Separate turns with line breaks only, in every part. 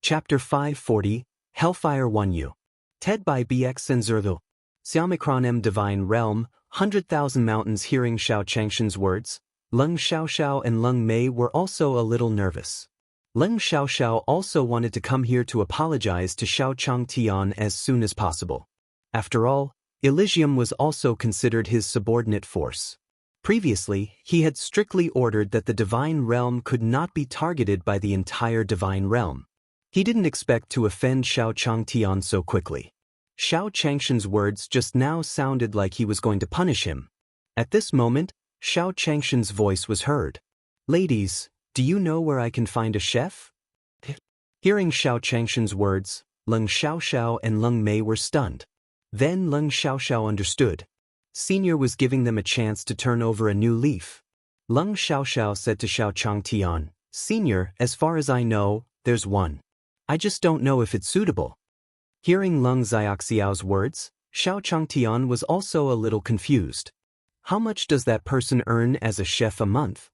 Chapter 540, Hellfire Won You. Ted by BX and Zerlu. Xiaomicron M Divine Realm, 100,000 Mountains. Hearing Xiao Changshan's words, Leng Xiaoxiao and Leng Mei were also a little nervous. Leng Xiaoxiao also wanted to come here to apologize to Xiao Changtian as soon as possible. After all, Elysium was also considered his subordinate force. Previously, he had strictly ordered that the Divine Realm could not be targeted by the entire Divine Realm. He didn't expect to offend Xiao Changtian so quickly. Xiao Changshan's words just now sounded like he was going to punish him. At this moment, Xiao Changshan's voice was heard. "Ladies, do you know where I can find a chef?" Hearing Xiao Changshan's words, Leng Xiaoxiao and Leng Mei were stunned. Then Leng Xiaoxiao understood. Senior was giving them a chance to turn over a new leaf. Leng Xiaoxiao said to Xiao Changtian, "Senior, as far as I know, there's one. I just don't know if it's suitable." Hearing Leng Xiaoxiao's words, Xiao Changtian was also a little confused. How much does that person earn as a chef a month?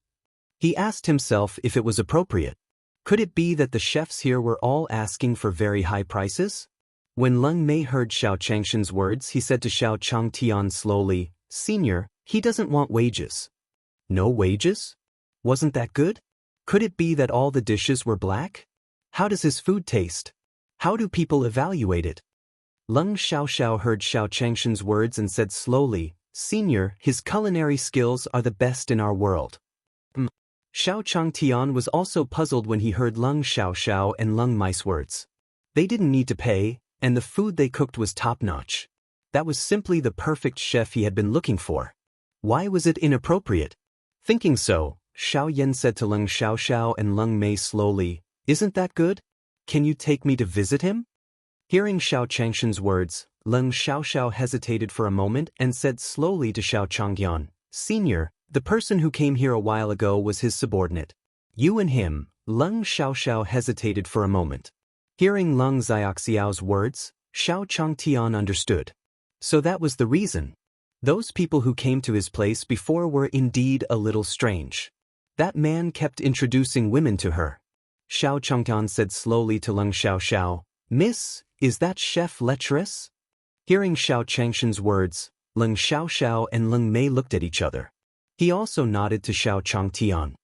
He asked himself if it was appropriate. Could it be that the chefs here were all asking for very high prices? When Leng Mei heard Xiao Changshan's words, he said to Xiao Changtian slowly, "Senior, he doesn't want wages." "No wages? Wasn't that good? Could it be that all the dishes were black? How does his food taste? How do people evaluate it?" Leng Xiaoxiao heard Xiao Changshan's words and said slowly, "Senior, his culinary skills are the best in our world." Xiao Changtian was also puzzled when he heard Leng Xiaoxiao and Leng Mei's words. They didn't need to pay, and the food they cooked was top-notch. That was simply the perfect chef he had been looking for. Why was it inappropriate? Thinking so, Xiao Yan said to Leng Xiaoxiao and Leng Mei slowly, "Isn't that good? Can you take me to visit him?" Hearing Xiao Changshan's words, Leng Xiaoxiao hesitated for a moment and said slowly to Xiao Changtian, "Senior, the person who came here a while ago was his subordinate. You and him." Leng Xiaoxiao hesitated for a moment. Hearing Leng Xiaoxiao's words, Xiao Changtian understood. So that was the reason. Those people who came to his place before were indeed a little strange. That man kept introducing women to her. Xiao Changtian said slowly to Leng Xiaoxiao, "Miss, is that chef lecherous?" Hearing Xiao Changshan's words, Leng Xiaoxiao and Leng Mei looked at each other. He also nodded to Xiao Changtian.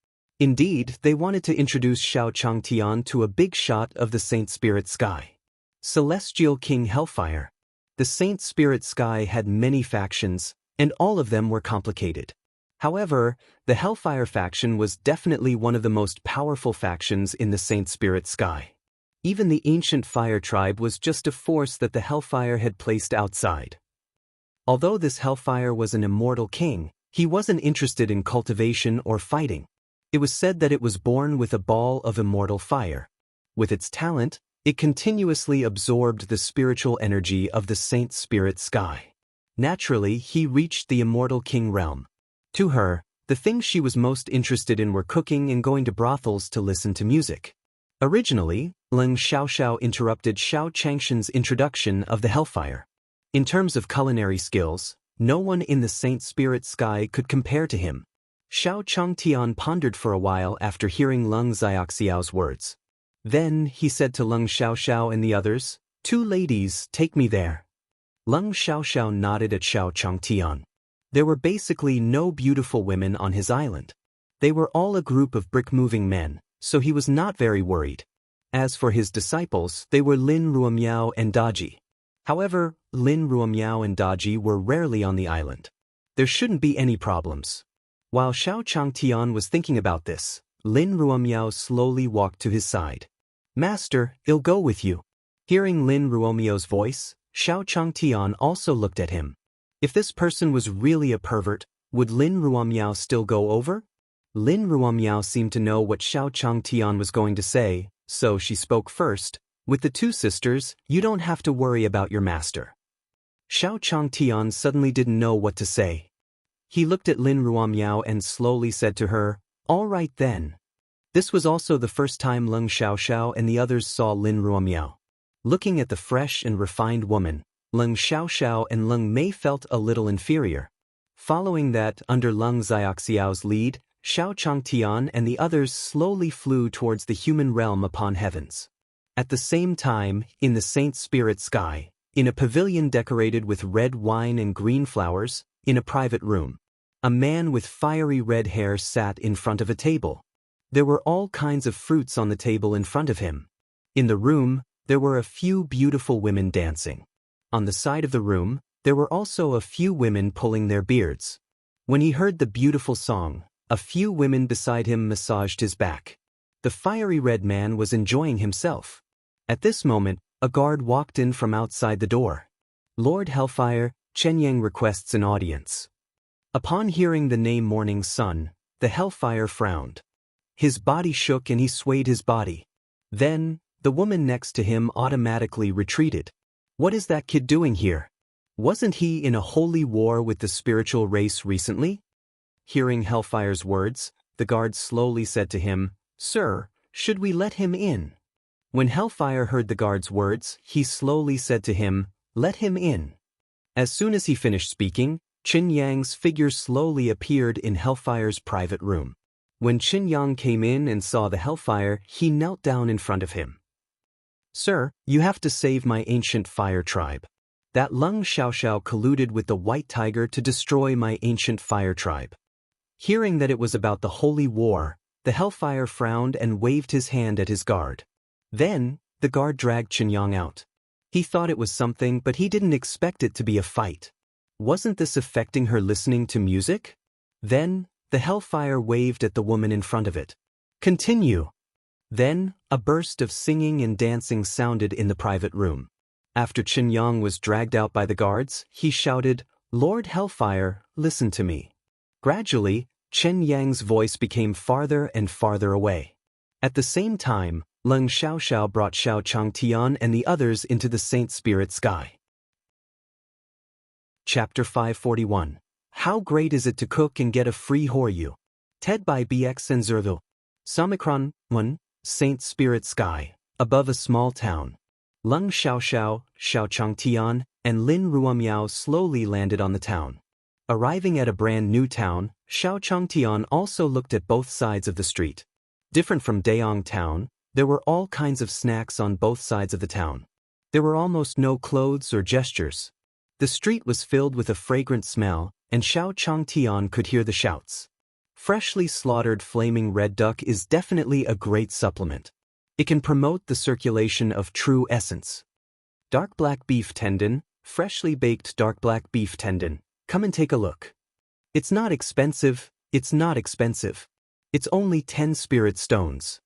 Indeed, they wanted to introduce Xiao Changtian to a big shot of the Saint Spirit Sky. Celestial King Hellfire. The Saint Spirit Sky had many factions, and all of them were complicated. However, the Hellfire faction was definitely one of the most powerful factions in the Saint Spirit Sky. Even the ancient Fire Tribe was just a force that the Hellfire had placed outside. Although this Hellfire was an immortal king, he wasn't interested in cultivation or fighting. It was said that it was born with a ball of immortal fire. With its talent, it continuously absorbed the spiritual energy of the Saint Spirit Sky. Naturally, he reached the immortal king realm. To her, the things she was most interested in were cooking and going to brothels to listen to music. Originally, Leng Xiaoxiao interrupted Xiao Changshan's introduction of the Hellfire. In terms of culinary skills, no one in the Saint Spirit Sky could compare to him. Xiao Changtian pondered for a while after hearing Leng Xiaoxiao's words. Then he said to Leng Xiaoxiao and the others, "Two ladies, take me there." Leng Xiaoxiao nodded at Xiao Changtian. There were basically no beautiful women on his island. They were all a group of brick-moving men, so he was not very worried. As for his disciples, they were Lin Ruomiao and Daji. However, Lin Ruomiao and Daji were rarely on the island. There shouldn't be any problems. While Xiao Changtian was thinking about this, Lin Ruomiao slowly walked to his side. "Master, I'll go with you." Hearing Lin Ruomiao's voice, Xiao Changtian also looked at him. If this person was really a pervert, would Lin Ruomiao still go over? Lin Ruomiao seemed to know what Xiao Changtian was going to say, so she spoke first. "With the two sisters, you don't have to worry about your master." Xiao Changtian suddenly didn't know what to say. He looked at Lin Ruomiao and slowly said to her, "All right then." This was also the first time Leng Xiaoxiao and the others saw Lin Ruomiao. Looking at the fresh and refined woman, Leng Xiaoxiao and Leng Mei felt a little inferior. Following that, under Leng Xiaoxiao's lead, Xiao Changtian and the others slowly flew towards the human realm upon heavens. At the same time, in the Saint Spirit sky, in a pavilion decorated with red wine and green flowers, in a private room, a man with fiery red hair sat in front of a table. There were all kinds of fruits on the table in front of him. In the room, there were a few beautiful women dancing. On the side of the room, there were also a few women pulling their beards. When he heard the beautiful song, a few women beside him massaged his back. The fiery red man was enjoying himself. At this moment, a guard walked in from outside the door. Lord Hellfire, Chen Yang requests an audience. Upon hearing the name Morning Sun, the Hellfire frowned. His body shook and he swayed his body. Then, the woman next to him automatically retreated. What is that kid doing here? Wasn't he in a holy war with the spiritual race recently? Hearing Hellfire's words, the guard slowly said to him, "Sir, should we let him in?" When Hellfire heard the guard's words, he slowly said to him, "Let him in." As soon as he finished speaking, Qin Yang's figure slowly appeared in Hellfire's private room. When Qin Yang came in and saw the Hellfire, he knelt down in front of him. "Sir, you have to save my ancient fire tribe. That Lung Xiaoxiao colluded with the White Tiger to destroy my ancient fire tribe." Hearing that it was about the holy war, the Hellfire frowned and waved his hand at his guard. Then, the guard dragged Qin Yang out. He thought it was something, but he didn't expect it to be a fight. Wasn't this affecting her listening to music? Then, the Hellfire waved at the woman in front of it. "Continue." Then, a burst of singing and dancing sounded in the private room. After Qin Yang was dragged out by the guards, he shouted, "Lord Hellfire, listen to me." Gradually, Qin Yang's voice became farther and farther away. At the same time, Lung Xiaoxiao brought Xiao Changtian and the others into the Saint Spirit sky. Chapter 541. How great is it to cook and get a free Horyu? TED by BX and Zerdo. Samikron 1, Saint Spirit sky, above a small town. Lung Xiaoxiao, Xiao Changtian, and Lin Ruomiao slowly landed on the town. Arriving at a brand new town, Xiao Changtian also looked at both sides of the street. Different from Daong town, there were all kinds of snacks on both sides of the town. There were almost no clothes or gestures. The street was filled with a fragrant smell, and Xiao Changtian could hear the shouts. Freshly slaughtered flaming red duck is definitely a great supplement. It can promote the circulation of true essence. Dark black beef tendon, freshly baked dark black beef tendon. Come and take a look. It's not expensive, it's not expensive. It's only 10 spirit stones.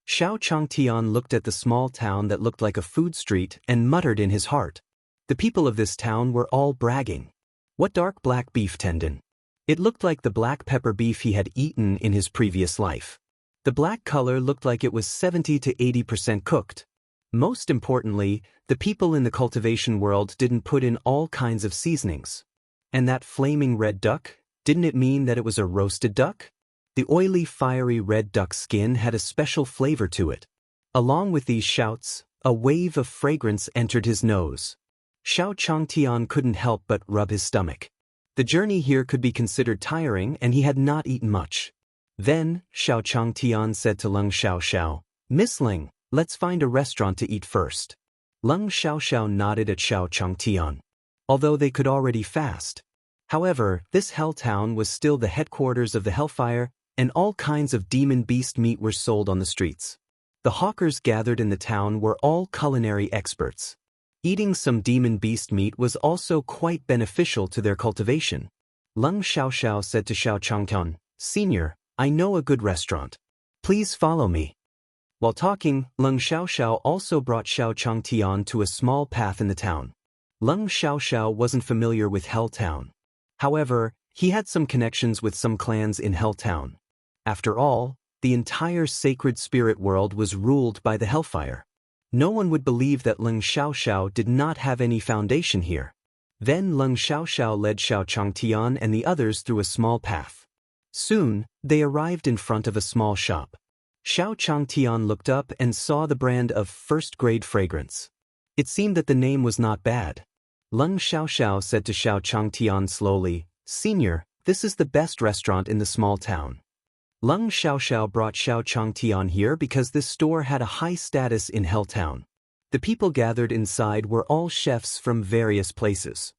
Xiao Changtian looked at the small town that looked like a food street and muttered in his heart. The people of this town were all bragging. What dark black beef tendon? It looked like the black pepper beef he had eaten in his previous life. The black color looked like it was 70 to 80% cooked. Most importantly, the people in the cultivation world didn't put in all kinds of seasonings. And that flaming red duck, didn't it mean that it was a roasted duck? The oily, fiery red duck skin had a special flavor to it. Along with these shouts, a wave of fragrance entered his nose. Xiao Changtian couldn't help but rub his stomach. The journey here could be considered tiring and he had not eaten much. Then, Xiao Changtian said to Lung Xiaoxiao, "Miss Ling, let's find a restaurant to eat first." Lung Xiaoxiao nodded at Xiao Changtian. Although they could already fast. However, this hell town was still the headquarters of the Hellfire, and all kinds of demon beast meat were sold on the streets. The hawkers gathered in the town were all culinary experts. Eating some demon beast meat was also quite beneficial to their cultivation. Lung Xiaoxiao said to Xiao Changtian, "Senior, I know a good restaurant. Please follow me." While talking, Lung Xiaoxiao also brought Xiao Changtian to a small path in the town. Lung Xiaoxiao wasn't familiar with Hell Town. However, he had some connections with some clans in Hell Town. After all, the entire sacred spirit world was ruled by the Hellfire. No one would believe that Lung Xiaoxiao did not have any foundation here. Then Lung Xiaoxiao led Xiao Changtian and the others through a small path. Soon, they arrived in front of a small shop. Xiao Changtian looked up and saw the brand of first-grade fragrance. It seemed that the name was not bad. Lung Xiaoxiao said to Xiao Changtian slowly, "Senior, this is the best restaurant in the small town." Leng Xiaoxiao brought Xiao Changtian here because this store had a high status in Helltown. The people gathered inside were all chefs from various places.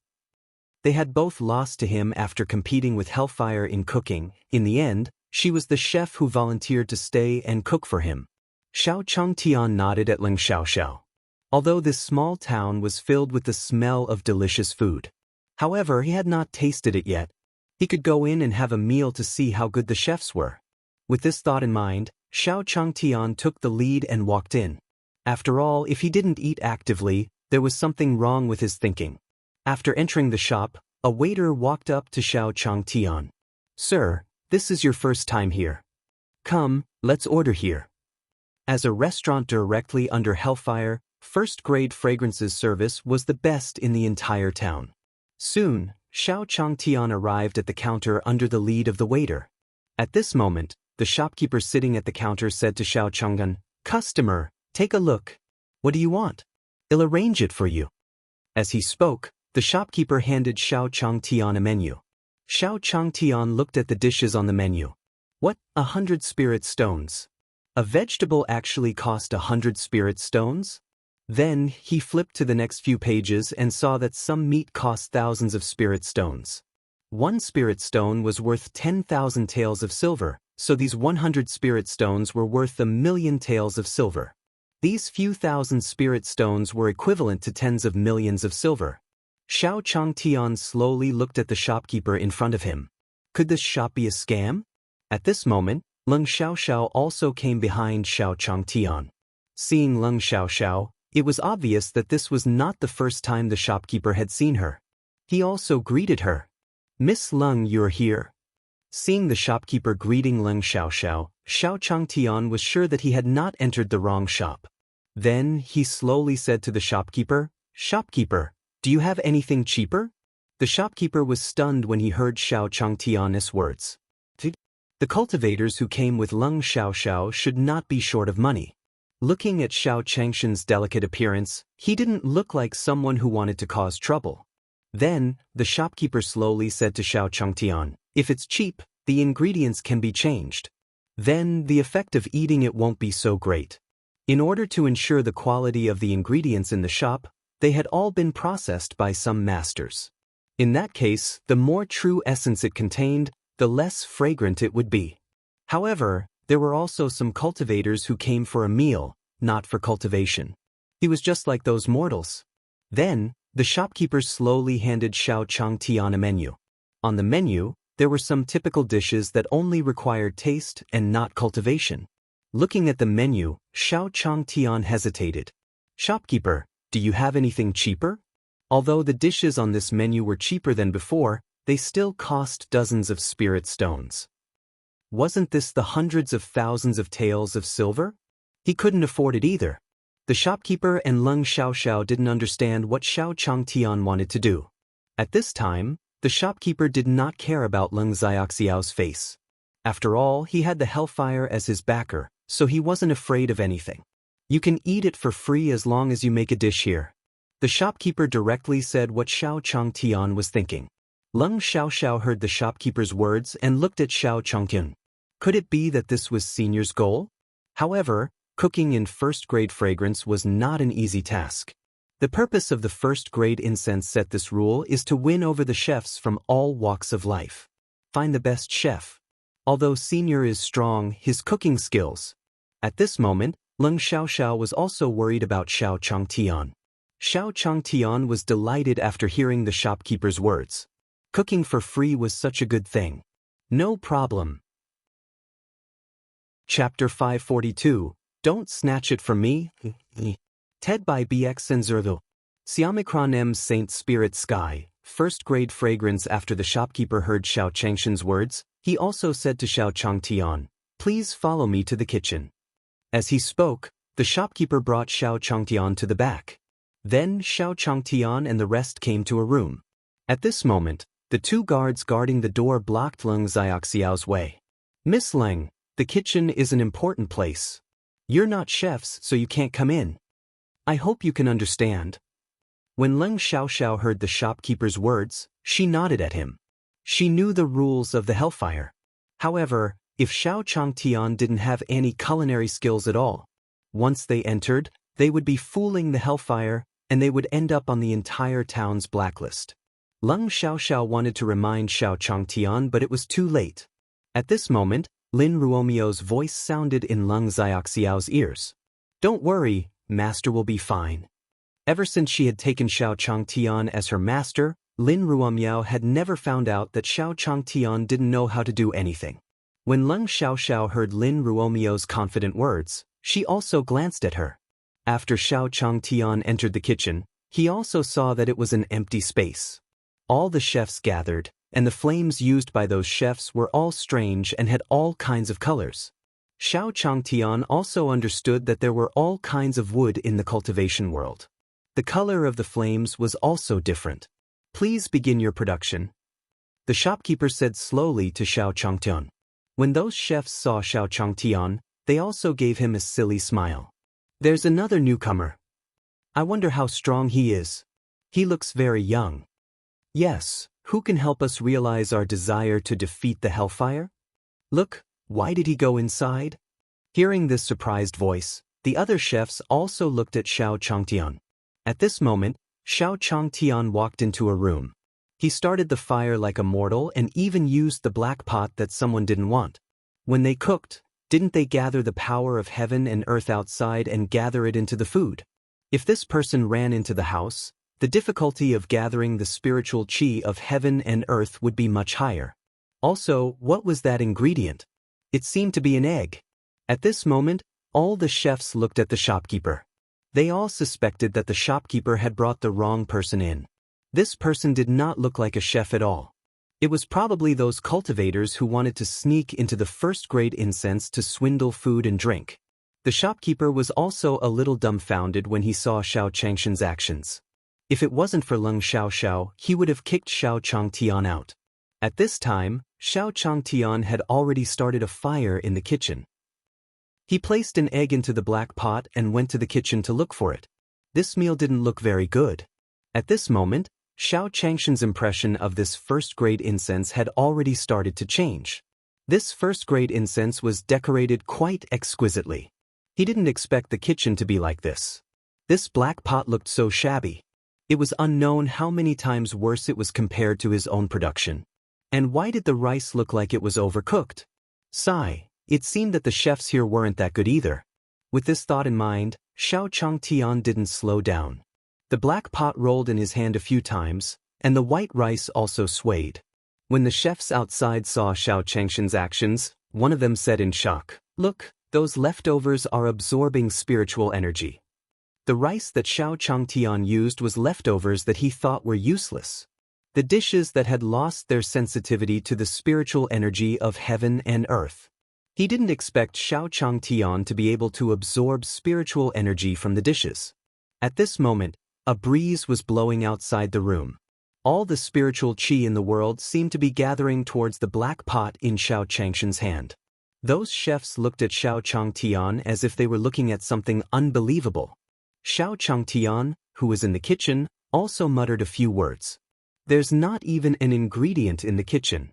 They had both lost to him after competing with Hellfire in cooking. In the end, she was the chef who volunteered to stay and cook for him. Xiao Changtian nodded at Leng Xiaoxiao. Although this small town was filled with the smell of delicious food. However, he had not tasted it yet. He could go in and have a meal to see how good the chefs were. With this thought in mind, Xiao Changtian took the lead and walked in. After all, if he didn't eat actively, there was something wrong with his thinking. After entering the shop, a waiter walked up to Xiao Changtian. "Sir, this is your first time here. Come, let's order here." As a restaurant directly under Hellfire, first-grade fragrances service was the best in the entire town. Soon, Xiao Changtian arrived at the counter under the lead of the waiter. At this moment, the shopkeeper sitting at the counter said to Xiao Changtian, "Customer, take a look. What do you want? I'll arrange it for you." As he spoke, the shopkeeper handed Xiao Changtian a menu. Xiao Changtian looked at the dishes on the menu. What, 100 spirit stones? A vegetable actually cost 100 spirit stones? Then, he flipped to the next few pages and saw that some meat cost thousands of spirit stones. One spirit stone was worth 10,000 taels of silver, so these 100 spirit stones were worth 1,000,000 taels of silver. These few thousand spirit stones were equivalent to tens of millions of silver. Xiao Changtian slowly looked at the shopkeeper in front of him. Could this shop be a scam? At this moment, Leng Xiaoxiao also came behind Xiao Changtian. Seeing Leng Xiaoxiao, it was obvious that this was not the first time the shopkeeper had seen her. He also greeted her. "Miss Leng, you're here." Seeing the shopkeeper greeting Leng Xiaoxiao, Xiao Changtian was sure that he had not entered the wrong shop. Then, he slowly said to the shopkeeper, "Shopkeeper, do you have anything cheaper?" The shopkeeper was stunned when he heard Xiao Changtian's words. The cultivators who came with Leng Xiaoxiao should not be short of money. Looking at Xiao Changshan's delicate appearance, he didn't look like someone who wanted to cause trouble. Then, the shopkeeper slowly said to Xiao Changtian, "If it's cheap, the ingredients can be changed. Then, the effect of eating it won't be so great." In order to ensure the quality of the ingredients in the shop, they had all been processed by some masters. In that case, the more true essence it contained, the less fragrant it would be. However, there were also some cultivators who came for a meal, not for cultivation. He was just like those mortals. Then, the shopkeeper slowly handed Xiao Changtian a menu. On the menu, there were some typical dishes that only required taste and not cultivation. Looking at the menu, Xiao Changtian hesitated. "Shopkeeper, do you have anything cheaper?" Although the dishes on this menu were cheaper than before, they still cost dozens of spirit stones. Wasn't this the hundreds of thousands of taels of silver? He couldn't afford it either. The shopkeeper and Leng Xiaoxiao didn't understand what Xiao Changtian wanted to do. At this time, the shopkeeper did not care about Leng Xiaoxiao's face. After all, he had the Hellfire as his backer, so he wasn't afraid of anything. "You can eat it for free as long as you make a dish here." The shopkeeper directly said what Xiao Changtian was thinking. Leng Xiaoxiao heard the shopkeeper's words and looked at Xiao Changtian. Could it be that this was Senior's goal? However, cooking in first-grade fragrance was not an easy task. The purpose of the first-grade incense set this rule is to win over the chefs from all walks of life. Find the best chef. Although Senior is strong, his cooking skills. At this moment, Leng Xiaoxiao was also worried about Xiao Changtian. Xiao Changtian was delighted after hearing the shopkeeper's words. Cooking for free was such a good thing. No problem. Chapter 542, Don't Snatch It From Me. Ted by BX Senzerdo. Siamikron M. Saint Spirit Sky, first-grade fragrance. After the shopkeeper heard Xiao Changshan's words, he also said to Xiao Changtian, "Please follow me to the kitchen." As he spoke, the shopkeeper brought Xiao Changtian to the back. Then Xiao Changtian and the rest came to a room. At this moment, the two guards guarding the door blocked Leng Xiaoxiao's way. "Miss Leng, the kitchen is an important place. You're not chefs, so you can't come in. I hope you can understand." When Leng Xiaoxiao heard the shopkeeper's words, she nodded at him. She knew the rules of the Hellfire. However, if Xiao Changtian didn't have any culinary skills at all. Once they entered, they would be fooling the hellfire, and they would end up on the entire town's blacklist. Leng Xiaoxiao wanted to remind Xiao Changtian, but it was too late. At this moment, Lin Ruomio's voice sounded in Leng Xiaoxiao's ears. Don't worry, master will be fine. Ever since she had taken Xiao Changtian as her master, Lin Ruomiao had never found out that Xiao Changtian didn't know how to do anything. When Leng Xiaoxiao heard Lin Ruomio's confident words, she also glanced at her. After Xiao Changtian entered the kitchen, he also saw that it was an empty space. All the chefs gathered, and the flames used by those chefs were all strange and had all kinds of colors. Xiao Changtian also understood that there were all kinds of wood in the cultivation world. The color of the flames was also different. Please begin your production, the shopkeeper said slowly to Xiao Changtian. When those chefs saw Xiao Changtian, they also gave him a silly smile. There's another newcomer. I wonder how strong he is. He looks very young. Yes, who can help us realize our desire to defeat the hellfire? Look, why did he go inside? Hearing this surprised voice, the other chefs also looked at Xiao Changtian. At this moment, Xiao Changtian walked into a room. He started the fire like a mortal and even used the black pot that someone didn't want. When they cooked, didn't they gather the power of heaven and earth outside and gather it into the food? If this person ran into the house, the difficulty of gathering the spiritual chi of heaven and earth would be much higher. Also, what was that ingredient? It seemed to be an egg. At this moment, all the chefs looked at the shopkeeper. They all suspected that the shopkeeper had brought the wrong person in. This person did not look like a chef at all. It was probably those cultivators who wanted to sneak into the first-grade incense to swindle food and drink. The shopkeeper was also a little dumbfounded when he saw Xiao Changshan's actions. If it wasn't for Leng Xiaoxiao, he would have kicked Xiao Changtian out. At this time, Xiao Changtian had already started a fire in the kitchen. He placed an egg into the black pot and went to the kitchen to look for it. This meal didn't look very good. At this moment, Xiao Changshan's impression of this first-grade incense had already started to change. This first-grade incense was decorated quite exquisitely. He didn't expect the kitchen to be like this. This black pot looked so shabby. It was unknown how many times worse it was compared to his own production. And why did the rice look like it was overcooked? Sigh, it seemed that the chefs here weren't that good either. With this thought in mind, Xiao Changtian didn't slow down. The black pot rolled in his hand a few times, and the white rice also swayed. When the chefs outside saw Xiao Changshan's actions, one of them said in shock, "Look, those leftovers are absorbing spiritual energy." The rice that Xiao Changtian used was leftovers that he thought were useless. The dishes that had lost their sensitivity to the spiritual energy of heaven and earth. He didn't expect Xiao Changtian to be able to absorb spiritual energy from the dishes. At this moment, a breeze was blowing outside the room. All the spiritual chi in the world seemed to be gathering towards the black pot in Xiao Changshan's hand. Those chefs looked at Xiao Changtian as if they were looking at something unbelievable. Xiao Changtian, who was in the kitchen, also muttered a few words. There's not even an ingredient in the kitchen.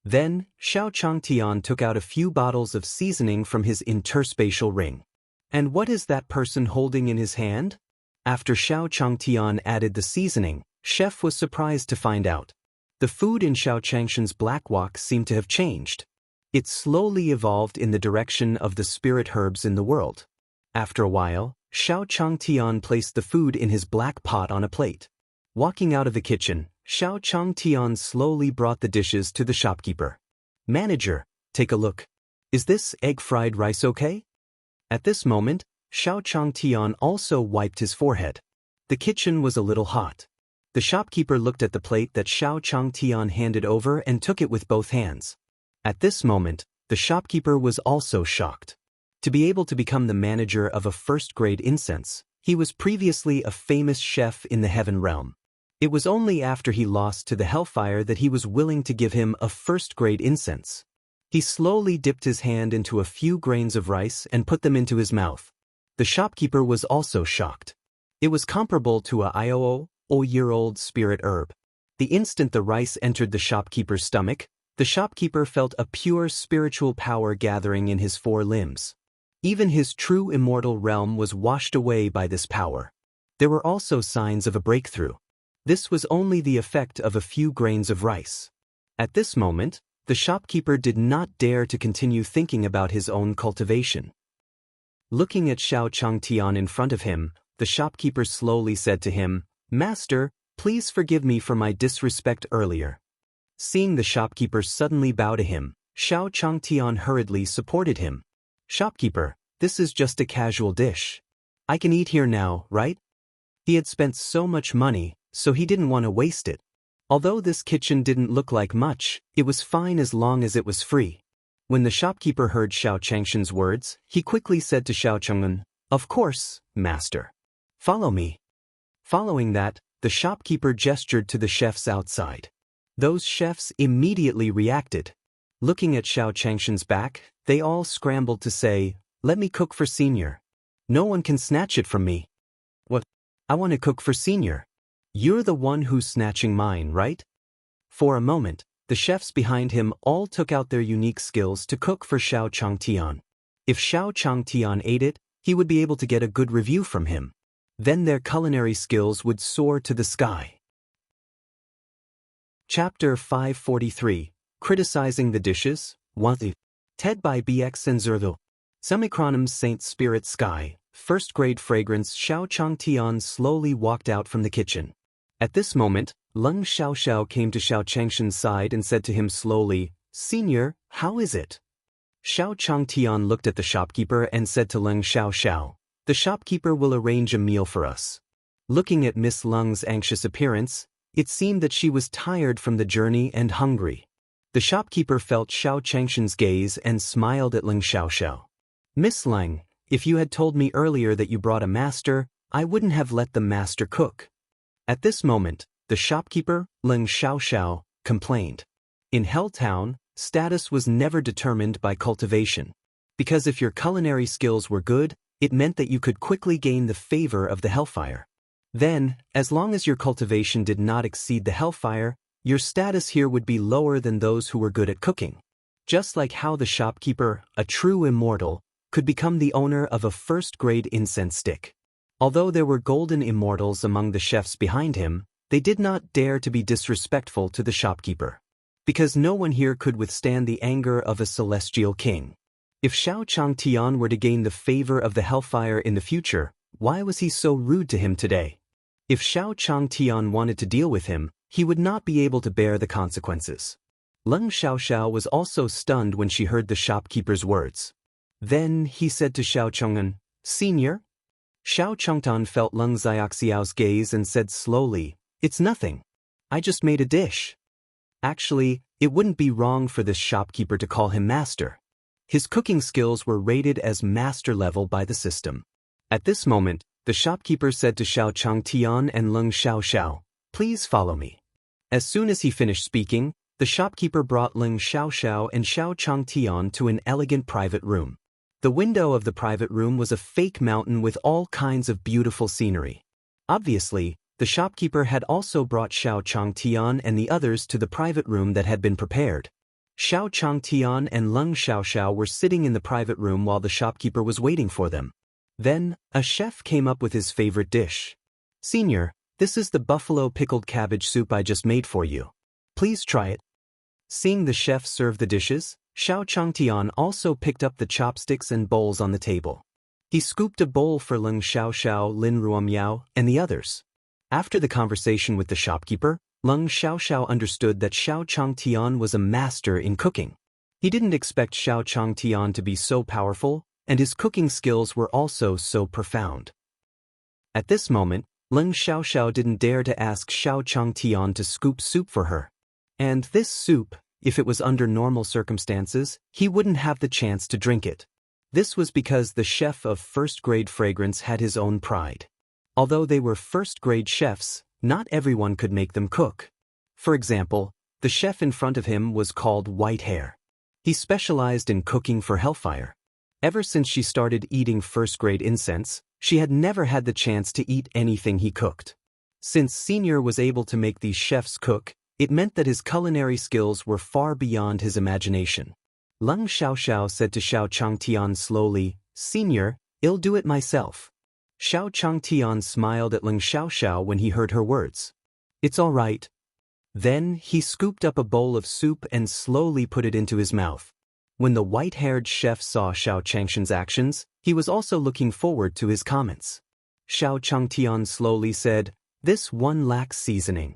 Then, Xiao Changtian took out a few bottles of seasoning from his interspatial ring. And what is that person holding in his hand? After Xiao Changtian added the seasoning, Chef was surprised to find out. The food in Xiao Changshan's black wok seemed to have changed. It slowly evolved in the direction of the spirit herbs in the world. After a while, Xiao Changtian placed the food in his black pot on a plate. Walking out of the kitchen, Xiao Changtian slowly brought the dishes to the shopkeeper. Manager, take a look. Is this egg fried rice okay? At this moment, Xiao Changtian also wiped his forehead. The kitchen was a little hot. The shopkeeper looked at the plate that Xiao Changtian handed over and took it with both hands. At this moment, the shopkeeper was also shocked. To be able to become the manager of a first-grade incense, he was previously a famous chef in the heaven realm. It was only after he lost to the hellfire that he was willing to give him a first-grade incense. He slowly dipped his hand into a few grains of rice and put them into his mouth. The shopkeeper was also shocked. It was comparable to a year-old spirit herb. The instant the rice entered the shopkeeper's stomach, The shopkeeper felt a pure spiritual power gathering in his four limbs. Even his true immortal realm was washed away by this power. There were also signs of a breakthrough. This was only the effect of a few grains of rice. At this moment, the shopkeeper did not dare to continue thinking about his own cultivation. Looking at Xiao Changtian in front of him, the shopkeeper slowly said to him, "Master, please forgive me for my disrespect earlier." Seeing the shopkeeper suddenly bow to him, Xiao Changtian hurriedly supported him. "Shopkeeper, this is just a casual dish. I can eat here now, right?" He had spent so much money, so he didn't want to waste it. Although this kitchen didn't look like much, it was fine as long as it was free. When the shopkeeper heard Xiao Changshan's words, he quickly said to Xiao Chang'an, "Of course, master. Follow me." Following that, the shopkeeper gestured to the chefs outside. Those chefs immediately reacted. Looking at Xiao Changshan's back, they all scrambled to say, "Let me cook for Senior. No one can snatch it from me." "What? I want to cook for Senior. You're the one who's snatching mine, right?" For a moment, the chefs behind him all took out their unique skills to cook for Xiao Changtian. If Xiao Changtian ate it, he would be able to get a good review from him. Then their culinary skills would soar to the sky. Chapter 543, Criticizing the Dishes, 1. TED by BX and Zerdo. Semicronum's Saint Spirit Sky, first grade fragrance. Xiao Changtian slowly walked out from the kitchen. At this moment, Leng Xiaoxiao came to Xiao Changshan's side and said to him slowly, "Senior, how is it?" Xiao Changtian looked at the shopkeeper and said to Leng Xiaoxiao, "The shopkeeper will arrange a meal for us." Looking at Miss Leng's anxious appearance, it seemed that she was tired from the journey and hungry. The shopkeeper felt Xiao Changshan's gaze and smiled at Leng Xiaoxiao. "Miss Leng, if you had told me earlier that you brought a master, I wouldn't have let the master cook." At this moment, the shopkeeper, Leng Xiaoxiao, complained. In Helltown, status was never determined by cultivation. Because if your culinary skills were good, it meant that you could quickly gain the favor of the Hellfire. Then, as long as your cultivation did not exceed the Hellfire, your status here would be lower than those who were good at cooking. Just like how the shopkeeper, a true immortal, could become the owner of a first-grade incense stick. Although there were golden immortals among the chefs behind him, they did not dare to be disrespectful to the shopkeeper. Because no one here could withstand the anger of a celestial king. If Xiao Changtian were to gain the favor of the Hellfire in the future, why was he so rude to him today? If Xiao Changtian wanted to deal with him, he would not be able to bear the consequences. Leng Xiaoxiao was also stunned when she heard the shopkeeper's words. Then he said to Xiao Chang'an, "Senior?" Xiao Changtan felt Leng Xiaoxiao's gaze and said slowly, "It's nothing. I just made a dish." Actually, it wouldn't be wrong for this shopkeeper to call him master. His cooking skills were rated as master level by the system. At this moment, the shopkeeper said to Xiao Changtian and Leng Xiaoxiao, "Please follow me." As soon as he finished speaking, the shopkeeper brought Leng Xiaoxiao and Xiao Changtian to an elegant private room. The window of the private room was a fake mountain with all kinds of beautiful scenery. Obviously, the shopkeeper had also brought Xiao Changtian and the others to the private room that had been prepared. Xiao Changtian and Leng Xiaoxiao were sitting in the private room while the shopkeeper was waiting for them. Then, a chef came up with his favorite dish. "Senior, this is the buffalo pickled cabbage soup I just made for you. Please try it." Seeing the chef serve the dishes, Xiao Changtian also picked up the chopsticks and bowls on the table. He scooped a bowl for Leng Xiaoxiao, Lin Ruomiao, and the others. After the conversation with the shopkeeper, Leng Xiaoxiao understood that Xiao Changtian was a master in cooking. He didn't expect Xiao Changtian to be so powerful, and his cooking skills were also so profound. At this moment, Leng Xiaoxiao didn't dare to ask Xiao Changtian to scoop soup for her. And this soup, if it was under normal circumstances, he wouldn't have the chance to drink it. This was because the chef of first-grade fragrance had his own pride. Although they were first-grade chefs, not everyone could make them cook. For example, the chef in front of him was called Whitehair. He specialized in cooking for Hellfire. Ever since she started eating first-grade incense, she had never had the chance to eat anything he cooked. Since Senior was able to make these chefs cook, It meant that his culinary skills were far beyond his imagination. Lung Xiaoxiao said to Xiao Changtian slowly, "Senior, I'll do it myself." Xiao Changtian smiled at Lung Xiaoxiao when he heard her words. "It's all right." Then he scooped up a bowl of soup and slowly put it into his mouth. When the white-haired chef saw Xiao Changshan's actions, he was also looking forward to his comments. Xiao Changtian slowly said, "This one lacks seasoning."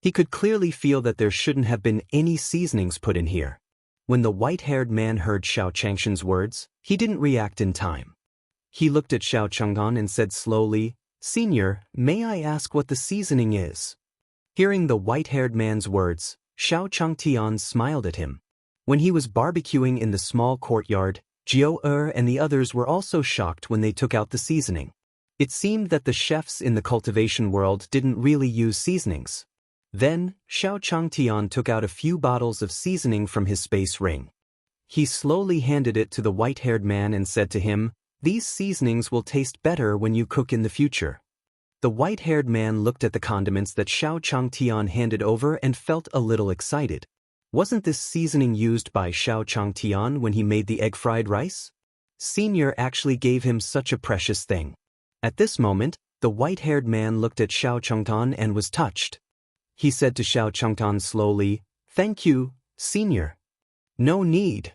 He could clearly feel that there shouldn't have been any seasonings put in here. When the white-haired man heard Xiao Changshan's words, he didn't react in time. He looked at Xiao Chang'an and said slowly, "Senior, may I ask what the seasoning is?" Hearing the white-haired man's words, Xiao Changtian smiled at him. When he was barbecuing in the small courtyard, Jiao and the others were also shocked when they took out the seasoning. It seemed that the chefs in the cultivation world didn't really use seasonings. Then, Xiao Changtian took out a few bottles of seasoning from his space ring. He slowly handed it to the white-haired man and said to him, "These seasonings will taste better when you cook in the future." The white-haired man looked at the condiments that Xiao Changtian handed over and felt a little excited. Wasn't this seasoning used by Xiao Changtian when he made the egg-fried rice? Senior actually gave him such a precious thing. At this moment, the white-haired man looked at Xiao Changtian and was touched. He said to Xiao Changtian slowly, "Thank you, Senior." "No need."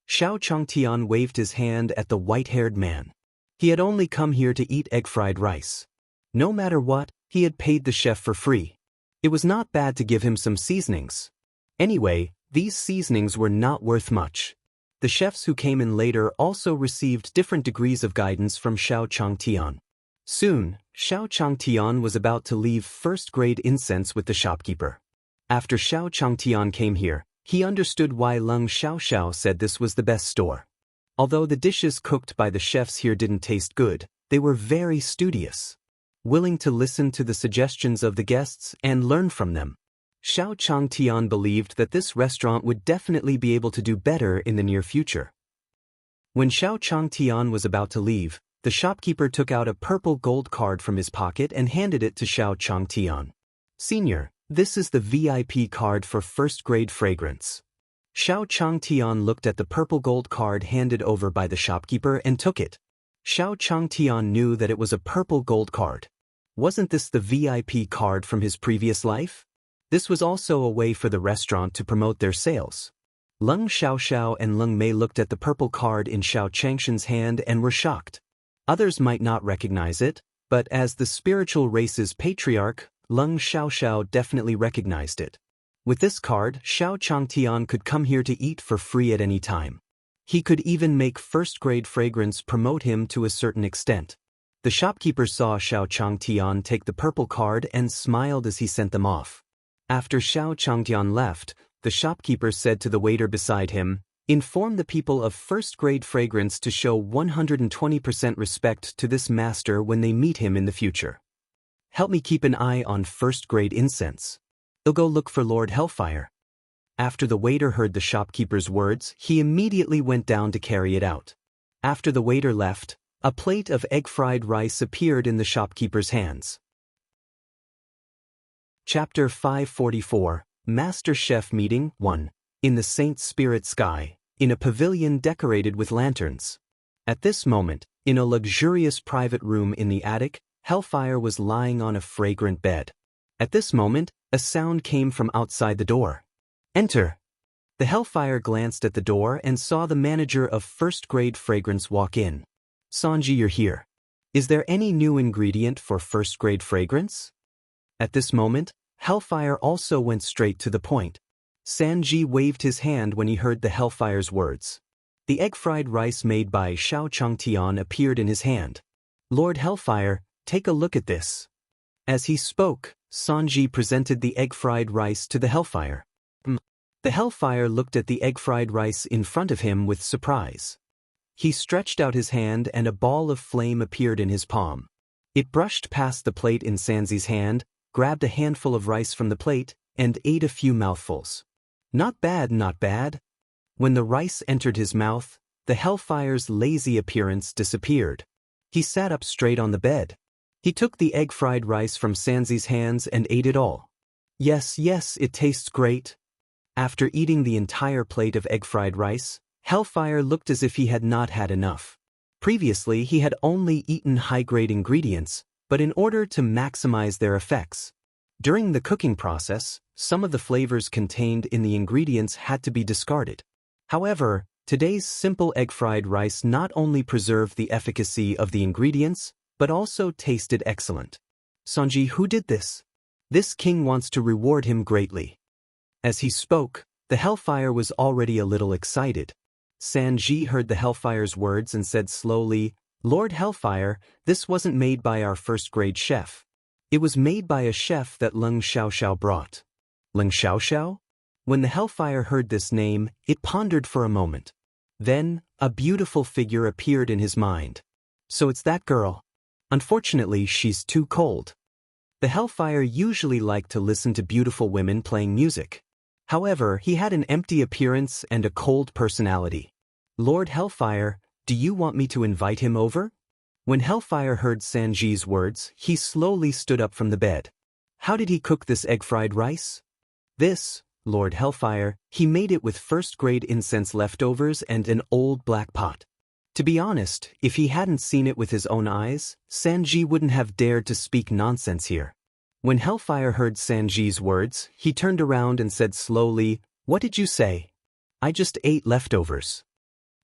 Xiao Changtian waved his hand at the white-haired man. He had only come here to eat egg-fried rice. No matter what, he had paid the chef for free. It was not bad to give him some seasonings. Anyway, these seasonings were not worth much. The chefs who came in later also received different degrees of guidance from Xiao Changtian. Soon, Xiao Changtian was about to leave first-grade incense with the shopkeeper. After Xiao Changtian came here, he understood why Lung Xiaoxiao said this was the best store. Although the dishes cooked by the chefs here didn't taste good, they were very studious, willing to listen to the suggestions of the guests and learn from them. Xiao Changtian believed that this restaurant would definitely be able to do better in the near future. When Xiao Changtian was about to leave, the shopkeeper took out a purple gold card from his pocket and handed it to Xiao Changtian. "Senior, this is the VIP card for first-grade fragrance." Xiao Changtian looked at the purple gold card handed over by the shopkeeper and took it. Xiao Changtian knew that it was a purple gold card. Wasn't this the VIP card from his previous life? This was also a way for the restaurant to promote their sales. Lung Xiaoxiao and Lung Mei looked at the purple card in Xiao Changshan's hand and were shocked. Others might not recognize it, but as the spiritual race's patriarch, Lung Xiaoxiao definitely recognized it. With this card, Xiao Changtian could come here to eat for free at any time. He could even make first-grade fragrance promote him to a certain extent. The shopkeeper saw Xiao Changtian take the purple card and smiled as he sent them off. After Xiao Changtian left, the shopkeeper said to the waiter beside him, "Inform the people of first-grade fragrance to show 120% respect to this master when they meet him in the future. Help me keep an eye on first-grade incense. I'll go look for Lord Hellfire." After the waiter heard the shopkeeper's words, he immediately went down to carry it out. After the waiter left, a plate of egg-fried rice appeared in the shopkeeper's hands. Chapter 544, Master Chef Meeting 1. In the Saint Spirit Sky, in a pavilion decorated with lanterns. At this moment, in a luxurious private room in the attic, Hellfire was lying on a fragrant bed. At this moment, a sound came from outside the door. "Enter." The Hellfire glanced at the door and saw the manager of first-grade fragrance walk in. "Sanji, you're here. Is there any new ingredient for first-grade fragrance?" At this moment, Hellfire also went straight to the point. Sanji waved his hand when he heard the Hellfire's words. The egg-fried rice made by Xiao Changtian appeared in his hand. "Lord Hellfire, take a look at this." As he spoke, Sanji presented the egg-fried rice to the Hellfire. The Hellfire looked at the egg-fried rice in front of him with surprise. He stretched out his hand and a ball of flame appeared in his palm. It brushed past the plate in Sanji's hand, grabbed a handful of rice from the plate, and ate a few mouthfuls. Not bad, not bad. When the rice entered his mouth, the Hellfire's lazy appearance disappeared. He sat up straight on the bed. He took the egg-fried rice from Sanji's hands and ate it all. Yes, yes, it tastes great. After eating the entire plate of egg-fried rice, Hellfire looked as if he had not had enough. Previously, he had only eaten high-grade ingredients, but in order to maximize their effects. During the cooking process, some of the flavors contained in the ingredients had to be discarded. However, today's simple egg-fried rice not only preserved the efficacy of the ingredients, but also tasted excellent. Sanji, who did this? This king wants to reward him greatly. As he spoke, the Hellfire was already a little excited. Sanji heard the Hellfire's words and said slowly, Lord Hellfire, this wasn't made by our first-grade chef. It was made by a chef that Leng Xiaoxiao brought. Leng Xiaoxiao? When the Hellfire heard this name, it pondered for a moment. Then, a beautiful figure appeared in his mind. So it's that girl. Unfortunately, she's too cold. The Hellfire usually liked to listen to beautiful women playing music. However, he had an empty appearance and a cold personality. Lord Hellfire, do you want me to invite him over? When Hellfire heard Sanji's words, he slowly stood up from the bed. How did he cook this egg-fried rice? This, Lord Hellfire, he made it with first-grade incense leftovers and an old black pot. To be honest, if he hadn't seen it with his own eyes, Sanji wouldn't have dared to speak nonsense here. When Hellfire heard Sanji's words, he turned around and said slowly, What did you say? I just ate leftovers.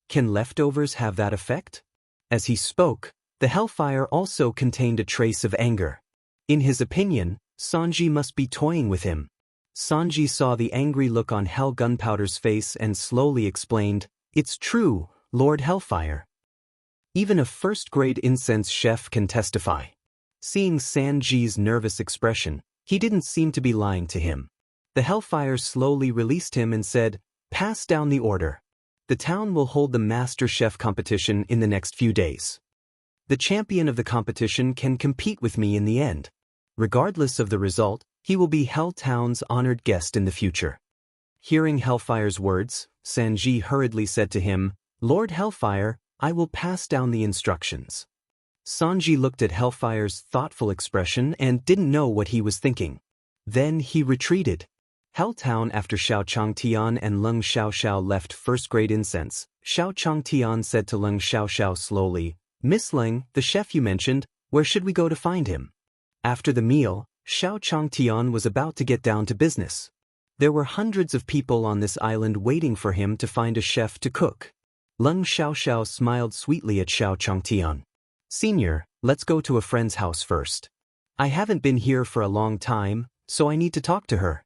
Can leftovers have that effect? As he spoke, the Hellfire also contained a trace of anger. In his opinion, Sanji must be toying with him. Sanji saw the angry look on Hell Gunpowder's face and slowly explained, It's true, Lord Hellfire. Even a first-grade incense chef can testify. Seeing Sanji's nervous expression, he didn't seem to be lying to him. The Hellfire slowly released him and said, Pass down the order. The town will hold the Master Chef competition in the next few days. The champion of the competition can compete with me in the end. Regardless of the result, he will be Hell Town's honored guest in the future. Hearing Hellfire's words, Sanji hurriedly said to him, Lord Hellfire, I will pass down the instructions. Sanji looked at Hellfire's thoughtful expression and didn't know what he was thinking. Then he retreated. Helltown after Xiao Changtian and Leng Xiaoxiao left first-grade incense, Xiao Changtian said to Leng Xiaoxiao slowly, Miss Leng, the chef you mentioned, where should we go to find him? After the meal, Xiao Changtian was about to get down to business. There were hundreds of people on this island waiting for him to find a chef to cook. Leng Xiaoxiao smiled sweetly at Xiao Changtian. Senior, let's go to a friend's house first. I haven't been here for a long time, so I need to talk to her.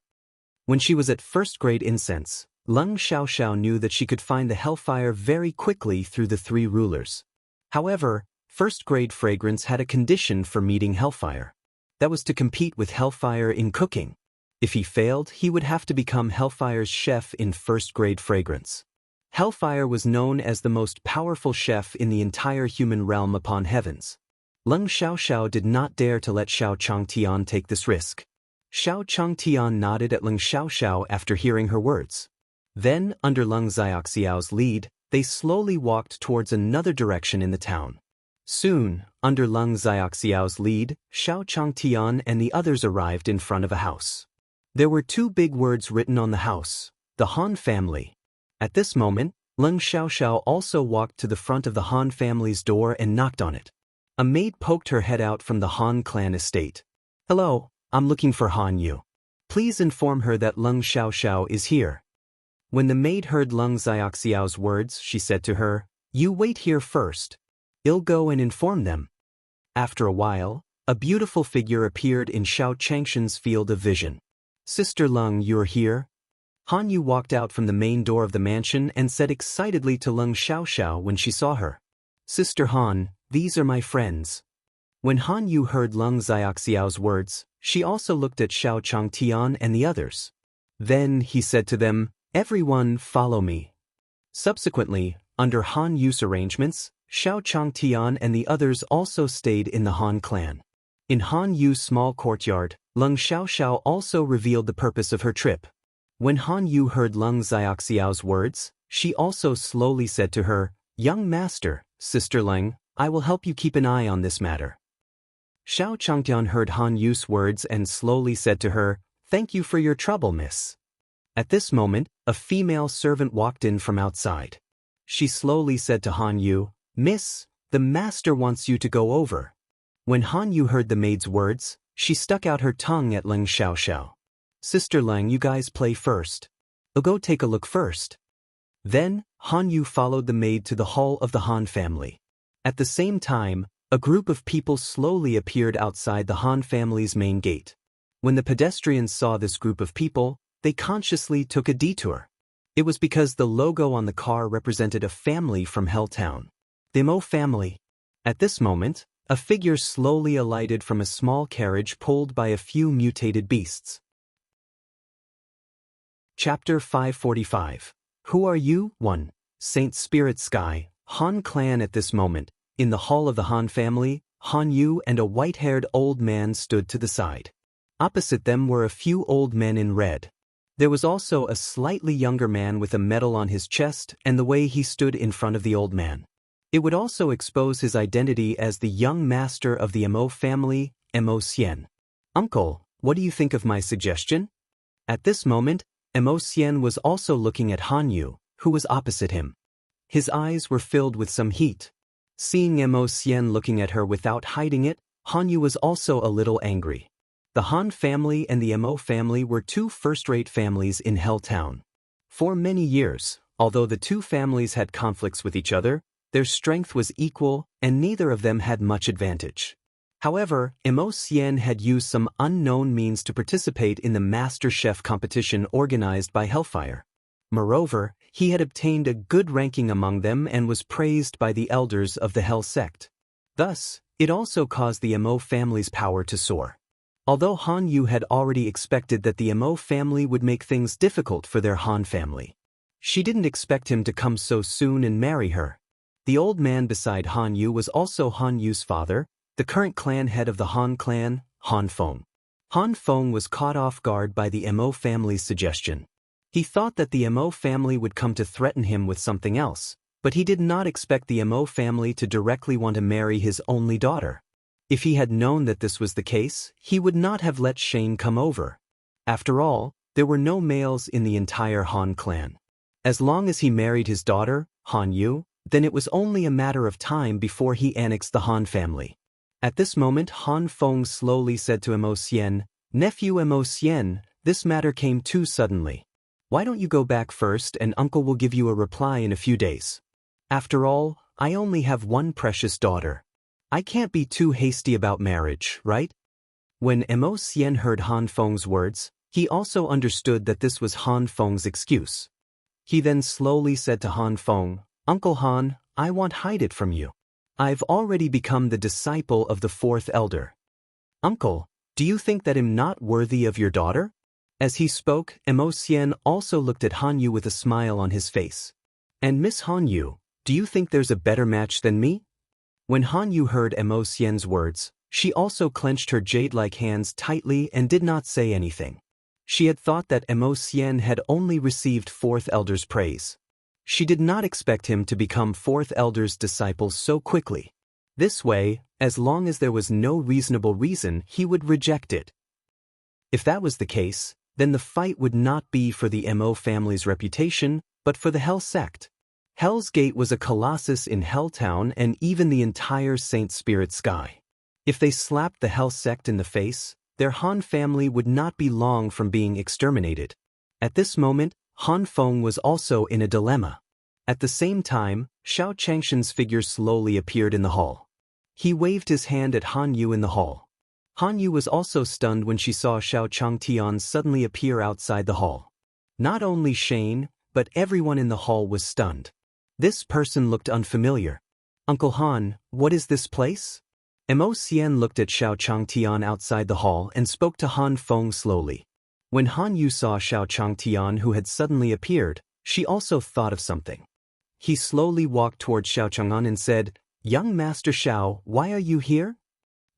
When she was at first-grade incense, Leng Xiaoxiao knew that she could find the Hellfire very quickly through the three rulers. However, first-grade fragrance had a condition for meeting Hellfire. That was to compete with Hellfire in cooking. If he failed, he would have to become Hellfire's chef in first-grade fragrance. Hellfire was known as the most powerful chef in the entire human realm upon heavens. Leng Xiaoxiao did not dare to let Xiao Changtian take this risk. Xiao Changtian nodded at Leng Xiaoxiao after hearing her words. Then, under Leng Xiaoxiao's lead, they slowly walked towards another direction in the town. Soon, under Leng Xiaoxiao's lead, Xiao Changtian and the others arrived in front of a house. There were two big words written on the house, the Han family. At this moment, Leng Xiaoxiao also walked to the front of the Han family's door and knocked on it. A maid poked her head out from the Han clan estate. Hello, I'm looking for Han Yu. Please inform her that Leng Xiaoxiao is here. When the maid heard Leng Xiaoxiao's words, she said to her, You wait here first. I'll go and inform them. After a while, a beautiful figure appeared in Xiao Changshan's field of vision. Sister Leng, you're here? Han Yu walked out from the main door of the mansion and said excitedly to Leng Xiaoxiao when she saw her. Sister Han, these are my friends. When Han Yu heard Leng Xiaoxiao's words, she also looked at Xiao Changtian and the others. Then he said to them, Everyone follow me. Subsequently, under Han Yu's arrangements, Xiao Changtian and the others also stayed in the Han clan. In Han Yu's small courtyard, Leng Xiaoxiao also revealed the purpose of her trip. When Han Yu heard Leng Xiaoxiao's words, she also slowly said to her, Young master, Sister Leng, I will help you keep an eye on this matter. Xiao Changtian heard Han Yu's words and slowly said to her, Thank you for your trouble, miss. At this moment, a female servant walked in from outside. She slowly said to Han Yu, Miss, the master wants you to go over. When Han Yu heard the maid's words, she stuck out her tongue at Leng Xiaoxiao. Sister Leng, you guys play first. I'll go take a look first. Then, Han Yu followed the maid to the hall of the Han family. At the same time, a group of people slowly appeared outside the Han family's main gate. When the pedestrians saw this group of people, they consciously took a detour. It was because the logo on the car represented a family from Helltown. The Mo family. At this moment, a figure slowly alighted from a small carriage pulled by a few mutated beasts. Chapter 545. Who are you? 1. Saint Spirit Sky, Han clan. At this moment, in the hall of the Han family, Han Yu and a white-haired old man stood to the side. Opposite them were a few old men in red. There was also a slightly younger man with a medal on his chest, and the way he stood in front of the old man. It would also expose his identity as the young master of the Mo family, Mo Xian. Uncle, what do you think of my suggestion? At this moment, Mo Xian was also looking at Han Yu, who was opposite him. His eyes were filled with some heat. Seeing Mo Xian looking at her without hiding it, Han Yu was also a little angry. The Han family and the Mo family were two first-rate families in Helltown. For many years, although the two families had conflicts with each other, their strength was equal and neither of them had much advantage. However, Mo Xian had used some unknown means to participate in the Master Chef competition organized by Hellfire. Moreover, he had obtained a good ranking among them and was praised by the elders of the Hell sect. Thus, it also caused the Mo family's power to soar. Although Han Yu had already expected that the Mo family would make things difficult for their Han family, she didn't expect him to come so soon and marry her. The old man beside Han Yu was also Han Yu's father, the current clan head of the Han clan, Han Feng. Han Feng was caught off guard by the Mo family's suggestion. He thought that the Mo family would come to threaten him with something else, but he did not expect the Mo family to directly want to marry his only daughter. If he had known that this was the case, he would not have let Shane come over. After all, there were no males in the entire Han clan. As long as he married his daughter, Han Yu, then it was only a matter of time before he annexed the Han family. At this moment, Han Feng slowly said to Mo Xian, Nephew Mo Xian, this matter came too suddenly. Why don't you go back first and uncle will give you a reply in a few days. After all, I only have one precious daughter. I can't be too hasty about marriage, right? When Mo Xian heard Han Feng's words, he also understood that this was Han Feng's excuse. He then slowly said to Han Feng, Uncle Han, I won't hide it from you. I've already become the disciple of the fourth elder. Uncle, do you think that I'm not worthy of your daughter? As he spoke, Mo Xian also looked at Han Yu with a smile on his face. And Miss Han Yu, do you think there's a better match than me? When Han Yu heard Mo Xian's words, she also clenched her jade-like hands tightly and did not say anything. She had thought that Mo Xian had only received fourth elder's praise. She did not expect him to become fourth elder's disciple so quickly. This way, as long as there was no reasonable reason, he would reject it. If that was the case, then the fight would not be for the Mo family's reputation, but for the Hell sect. Hell's Gate was a colossus in Helltown and even the entire Saint Spirit Sky. If they slapped the Hell sect in the face, their Han family would not be long from being exterminated. At this moment, Han Feng was also in a dilemma. At the same time, Xiao Changshan's figure slowly appeared in the hall. He waved his hand at Han Yu in the hall. Han Yu was also stunned when she saw Xiao Changtian suddenly appear outside the hall. Not only Shane, but everyone in the hall was stunned. This person looked unfamiliar. Uncle Han, what is this place? Mo Xian looked at Xiao Changtian outside the hall and spoke to Han Feng slowly. When Han Yu saw Xiao Changtian who had suddenly appeared, she also thought of something. He slowly walked toward Xiao Chang'an and said, Young Master Xiao, why are you here?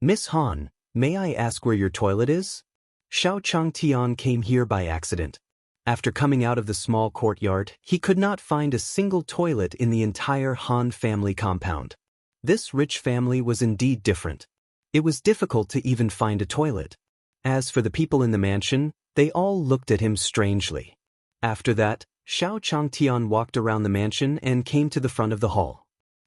Miss Han, may I ask where your toilet is? Xiao Changtian came here by accident. After coming out of the small courtyard, he could not find a single toilet in the entire Han family compound. This rich family was indeed different. It was difficult to even find a toilet. As for the people in the mansion, They all looked at him strangely. After that, Xiao Changtian walked around the mansion and came to the front of the hall.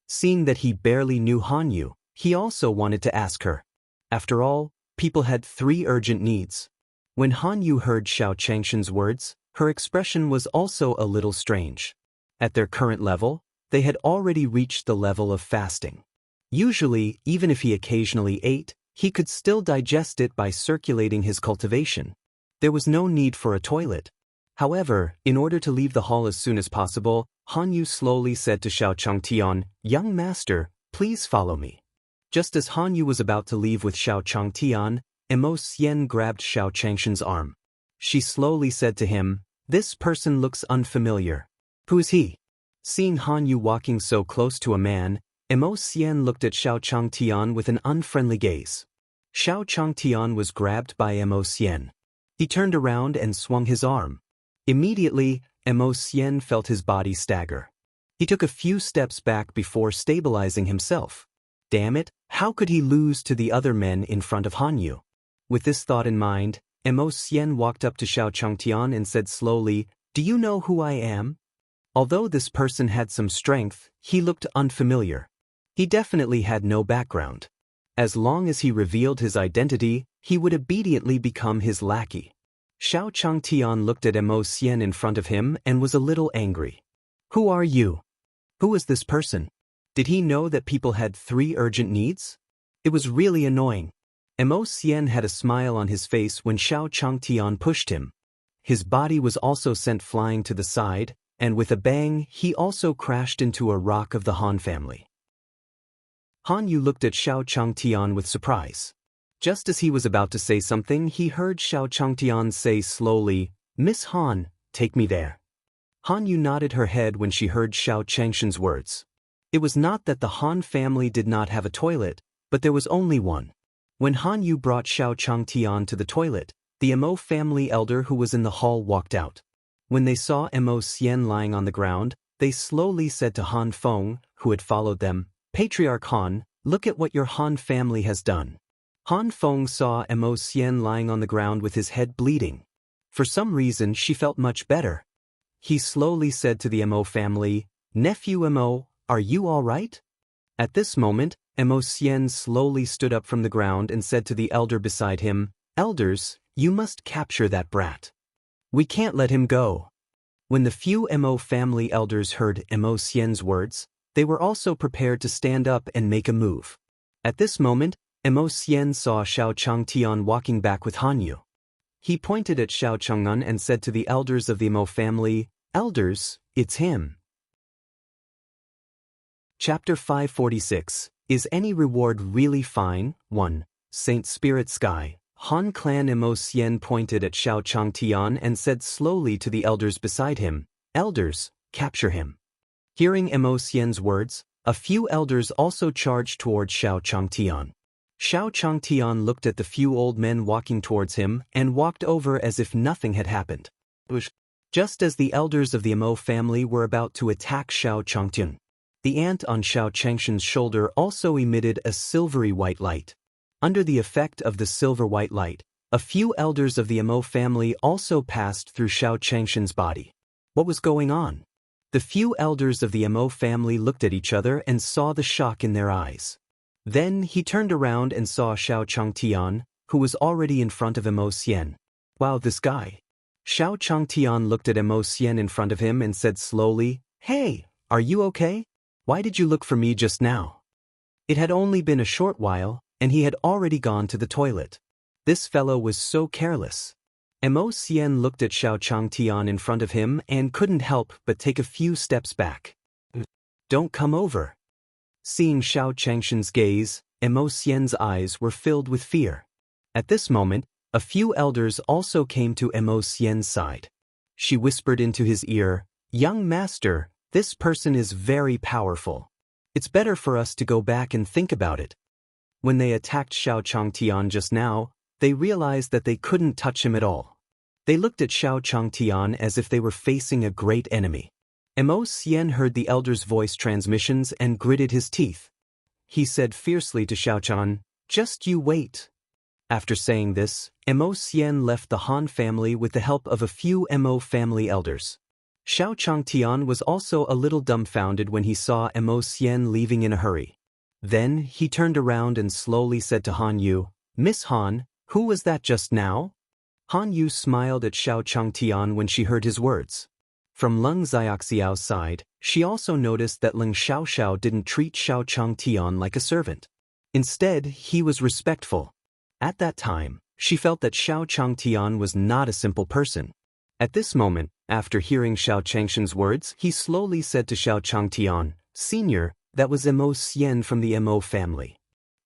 Seeing that he barely knew Han Yu, he also wanted to ask her. After all, people had 3 urgent needs. When Han Yu heard Xiao Changshan's words, her expression was also a little strange. At their current level, they had already reached the level of fasting. Usually, even if he occasionally ate, he could still digest it by circulating his cultivation. There was no need for a toilet. However, in order to leave the hall as soon as possible, Han Yu slowly said to Xiao Changtian, "Young master, please follow me." Just as Han Yu was about to leave with Xiao Changtian, Emo Xian grabbed Xiao Changshan's arm. She slowly said to him, "This person looks unfamiliar. Who is he?" Seeing Han Yu walking so close to a man, Emo Xian looked at Xiao Changtian with an unfriendly gaze. Xiao Changtian was grabbed by Emo Xian. He turned around and swung his arm. Immediately, Emo Xian felt his body stagger. He took a few steps back before stabilizing himself. Damn it, how could he lose to the other men in front of Han Yu? With this thought in mind, Emo Xian walked up to Xiao Changtian and said slowly, "Do you know who I am?" Although this person had some strength, he looked unfamiliar. He definitely had no background. As long as he revealed his identity, he would obediently become his lackey. Xiao Changtian looked at Emo Xian in front of him and was a little angry. "Who are you? Who is this person? Did he know that people had 3 urgent needs?" It was really annoying. Emo Xian had a smile on his face when Xiao Changtian pushed him. His body was also sent flying to the side, and with a bang, he also crashed into a rock of the Han family. Han Yu looked at Xiao Changtian with surprise. Just as he was about to say something, he heard Xiao Changtian say slowly, "Miss Han, take me there." Han Yu nodded her head when she heard Xiao Changshan's words. It was not that the Han family did not have a toilet, but there was only one. When Han Yu brought Xiao Changtian to the toilet, the Emo family elder who was in the hall walked out. When they saw Emo Xian lying on the ground, they slowly said to Han Feng, who had followed them, "Patriarch Han, look at what your Han family has done." Han Feng saw Emo Xian lying on the ground with his head bleeding. For some reason she felt much better. He slowly said to the Emo family, "Nephew Emo, are you all right?" At this moment, Emo Xian slowly stood up from the ground and said to the elder beside him, "Elders, you must capture that brat. We can't let him go." When the few Emo family elders heard Emo Xian's words, they were also prepared to stand up and make a move. At this moment, Emo Xian saw Xiao Changtian walking back with Han Yu. He pointed at Xiao Chang'an and said to the elders of the Emo family, "Elders, it's him." Chapter 546, Is Any Reward Really Fine? 1. Saint Spirit Sky. Han Clan Emo Xian pointed at Xiao Changtian and said slowly to the elders beside him, "Elders, capture him." Hearing Emo Xian's words, a few elders also charged toward Xiao Changtian. Xiao Changtian looked at the few old men walking towards him and walked over as if nothing had happened. Just as the elders of the Emo family were about to attack Xiao Changtian, the ant on Xiao Changshan's shoulder also emitted a silvery white light. Under the effect of the silver white light, a few elders of the Emo family also passed through Xiao Changshan's body. What was going on? The few elders of the Emo family looked at each other and saw the shock in their eyes. Then he turned around and saw Xiao Changtian, who was already in front of Emo Xian. "Wow, this guy." Xiao Changtian looked at Emo Xian in front of him and said slowly, "Hey, are you okay? Why did you look for me just now?" It had only been a short while, and he had already gone to the toilet. This fellow was so careless. Emo Xian looked at Xiao Changtian in front of him and couldn't help but take a few steps back. "Don't come over." Seeing Xiao Changshan's gaze, Emo Xian's eyes were filled with fear. At this moment, a few elders also came to Emo Xian's side. She whispered into his ear, "Young master, this person is very powerful. It's better for us to go back and think about it." When they attacked Xiao Changtian just now, they realized that they couldn't touch him at all. They looked at Xiao Changtian as if they were facing a great enemy. Emo Xian heard the elder's voice transmissions and gritted his teeth. He said fiercely to Xiao Chan, "Just you wait." After saying this, Mo Xian left the Han family with the help of a few Mo family elders. Xiao Changtian was also a little dumbfounded when he saw Mo Xian leaving in a hurry. Then he turned around and slowly said to Han Yu, "Miss Han, who was that just now?" Han Yu smiled at Xiao Changtian when she heard his words. From Leng Xiaoxiao's side, she also noticed that Leng Xiaoxiao didn't treat Xiao Changtian like a servant. Instead, he was respectful. At that time, she felt that Xiao Changtian was not a simple person. At this moment, after hearing Xiao Changshan's words, he slowly said to Xiao Changtian, "Senior, that was Mo Xian from the Mo family."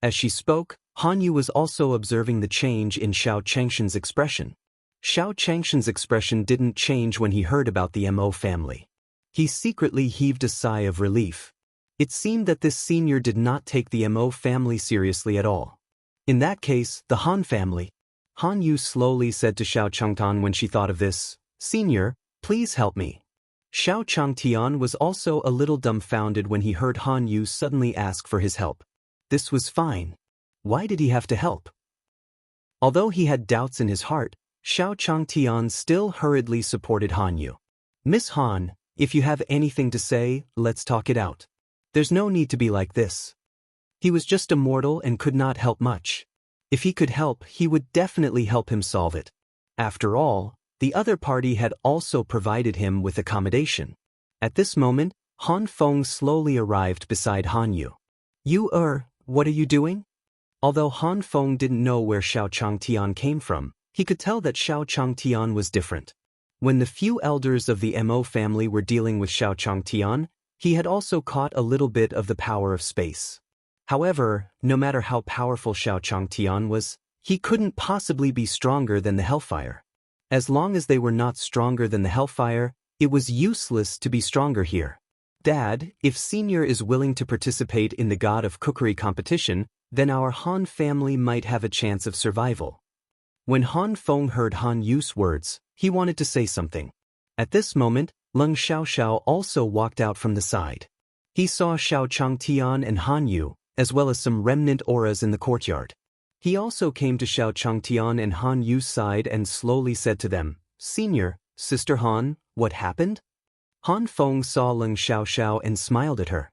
As she spoke, Han Yu was also observing the change in Xiao Changshan's expression. Xiao Changshan's expression didn't change when he heard about the Mo family. He secretly heaved a sigh of relief. It seemed that this senior did not take the Mo family seriously at all. In that case, the Han family. Han Yu slowly said to Xiao Changtian when she thought of this, "Senior, please help me." Xiao Changtian was also a little dumbfounded when he heard Han Yu suddenly ask for his help. This was fine. Why did he have to help? Although he had doubts in his heart, Xiao Changtian still hurriedly supported Han Yu. "Miss Han, if you have anything to say, let's talk it out. There's no need to be like this." He was just a mortal and could not help much. If he could help, he would definitely help him solve it. After all, the other party had also provided him with accommodation. At this moment, Han Feng slowly arrived beside Han Yu. What are you doing?" Although Han Feng didn't know where Xiao Changtian came from, he could tell that Xiao Changtian was different. When the few elders of the Mo family were dealing with Xiao Changtian, he had also caught a little bit of the power of space. However, no matter how powerful Xiao Changtian was, he couldn't possibly be stronger than the Hellfire. As long as they were not stronger than the Hellfire, it was useless to be stronger here. "Dad, if Senior is willing to participate in the God of Cookery competition, then our Han family might have a chance of survival." When Han Feng heard Han Yu's words, he wanted to say something. At this moment, Leng Xiaoxiao also walked out from the side. He saw Xiao Changtian and Han Yu, as well as some remnant auras in the courtyard. He also came to Xiao Changtian and Han Yu's side and slowly said to them, "Senior, Sister Han, what happened?" Han Feng saw Leng Xiaoxiao and smiled at her.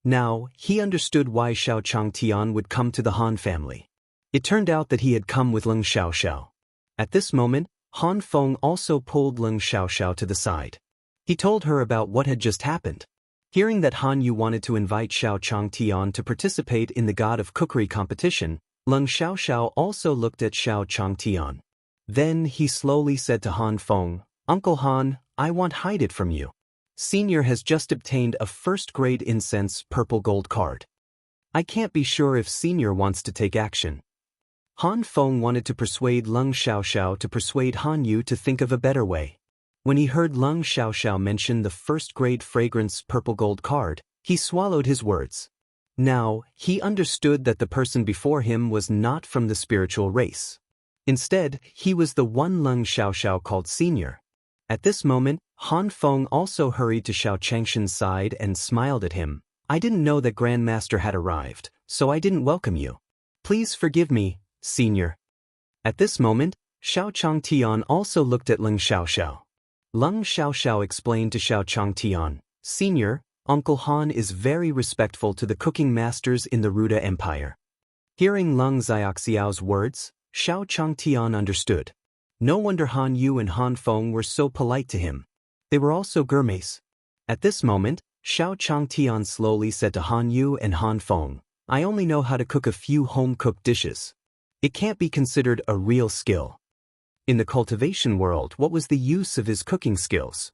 Now, he understood why Xiao Changtian would come to the Han family. It turned out that he had come with Leng Xiaoxiao. At this moment, Han Feng also pulled Leng Xiaoxiao to the side. He told her about what had just happened. Hearing that Han Yu wanted to invite Xiao Changtian to participate in the God of Cookery competition, Leng Xiaoxiao also looked at Xiao Changtian. Then he slowly said to Han Feng, "Uncle Han, I want to hide it from you. Senior has just obtained a first-grade incense purple gold card. I can't be sure if Senior wants to take action." Han Feng wanted to persuade Leng Xiaoxiao to persuade Han Yu to think of a better way. When he heard Leng Xiaoxiao mention the first-grade fragrance purple gold card, he swallowed his words. Now, he understood that the person before him was not from the spiritual race. Instead, he was the one Leng Xiaoxiao called Senior. At this moment, Han Feng also hurried to Xiao Changshan's side and smiled at him. "I didn't know that Grandmaster had arrived, so I didn't welcome you. Please forgive me, Senior." At this moment, Xiao Changtian also looked at Leng Xiaoxiao. Leng Xiaoxiao explained to Xiao Changtian, "Senior, Uncle Han is very respectful to the cooking masters in the Ruda Empire." Hearing Leng Xiaoxiao's words, Xiao Changtian understood. No wonder Han Yu and Han Feng were so polite to him. They were also gourmets. At this moment, Xiao Changtian slowly said to Han Yu and Han Feng, "I only know how to cook a few home-cooked dishes. It can't be considered a real skill." In the cultivation world, what was the use of his cooking skills?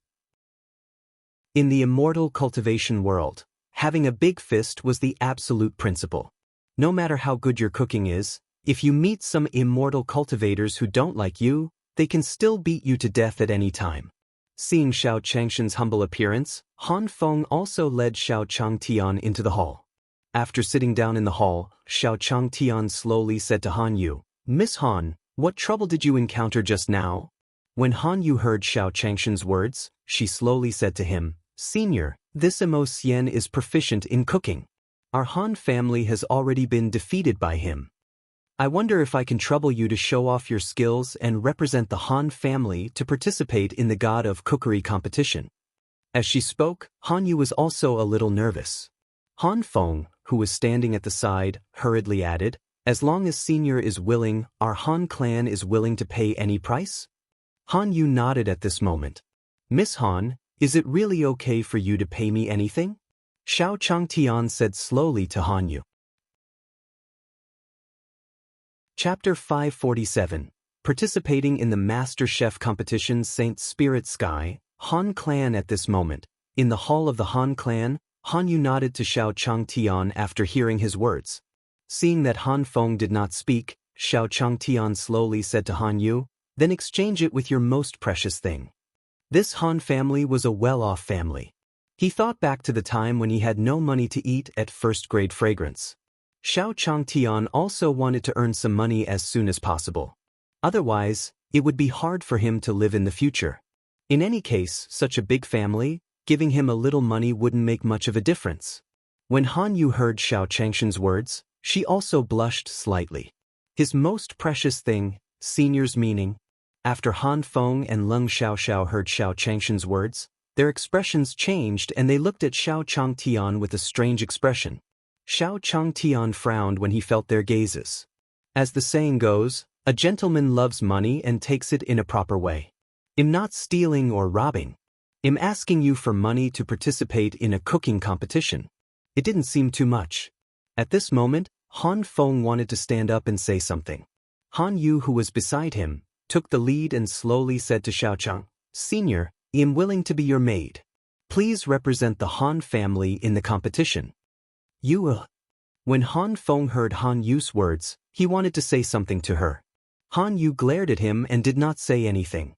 In the immortal cultivation world, having a big fist was the absolute principle. No matter how good your cooking is, if you meet some immortal cultivators who don't like you, they can still beat you to death at any time. Seeing Xiao Changshan's humble appearance, Han Feng also led Xiao Changtian into the hall. After sitting down in the hall, Xiao Changtian slowly said to Han Yu, "Miss Han, what trouble did you encounter just now?" When Han Yu heard Xiao Changshan's words, she slowly said to him, "Senior, this Mo Xian is proficient in cooking. Our Han family has already been defeated by him." I wonder if I can trouble you to show off your skills and represent the Han family to participate in the God of Cookery competition. As she spoke, Han Yu was also a little nervous. Han Feng, who was standing at the side, hurriedly added, as long as Senior is willing, our Han clan is willing to pay any price? Han Yu nodded at this moment. Miss Han, is it really okay for you to pay me anything? Xiao Changtian said slowly to Han Yu. Chapter 547. Participating in the Master Chef competition Saint Spirit Sky, Han clan at this moment. In the hall of the Han clan, Han Yu nodded to Xiao Changtian after hearing his words. Seeing that Han Feng did not speak, Xiao Changtian slowly said to Han Yu, then exchange it with your most precious thing. This Han family was a well-off family. He thought back to the time when he had no money to eat at first-grade fragrance. Xiao Changtian also wanted to earn some money as soon as possible. Otherwise, it would be hard for him to live in the future. In any case, such a big family, giving him a little money wouldn't make much of a difference. When Han Yu heard Xiao Changshan's words, she also blushed slightly. His most precious thing, Senior's meaning. After Han Feng and Leng Xiaoxiao heard Xiao Changshan's words, their expressions changed and they looked at Xiao Changtian with a strange expression. Xiao Changtian frowned when he felt their gazes. As the saying goes, a gentleman loves money and takes it in a proper way. I'm not stealing or robbing. I'm asking you for money to participate in a cooking competition. It didn't seem too much. At this moment, Han Feng wanted to stand up and say something. Han Yu, who was beside him, took the lead and slowly said to Xiao Chang, Senior, I am willing to be your maid. Please represent the Han family in the competition. You will. When Han Feng heard Han Yu's words, he wanted to say something to her. Han Yu glared at him and did not say anything.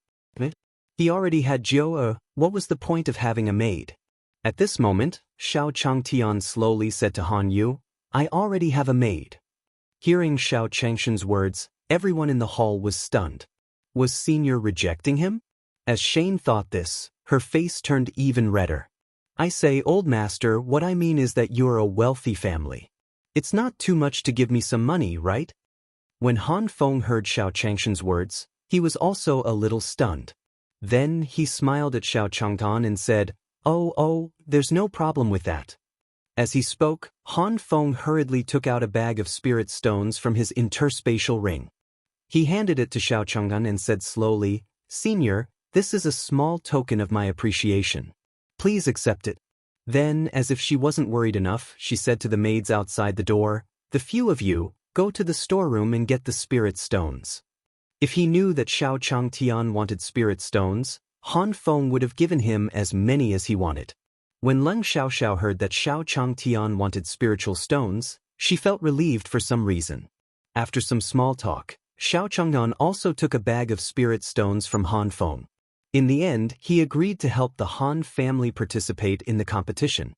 He already had Jiao. What was the point of having a maid? At this moment, Xiao Changtian slowly said to Han Yu, I already have a maid. Hearing Xiao Changshan's words, everyone in the hall was stunned. Was Senior rejecting him? As Shane thought this, her face turned even redder. I say, old master, what I mean is that you're a wealthy family. It's not too much to give me some money, right? When Han Feng heard Xiao Changshan's words, he was also a little stunned. Then he smiled at Xiao Changtan and said, Oh, there's no problem with that. As he spoke, Han Feng hurriedly took out a bag of spirit stones from his interspatial ring. He handed it to Xiao Changtan and said slowly, Senior, this is a small token of my appreciation. Please accept it. Then, as if she wasn't worried enough, she said to the maids outside the door, the few of you, go to the storeroom and get the spirit stones. If he knew that Xiao Changtian wanted spirit stones, Han Feng would have given him as many as he wanted. When Leng Xiaoxiao heard that Xiao Changtian wanted spiritual stones, she felt relieved for some reason. After some small talk, Xiao Changnan also took a bag of spirit stones from Han Feng. In the end, he agreed to help the Han family participate in the competition.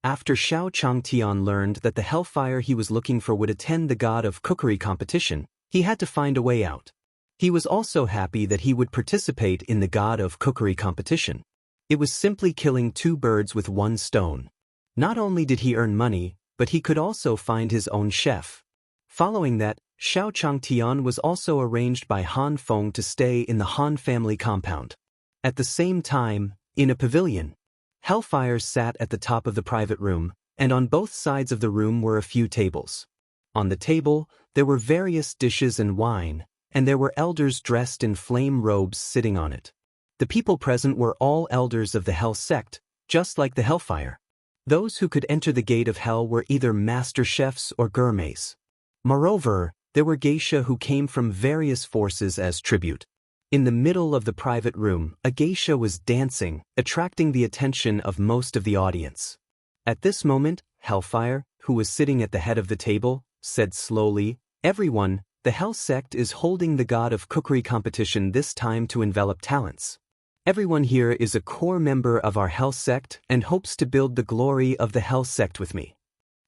After Xiao Changtian learned that the hellfire he was looking for would attend the God of Cookery competition, he had to find a way out. He was also happy that he would participate in the God of Cookery competition. It was simply killing two birds with one stone. Not only did he earn money, but he could also find his own chef. Following that, Xiao Changtian was also arranged by Han Feng to stay in the Han family compound. At the same time, in a pavilion, Hellfire sat at the top of the private room, and on both sides of the room were a few tables. On the table, there were various dishes and wine, and there were elders dressed in flame robes sitting on it. The people present were all elders of the Hell sect, just like the Hellfire. Those who could enter the gate of Hell were either master chefs or gourmets. Moreover, there were geisha who came from various forces as tribute. In the middle of the private room, a geisha was dancing, attracting the attention of most of the audience. At this moment, Hellfire, who was sitting at the head of the table, said slowly, Everyone, the Hell sect is holding the God of Cookery competition this time to envelop talents. Everyone here is a core member of our Hell sect and hopes to build the glory of the Hell sect with me.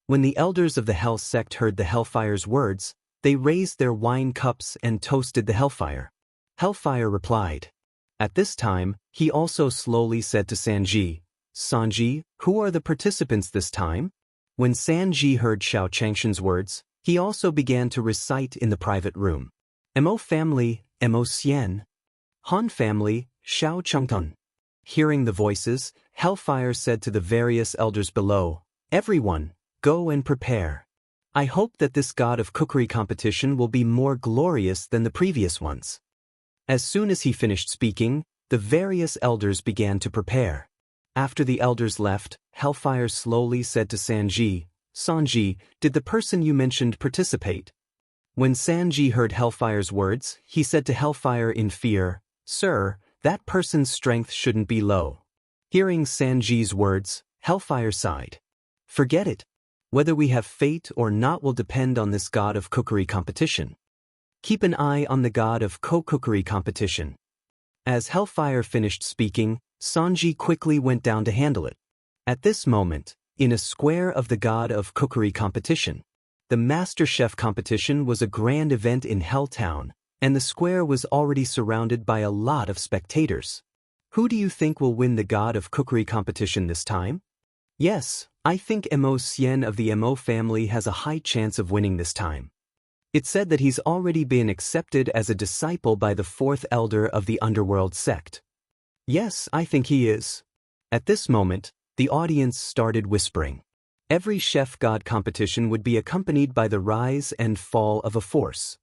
When the elders of the Hell sect heard the Hellfire's words, they raised their wine cups and toasted the Hellfire. Hellfire replied. At this time, he also slowly said to Sanji, Sanji, who are the participants this time? When Sanji heard Xiao Changshan's words, He also began to recite in the private room. Mo family, Mo Xian. Han family, Xiao Chengtun. Hearing the voices, Hellfire said to the various elders below, "Everyone, go and prepare. I hope that this god of cookery competition will be more glorious than the previous ones." As soon as he finished speaking, the various elders began to prepare. After the elders left, Hellfire slowly said to Sanji, "Sanji, did the person you mentioned participate?" When Sanji heard Hellfire's words, he said to Hellfire in fear, "Sir, that person's strength shouldn't be low." Hearing Sanji's words, Hellfire sighed. "Forget it. Whether we have fate or not will depend on this god of cookery competition. Keep an eye on the god of cookery competition." As Hellfire finished speaking, Sanji quickly went down to handle it. At this moment, in a square of the god of cookery competition, the Master Chef competition was a grand event in Helltown, and the square was already surrounded by a lot of spectators. Who do you think will win the god of cookery competition this time? Yes, I think Mo Xian of the Mo family has a high chance of winning this time. It's said that he's already been accepted as a disciple by the fourth elder of the underworld sect. Yes, I think he is. At this moment, the audience started whispering. Every chef god competition would be accompanied by the rise and fall of a force.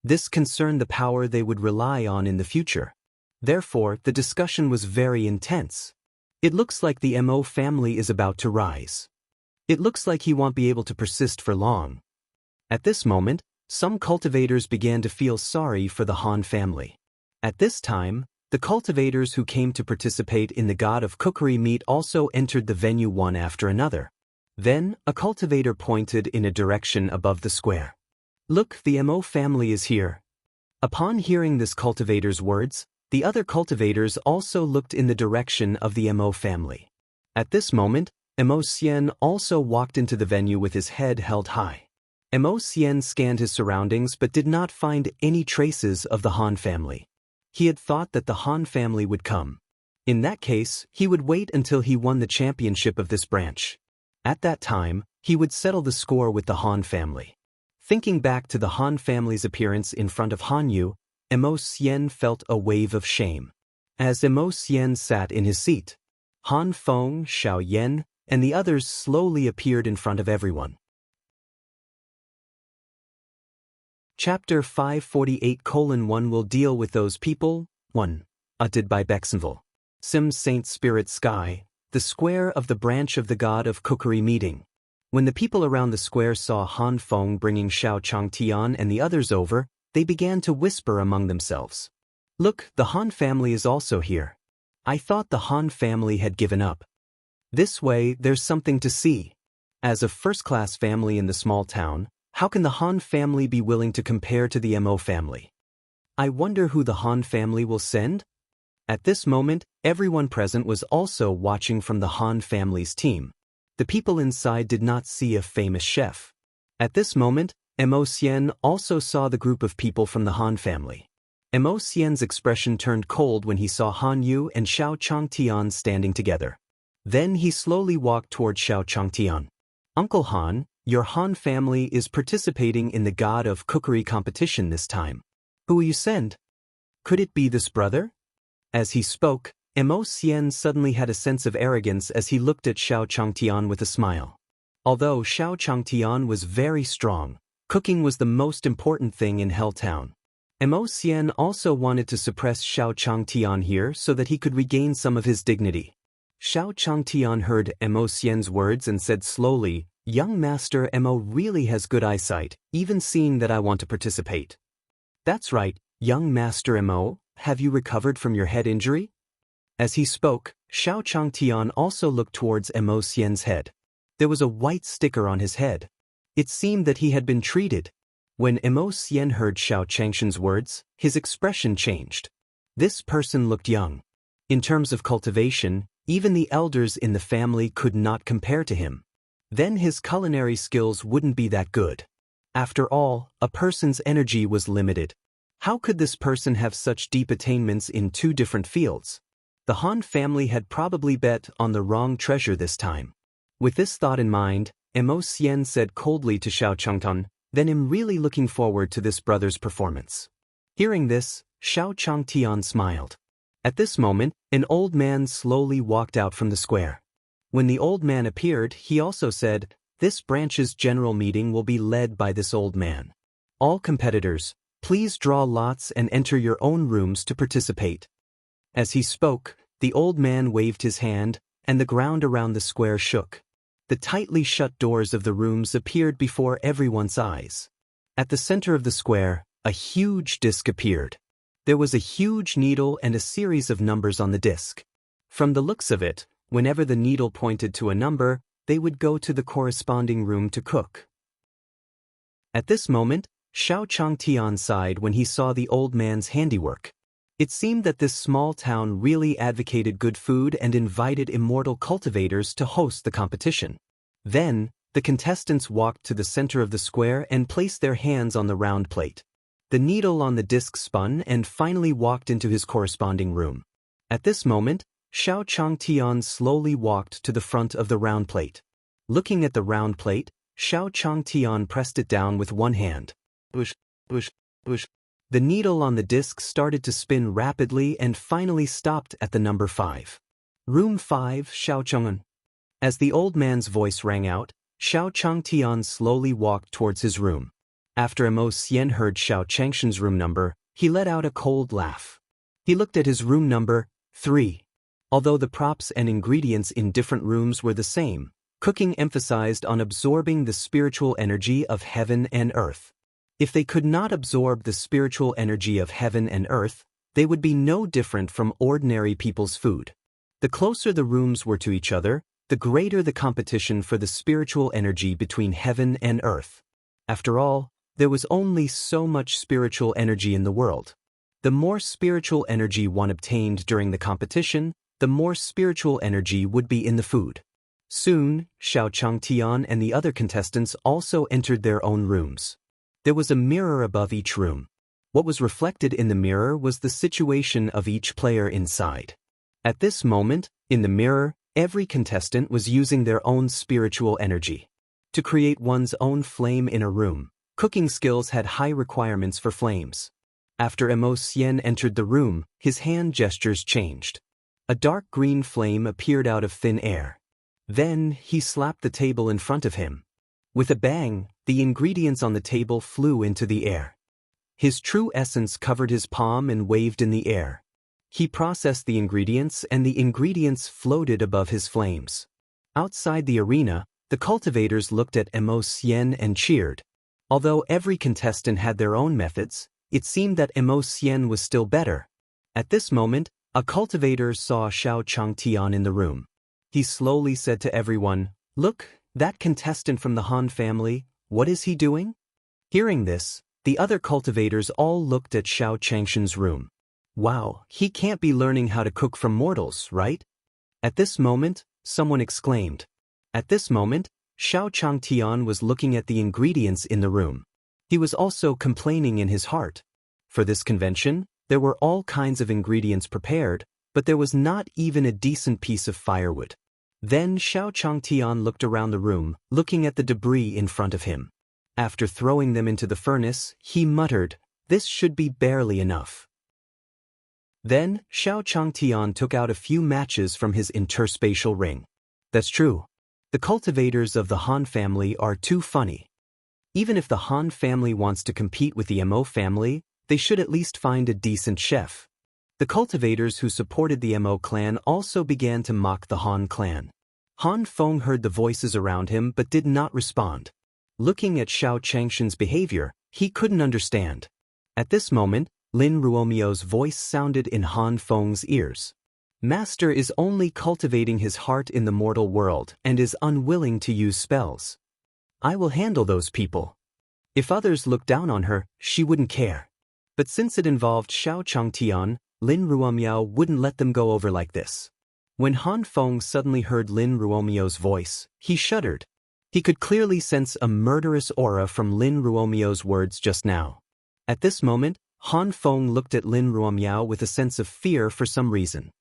This concerned the power they would rely on in the future. Therefore, the discussion was very intense. It looks like the Mo family is about to rise. It looks like he won't be able to persist for long. At this moment, some cultivators began to feel sorry for the Han family. At this time, the cultivators who came to participate in the god of cookery meet also entered the venue one after another. Then, a cultivator pointed in a direction above the square. "Look, the Mo family is here." Upon hearing this cultivator's words, the other cultivators also looked in the direction of the Mo family. At this moment, Mo Xian also walked into the venue with his head held high. Mo Xian scanned his surroundings but did not find any traces of the Han family. He had thought that the Han family would come. In that case, he would wait until he won the championship of this branch. At that time, he would settle the score with the Han family. Thinking back to the Han family's appearance in front of Hanyu, Mo Xian felt a wave of shame. As Mo Xian sat in his seat, Han Feng, Xiao Yan, and the others slowly appeared in front of everyone. Chapter 548:1 will deal with those people. 1. Uttered by Bexenville. Sim Saint Spirit Sky, the square of the branch of the god of cookery meeting. When the people around the square saw Han Feng bringing Xiao Changtian and the others over, they began to whisper among themselves. "Look, the Han family is also here. I thought the Han family had given up. This way, there's something to see. As a first-class family in the small town, how can the Han family be willing to compare to the Mo family? I wonder who the Han family will send?" At this moment, everyone present was also watching from the Han family's team. The people inside did not see a famous chef. At this moment, Mo Xian also saw the group of people from the Han family. Mo Xian's expression turned cold when he saw Han Yu and Xiao Changtian standing together. Then he slowly walked toward Xiao Changtian. "Uncle Han, your Han family is participating in the god of cookery competition this time. Who will you send? Could it be this brother?" As he spoke, Mo Xian suddenly had a sense of arrogance as he looked at Xiao Changtian with a smile. Although Xiao Changtian was very strong, cooking was the most important thing in Helltown. Mo Xian also wanted to suppress Xiao Changtian here so that he could regain some of his dignity. Xiao Changtian heard Mo Xian's words and said slowly, "Young Master Mo really has good eyesight, even seeing that I want to participate." "That's right, young Master Mo, have you recovered from your head injury?" As he spoke, Xiao Changtian also looked towards Mo Xian's head. There was a white sticker on his head. It seemed that he had been treated. When Mo Xian heard Xiao Changshan's words, his expression changed. This person looked young. In terms of cultivation, even the elders in the family could not compare to him. Then his culinary skills wouldn't be that good. After all, a person's energy was limited. How could this person have such deep attainments in two different fields? The Han family had probably bet on the wrong treasure this time. With this thought in mind, Mo Xian said coldly to Xiao Changtan, then I'm really looking forward to this brother's performance. Hearing this, Xiao Changtian smiled. At this moment, an old man slowly walked out from the square. When the old man appeared, he also said, "This branch's general meeting will be led by this old man. All competitors, please draw lots and enter your own rooms to participate." As he spoke, the old man waved his hand, and the ground around the square shook. The tightly shut doors of the rooms appeared before everyone's eyes. At the center of the square, a huge disc appeared. There was a huge needle and a series of numbers on the disc. From the looks of it, whenever the needle pointed to a number, they would go to the corresponding room to cook. At this moment, Xiao Changtian sighed when he saw the old man's handiwork. It seemed that this small town really advocated good food and invited immortal cultivators to host the competition. Then, the contestants walked to the center of the square and placed their hands on the round plate. The needle on the disc spun and finally walked into his corresponding room. At this moment, Xiao Changtian slowly walked to the front of the round plate. Looking at the round plate, Xiao Changtian pressed it down with one hand. Push, push, push. The needle on the disc started to spin rapidly and finally stopped at the number 5. Room 5, Xiao Chang'an. As the old man's voice rang out, Xiao Changtian slowly walked towards his room. After Mo Xian heard Xiao Changshan's room number, he let out a cold laugh. He looked at his room number, 3. Although the props and ingredients in different rooms were the same, cooking emphasized on absorbing the spiritual energy of heaven and earth. If they could not absorb the spiritual energy of heaven and earth, they would be no different from ordinary people's food. The closer the rooms were to each other, the greater the competition for the spiritual energy between heaven and earth. After all, there was only so much spiritual energy in the world. The more spiritual energy one obtained during the competition, the more spiritual energy would be in the food. Soon, Xiao Changtian and the other contestants also entered their own rooms. There was a mirror above each room. What was reflected in the mirror was the situation of each player inside. At this moment, in the mirror, every contestant was using their own spiritual energy. To create one's own flame in a room, cooking skills had high requirements for flames. After Mo Xian entered the room, his hand gestures changed. A dark green flame appeared out of thin air. Then, he slapped the table in front of him. With a bang, the ingredients on the table flew into the air. His true essence covered his palm and waved in the air. He processed the ingredients and the ingredients floated above his flames. Outside the arena, the cultivators looked at Mo Xian and cheered. Although every contestant had their own methods, it seemed that Mo Xian was still better. At this moment, a cultivator saw Xiao Changtian in the room. He slowly said to everyone, "Look, that contestant from the Han family, what is he doing?" Hearing this, the other cultivators all looked at Xiao Changshan's room. "Wow, he can't be learning how to cook from mortals, right?" At this moment, someone exclaimed. At this moment, Xiao Changtian was looking at the ingredients in the room. He was also complaining in his heart. For this convention, there were all kinds of ingredients prepared, but there was not even a decent piece of firewood. Then Xiao Changtian looked around the room, looking at the debris in front of him. After throwing them into the furnace, he muttered, "This should be barely enough." Then, Xiao Changtian took out a few matches from his interspatial ring. That's true. The cultivators of the Han family are too funny. Even if the Han family wants to compete with the Mo family, they should at least find a decent chef. The cultivators who supported the Mo clan also began to mock the Han clan. Han Feng heard the voices around him but did not respond. Looking at Xiao Changshan's behavior, he couldn't understand. At this moment, Lin Ruomio's voice sounded in Han Feng's ears. Master is only cultivating his heart in the mortal world and is unwilling to use spells. I will handle those people. If others look down on her, she wouldn't care. But since it involved Xiao Changtian, Lin Ruomiao wouldn't let them go over like this. When Han Feng suddenly heard Lin Ruomio's voice, he shuddered. He could clearly sense a murderous aura from Lin Ruomio's words just now. At this moment, Han Feng looked at Lin Ruomiao with a sense of fear for some reason.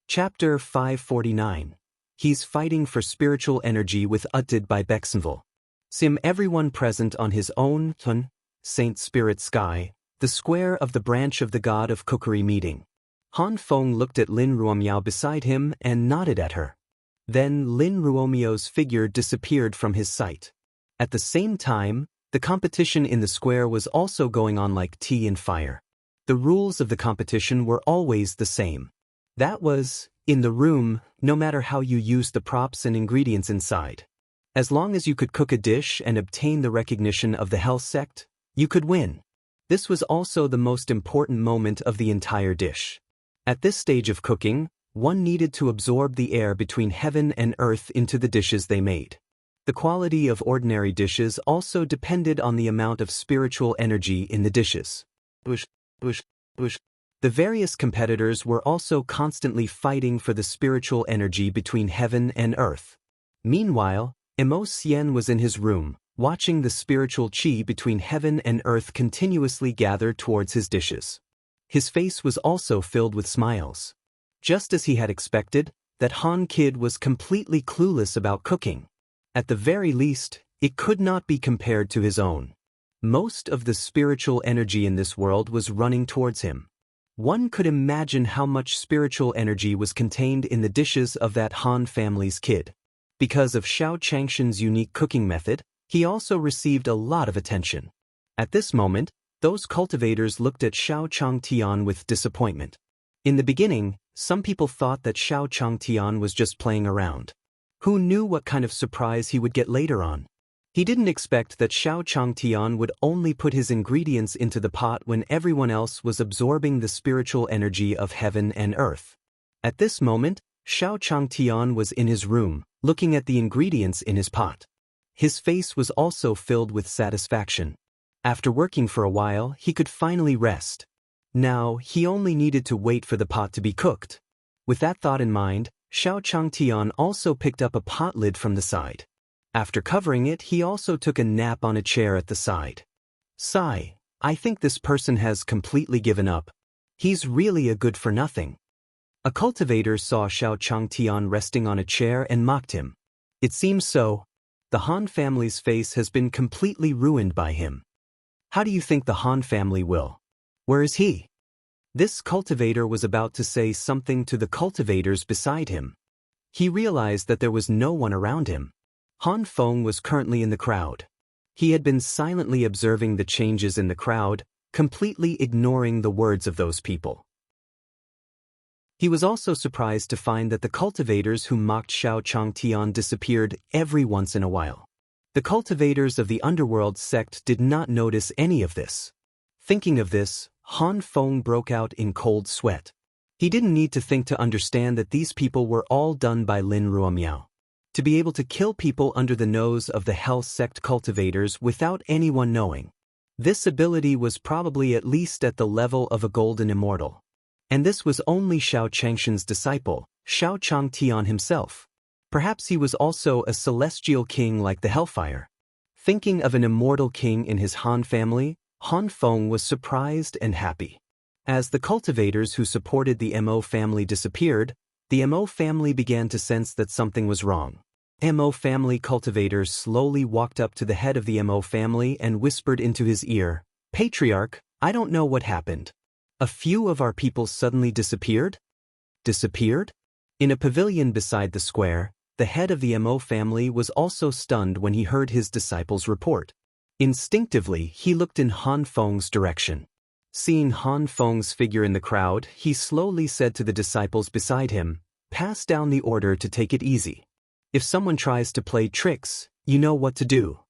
Chapter 549. He's fighting for spiritual energy with Uttid by Bexenville. Sim everyone present on his own Tun, Saint Spirit Sky, the square of the branch of the god of cookery meeting. Han Feng looked at Lin Ruomiao beside him and nodded at her. Then Lin Ruomiao's figure disappeared from his sight. At the same time, the competition in the square was also going on like tea and fire. The rules of the competition were always the same. That was, in the room, no matter how you used the props and ingredients inside. As long as you could cook a dish and obtain the recognition of the Hell sect, you could win. This was also the most important moment of the entire dish. At this stage of cooking, one needed to absorb the air between heaven and earth into the dishes they made. The quality of ordinary dishes also depended on the amount of spiritual energy in the dishes. The various competitors were also constantly fighting for the spiritual energy between heaven and earth. Meanwhile, Emo Sien was in his room, watching the spiritual qi between heaven and earth continuously gather towards his dishes. His face was also filled with smiles. Just as he had expected, that Han kid was completely clueless about cooking. At the very least, it could not be compared to his own. Most of the spiritual energy in this world was running towards him. One could imagine how much spiritual energy was contained in the dishes of that Han family's kid. Because of Xiao Changshan's unique cooking method, he also received a lot of attention. At this moment, those cultivators looked at Xiao Changtian with disappointment. In the beginning, some people thought that Xiao Changtian was just playing around. Who knew what kind of surprise he would get later on? He didn't expect that Xiao Changtian would only put his ingredients into the pot when everyone else was absorbing the spiritual energy of heaven and earth. At this moment, Xiao Changtian was in his room, looking at the ingredients in his pot. His face was also filled with satisfaction. After working for a while, he could finally rest. Now, he only needed to wait for the pot to be cooked. With that thought in mind, Xiao Changtian also picked up a pot lid from the side. After covering it, he also took a nap on a chair at the side. Sigh, I think this person has completely given up. He's really a good-for-nothing. A cultivator saw Xiao Changtian resting on a chair and mocked him. It seems so. The Han family's face has been completely ruined by him. How do you think the Han family will? Where is he? This cultivator was about to say something to the cultivators beside him. He realized that there was no one around him. Han Feng was currently in the crowd. He had been silently observing the changes in the crowd, completely ignoring the words of those people. He was also surprised to find that the cultivators who mocked Xiao Changtian disappeared every once in a while. The cultivators of the underworld sect did not notice any of this. Thinking of this, Han Feng broke out in cold sweat. He didn't need to think to understand that these people were all done by Lin Ruomiao. To be able to kill people under the nose of the Hell sect cultivators without anyone knowing. This ability was probably at least at the level of a golden immortal. And this was only Xiao Changshan's disciple, Xiao Changtian himself. Perhaps he was also a celestial king like the Hellfire. Thinking of an immortal king in his Han family, Han Feng was surprised and happy. As the cultivators who supported the Mo family disappeared, the Mo family began to sense that something was wrong. Mo family cultivators slowly walked up to the head of the Mo family and whispered into his ear, "Patriarch, I don't know what happened. A few of our people suddenly disappeared?" Disappeared? In a pavilion beside the square, the head of the Mo family was also stunned when he heard his disciples' report. Instinctively, he looked in Han Feng's direction. Seeing Han Feng's figure in the crowd, he slowly said to the disciples beside him, "Pass down the order to take it easy. If someone tries to play tricks, you know what to do."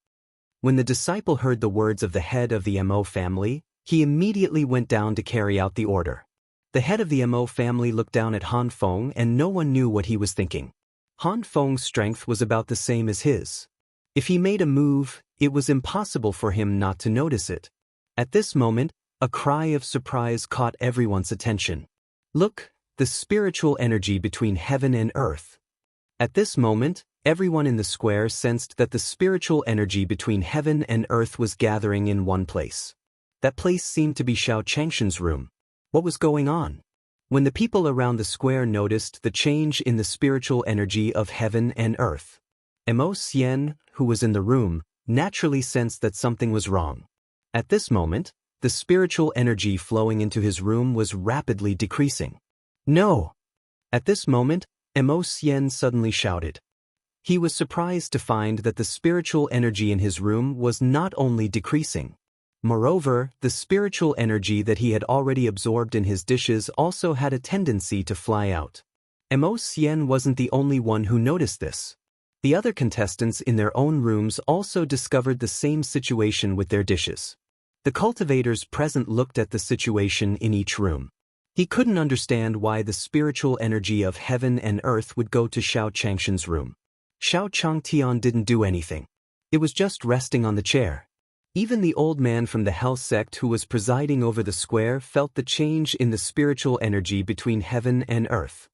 When the disciple heard the words of the head of the Mo family, he immediately went down to carry out the order. The head of the Mo family looked down at Han Feng and no one knew what he was thinking. Han Feng's strength was about the same as his. If he made a move, it was impossible for him not to notice it. At this moment, a cry of surprise caught everyone's attention. "Look, the spiritual energy between heaven and earth." At this moment, everyone in the square sensed that the spiritual energy between heaven and earth was gathering in one place. That place seemed to be Xiao Changshan's room. What was going on? when the people around the square noticed the change in the spiritual energy of heaven and earth. Mo Xian, who was in the room, naturally sensed that something was wrong. At this moment, the spiritual energy flowing into his room was rapidly decreasing. No! At this moment, Mo Xian suddenly shouted. He was surprised to find that the spiritual energy in his room was not only decreasing. Moreover, the spiritual energy that he had already absorbed in his dishes also had a tendency to fly out. Mo Xian wasn't the only one who noticed this. The other contestants in their own rooms also discovered the same situation with their dishes. The cultivators present looked at the situation in each room. He couldn't understand why the spiritual energy of heaven and earth would go to Xiao Changshan's room. Xiao Changtian didn't do anything. It was just resting on the chair. Even the old man from the Hell sect who was presiding over the square felt the change in the spiritual energy between heaven and earth.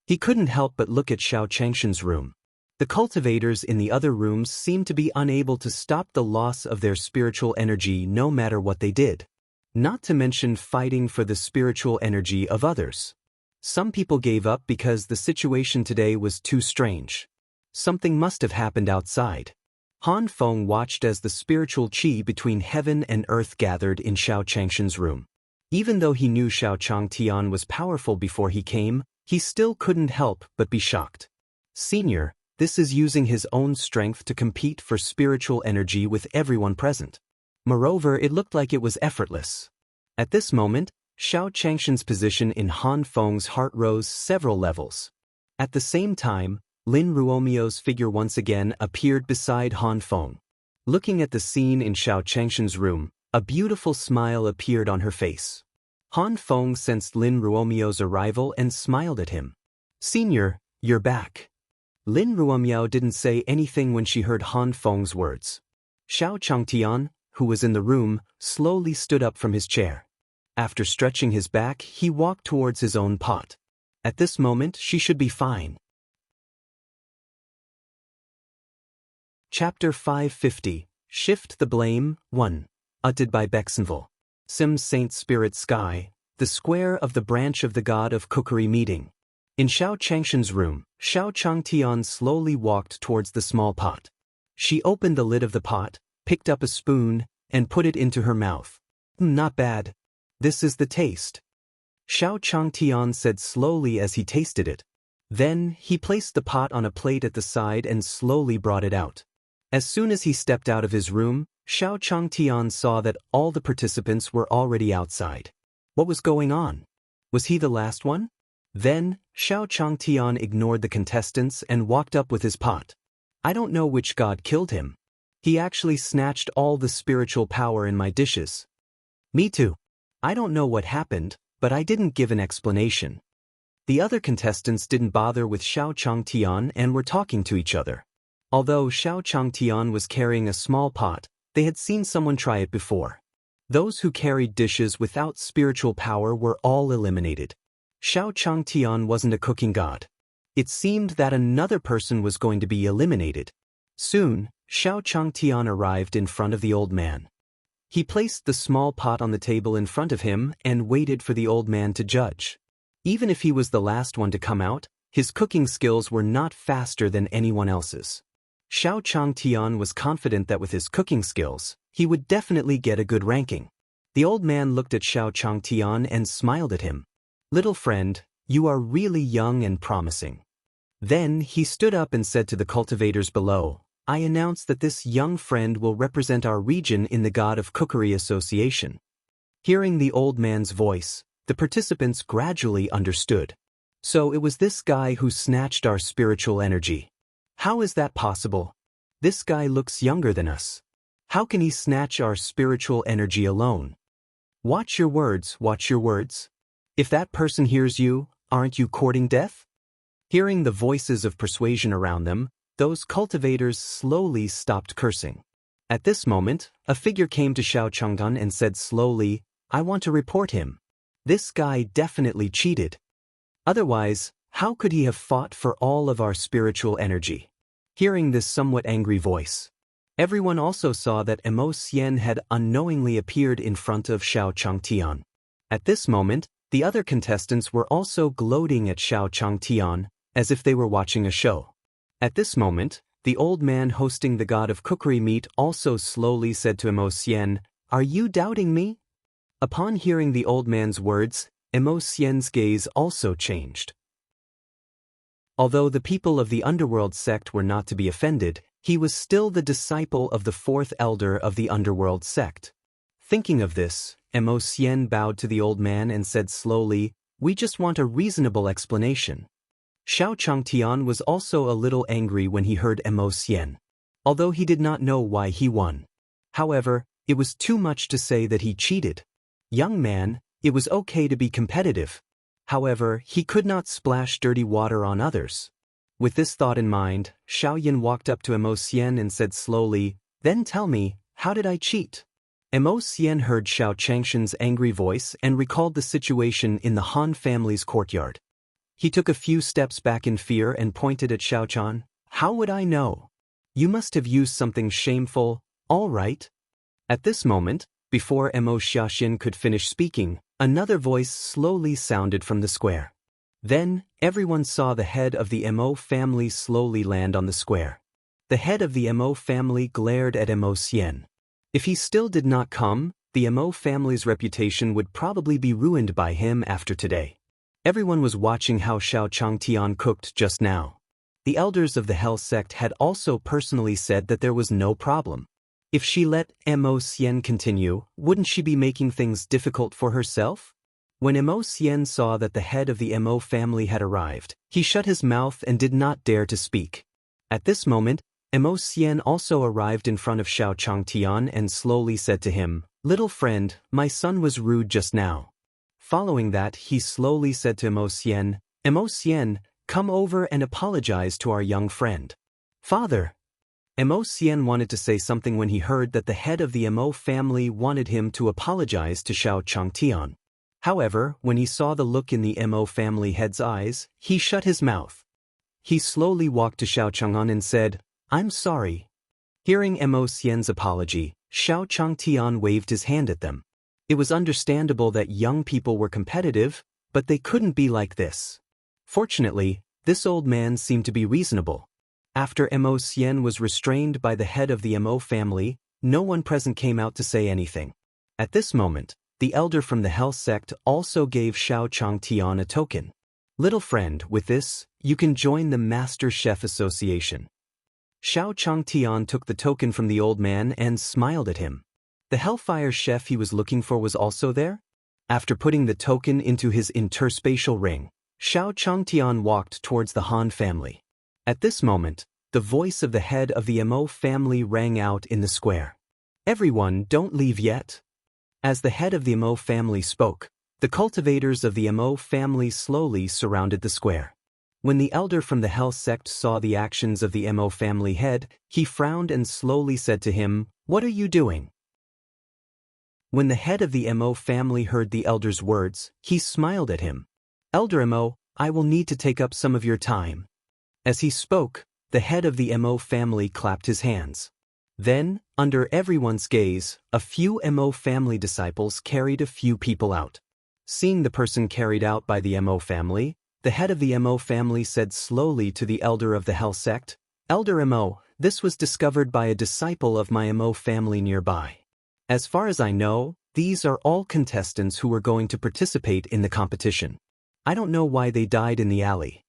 He couldn't help but look at Xiao Changshan's room. The cultivators in the other rooms seemed to be unable to stop the loss of their spiritual energy no matter what they did. Not to mention fighting for the spiritual energy of others. Some people gave up because the situation today was too strange. Something must have happened outside. Han Feng watched as the spiritual qi between heaven and earth gathered in Xiao Changshan's room. Even though he knew Xiao Changtian was powerful before he came, he still couldn't help but be shocked. Senior, this is using his own strength to compete for spiritual energy with everyone present. Moreover, it looked like it was effortless. At this moment, Xiao Changshan's position in Han Feng's heart rose several levels. At the same time, Lin Ruomio's figure once again appeared beside Han Feng. Looking at the scene in Xiao Changshan's room, a beautiful smile appeared on her face. Han Feng sensed Lin Ruomio's arrival and smiled at him. Senior, you're back. Lin Ruomiao didn't say anything when she heard Han Feng's words. Xiao Changtian, who was in the room, slowly stood up from his chair. After stretching his back, he walked towards his own pot. At this moment, she should be fine. Chapter 550, Shift the Blame, 1. Uttered by Bexenville. Sim Saint Spirit Sky, the square of the branch of the god of cookery meeting. In Xiao Changshan's room, Xiao Changtian slowly walked towards the small pot. She opened the lid of the pot, picked up a spoon, and put it into her mouth. Not bad. This is the taste. Xiao Changtian said slowly as he tasted it. Then, he placed the pot on a plate at the side and slowly brought it out. As soon as he stepped out of his room, Xiao Changtian saw that all the participants were already outside. What was going on? Was he the last one? Then, Xiao Changtian ignored the contestants and walked up with his pot. I don't know which god killed him. He actually snatched all the spiritual power in my dishes. Me too. I don't know what happened, but I didn't give an explanation. The other contestants didn't bother with Xiao Changtian and were talking to each other. Although Xiao Changtian was carrying a small pot, they had seen someone try it before. Those who carried dishes without spiritual power were all eliminated. Xiao Changtian wasn't a cooking god. It seemed that another person was going to be eliminated. Soon, Xiao Changtian arrived in front of the old man. He placed the small pot on the table in front of him and waited for the old man to judge. Even if he was the last one to come out, his cooking skills were not faster than anyone else's. Xiao Changtian was confident that with his cooking skills, he would definitely get a good ranking. The old man looked at Xiao Changtian and smiled at him. Little friend, you are really young and promising. Then he stood up and said to the cultivators below, I announce that this young friend will represent our region in the God of Cookery Association. Hearing the old man's voice, the participants gradually understood. So it was this guy who snatched our spiritual energy. How is that possible? This guy looks younger than us. How can he snatch our spiritual energy alone? Watch your words, watch your words. If that person hears you, aren't you courting death? Hearing the voices of persuasion around them, those cultivators slowly stopped cursing. At this moment, a figure came to Xiao Changdan and said slowly, I want to report him. This guy definitely cheated. Otherwise, how could he have fought for all of our spiritual energy? Hearing this somewhat angry voice, everyone also saw that Mo Xian had unknowingly appeared in front of Xiao Changtian. At this moment, The other contestants were also gloating at Xiao Changtian, as if they were watching a show. At this moment, the old man hosting the god of cookery meat also slowly said to Emo Xian, "Are you doubting me?" Upon hearing the old man's words, Emo Xian's gaze also changed. Although the people of the underworld sect were not to be offended, he was still the disciple of the fourth elder of the underworld sect. Thinking of this, Emo Xian bowed to the old man and said slowly, "We just want a reasonable explanation." Xiao Changtian was also a little angry when he heard Emo Xian, although he did not know why he won. However, it was too much to say that he cheated. Young man, it was okay to be competitive. However, he could not splash dirty water on others. With this thought in mind, Xiaoyan walked up to Emo Xian and said slowly, "Then tell me, how did I cheat?" Emo Xian heard Xiao Changshan's angry voice and recalled the situation in the Han family's courtyard. He took a few steps back in fear and pointed at Xiao Chan. "How would I know? You must have used something shameful, all right?" At this moment, before Emo Xiaoxin could finish speaking, another voice slowly sounded from the square. Then, everyone saw the head of the Emo family slowly land on the square. The head of the Emo family glared at Emo Xian. If he still did not come, the Emo family's reputation would probably be ruined by him after today. Everyone was watching how Xiao Changtian cooked just now. The elders of the Hell sect had also personally said that there was no problem. If she let Emo Xian continue, wouldn't she be making things difficult for herself? When Emo Xian saw that the head of the Emo family had arrived, he shut his mouth and did not dare to speak. At this moment, Emo Xian also arrived in front of Xiao Changtian and slowly said to him, "Little friend, my son was rude just now." Following that, he slowly said to Emo Xian, "Come over and apologize to our young friend." "Father." Emo Xian wanted to say something when he heard that the head of the Emo family wanted him to apologize to Xiao Changtian. However, when he saw the look in the Emo family head's eyes, he shut his mouth. He slowly walked to Xiao Chang'an and said, "I'm sorry." Hearing Emo Xian's apology, Xiao Changtian waved his hand at them. It was understandable that young people were competitive, but they couldn't be like this. Fortunately, this old man seemed to be reasonable. After Emo Xian was restrained by the head of the Emo family, no one present came out to say anything. At this moment, the elder from the Hell sect also gave Xiao Changtian a token. "Little friend, with this, you can join the Master Chef Association." Xiao Changtian took the token from the old man and smiled at him. The Hellfire chef he was looking for was also there? After putting the token into his interspatial ring, Xiao Changtian walked towards the Han family. At this moment, the voice of the head of the Emo family rang out in the square. "Everyone, don't leave yet." As the head of the Emo family spoke, the cultivators of the Emo family slowly surrounded the square. When the elder from the Hell sect saw the actions of the Emo family head, he frowned and slowly said to him, "What are you doing?" When the head of the Emo family heard the elder's words, he smiled at him. "Elder Emo, I will need to take up some of your time." As he spoke, the head of the Emo family clapped his hands. Then, under everyone's gaze, a few Emo family disciples carried a few people out. Seeing the person carried out by the Emo family, the head of the Emo family said slowly to the elder of the Hell sect, "Elder Emo, this was discovered by a disciple of my Emo family nearby. As far as I know, these are all contestants who were going to participate in the competition. I don't know why they died in the alley."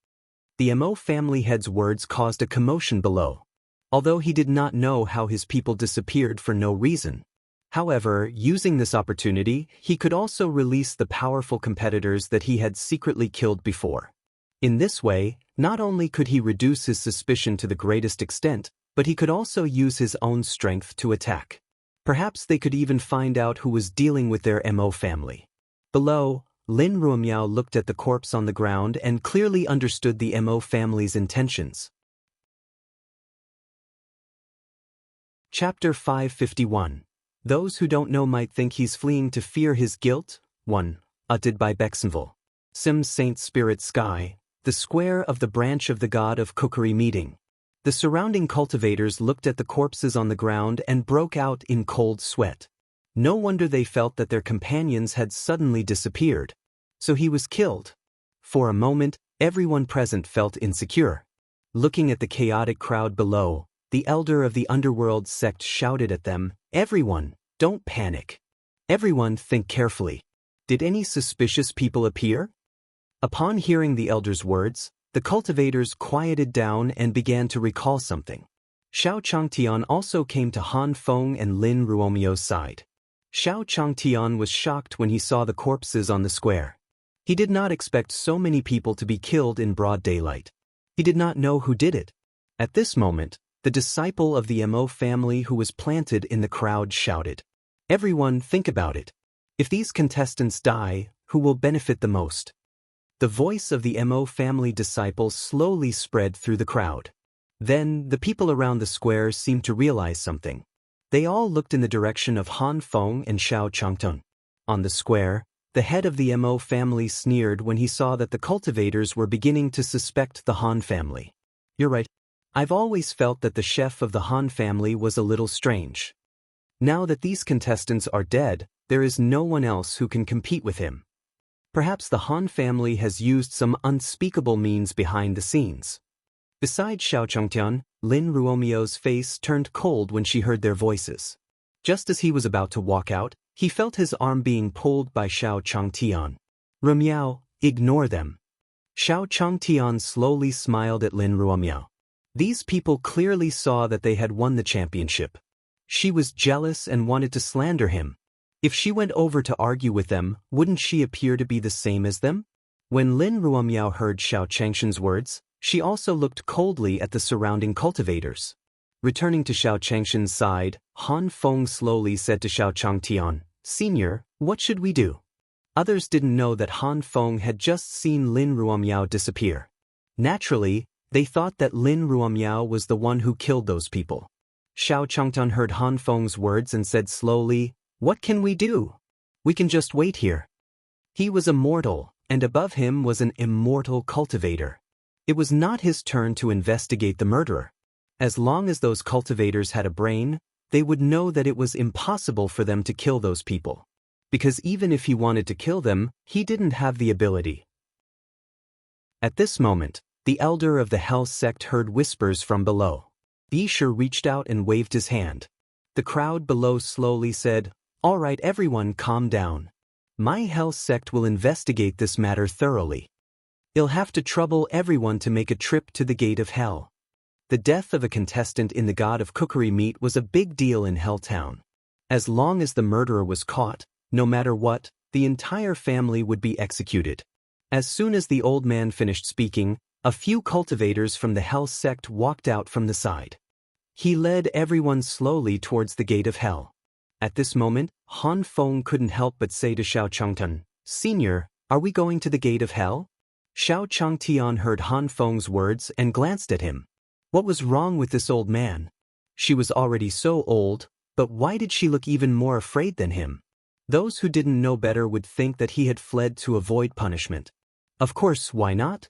The Emo family head's words caused a commotion below, although he did not know how his people disappeared for no reason. However, using this opportunity, he could also release the powerful competitors that he had secretly killed before. In this way, not only could he reduce his suspicion to the greatest extent, but he could also use his own strength to attack. Perhaps they could even find out who was dealing with their Emo family. Below, Lin Ruomiao looked at the corpse on the ground and clearly understood the Emo family's intentions. Chapter 551. Those who don't know might think he's fleeing to fear his guilt. 1. Uttered by Bexenville. Sim Saint Spirit Sky, the square of the branch of the god of cookery meeting. The surrounding cultivators looked at the corpses on the ground and broke out in cold sweat. No wonder they felt that their companions had suddenly disappeared. So he was killed. For a moment, everyone present felt insecure. Looking at the chaotic crowd below, the elder of the underworld sect shouted at them, "Everyone, don't panic. Everyone, think carefully. Did any suspicious people appear?" Upon hearing the elder's words, the cultivators quieted down and began to recall something. Xiao Changtian also came to Han Feng and Lin Ruomio's side. Xiao Changtian was shocked when he saw the corpses on the square. He did not expect so many people to be killed in broad daylight. He did not know who did it. At this moment, the disciple of the Mo family who was planted in the crowd shouted, "Everyone, think about it. If these contestants die, who will benefit the most?" The voice of the Mo family disciple slowly spread through the crowd. Then, the people around the square seemed to realize something. They all looked in the direction of Han Feng and Xiao Changtun. On the square, the head of the Mo family sneered when he saw that the cultivators were beginning to suspect the Han family. "You're right. I've always felt that the chef of the Han family was a little strange. Now that these contestants are dead, there is no one else who can compete with him. Perhaps the Han family has used some unspeakable means behind the scenes." Besides Xiao Changtian, Lin Ruomio's face turned cold when she heard their voices. Just as he was about to walk out, he felt his arm being pulled by Xiao Changtian. "Ruomiao, ignore them." Xiao Changtian slowly smiled at Lin Ruomiao. These people clearly saw that they had won the championship. She was jealous and wanted to slander him. If she went over to argue with them, wouldn't she appear to be the same as them? When Lin Ruomiao heard Xiao Changshan's words, she also looked coldly at the surrounding cultivators. Returning to Xiao Changshan's side, Han Feng slowly said to Xiao Changtian, "Senior, what should we do?" Others didn't know that Han Feng had just seen Lin Ruomiao disappear. Naturally, they thought that Lin Ruomiao was the one who killed those people. Xiao Changtian heard Han Feng's words and said slowly, "What can we do? We can just wait here." He was a mortal, and above him was an immortal cultivator. It was not his turn to investigate the murderer. As long as those cultivators had a brain, they would know that it was impossible for them to kill those people. Because even if he wanted to kill them, he didn't have the ability. At this moment, the elder of the Hell sect heard whispers from below. Yisher reached out and waved his hand. The crowd below slowly said, "All right, everyone, calm down. My Hell sect will investigate this matter thoroughly. You'll have to trouble everyone to make a trip to the gate of Hell." The death of a contestant in the God of Cookery meet was a big deal in Helltown. As long as the murderer was caught, no matter what, the entire family would be executed. As soon as the old man finished speaking, a few cultivators from the Hell sect walked out from the side. He led everyone slowly towards the gate of Hell. At this moment, Han Feng couldn't help but say to Xiao Changtun, "Senior, are we going to the gate of Hell?" Xiao Changtian heard Han Feng's words and glanced at him. What was wrong with this old man? She was already so old, but why did she look even more afraid than him? Those who didn't know better would think that he had fled to avoid punishment. Of course, why not?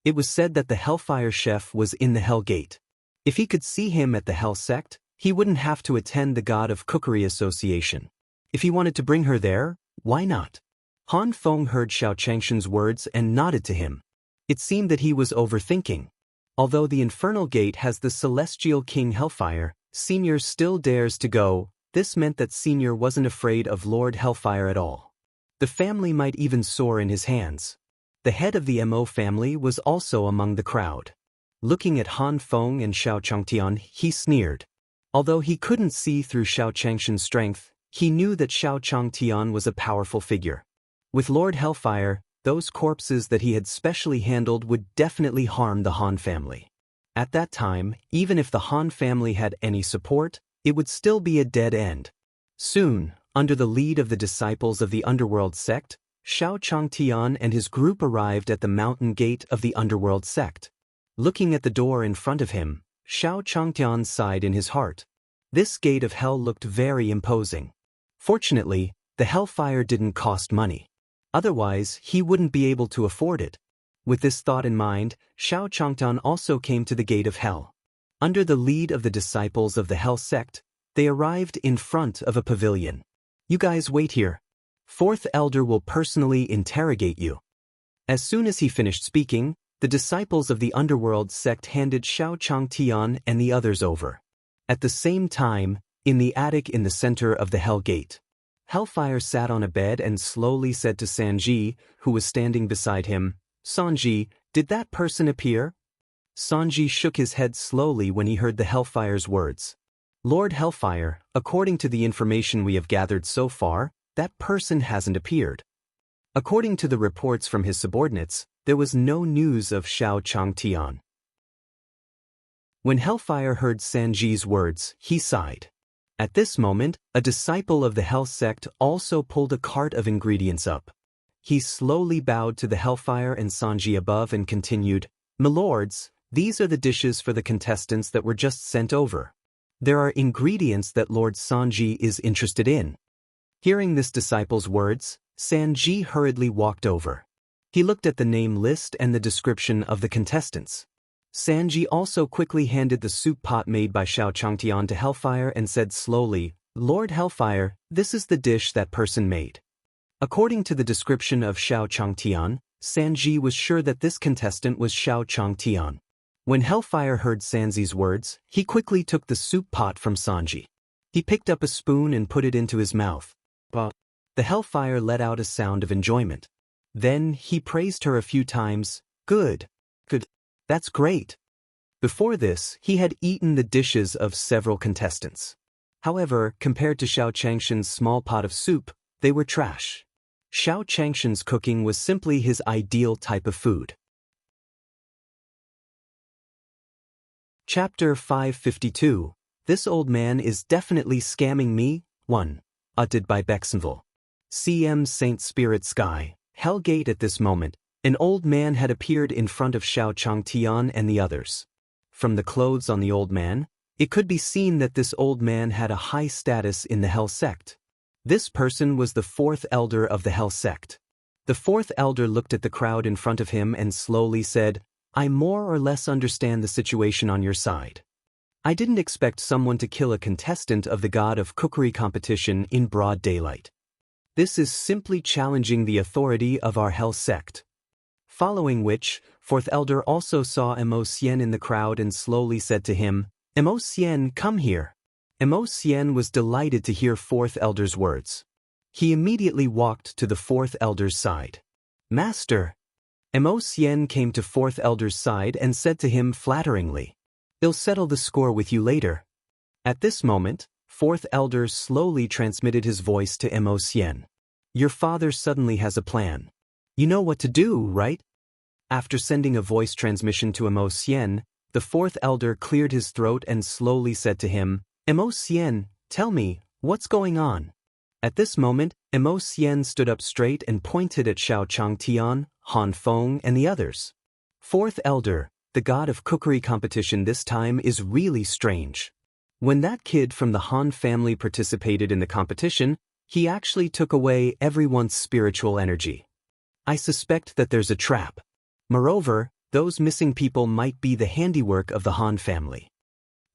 It was said that the Hellfire Chef was in the Hell Gate. If he could see him at the Hell sect, he wouldn't have to attend the God of Cookery Association. If he wanted to bring her there, why not? Han Feng heard Xiao Changshan's words and nodded to him. It seemed that he was overthinking. Although the Infernal Gate has the Celestial King Hellfire, Senior still dares to go. This meant that Senior wasn't afraid of Lord Hellfire at all. The family might even soar in his hands. The head of the Mo family was also among the crowd. Looking at Han Feng and Xiao Changtian, he sneered. Although he couldn't see through Xiao Changshan's strength, he knew that Xiao Changtian was a powerful figure. With Lord Hellfire, those corpses that he had specially handled would definitely harm the Han family. At that time, even if the Han family had any support, it would still be a dead end. Soon, under the lead of the disciples of the Underworld sect, Xiao Changtian and his group arrived at the mountain gate of the Underworld sect. Looking at the door in front of him, Xiao Changtian sighed in his heart. This gate of hell looked very imposing. Fortunately, the hellfire didn't cost money. Otherwise, he wouldn't be able to afford it. With this thought in mind, Xiao Changtian also came to the gate of hell. Under the lead of the disciples of the Hell sect, they arrived in front of a pavilion. "You guys wait here. Fourth elder will personally interrogate you. As soon as he finished speaking, the disciples of the underworld sect handed Xiao Changtian and the others over. At the same time, in the attic in the center of the Hell Gate, Hellfire sat on a bed and slowly said to Sanji, who was standing beside him, "Sanji, did that person appear?" Sanji shook his head slowly when he heard the Hellfire's words. "Lord Hellfire, according to the information we have gathered so far, that person hasn't appeared." According to the reports from his subordinates, there was no news of Xiao Changtian. When Hellfire heard Sanji's words, he sighed. At this moment, a disciple of the Hell sect also pulled a cart of ingredients up. He slowly bowed to the Hellfire and Sanji above and continued, "My lords, these are the dishes for the contestants that were just sent over. There are ingredients that Lord Sanji is interested in." Hearing this disciple's words, Sanji hurriedly walked over. He looked at the name list and the description of the contestants. Sanji also quickly handed the soup pot made by Xiao Changtian to Hellfire and said slowly, "Lord Hellfire, this is the dish that person made." According to the description of Xiao Changtian, Sanji was sure that this contestant was Xiao Changtian. When Hellfire heard Sanji's words, he quickly took the soup pot from Sanji. He picked up a spoon and put it into his mouth. But the Hellfire let out a sound of enjoyment. Then he praised her a few times. Good. That's great." Before this, he had eaten the dishes of several contestants. However, compared to Xiao Changshan's small pot of soup, they were trash. Xiao Changshan's cooking was simply his ideal type of food. Chapter 552. This old man is definitely scamming me. 1. Uttered by Bexenville. CM Saint Spirit Sky, Hellgate. At this moment, an old man had appeared in front of Xiao Changtian and the others. From the clothes on the old man, it could be seen that this old man had a high status in the Hell sect. This person was the fourth elder of the Hell sect. The fourth elder looked at the crowd in front of him and slowly said, "I more or less understand the situation on your side. I didn't expect someone to kill a contestant of the God of Cookery competition in broad daylight. This is simply challenging the authority of our Hell sect." Following which, fourth elder also saw Emo Sien in the crowd and slowly said to him, "Emo Sien, come here." Emo Sien was delighted to hear fourth elder's words. He immediately walked to the fourth elder's side. "Master." Emo Sien came to fourth elder's side and said to him flatteringly, "I'll settle the score with you later." At this moment, fourth elder slowly transmitted his voice to Emo Sien. "Your father suddenly has a plan. You know what to do, right?" After sending a voice transmission to Emo Sien, the fourth elder cleared his throat and slowly said to him, "Emo Sien, tell me, what's going on?" At this moment, Emo Sien stood up straight and pointed at Xiao Changtian, Han Feng and the others. "Fourth elder, the God of Cookery competition this time is really strange. When that kid from the Han family participated in the competition, he actually took away everyone's spiritual energy. I suspect that there's a trap. Moreover, those missing people might be the handiwork of the Han family."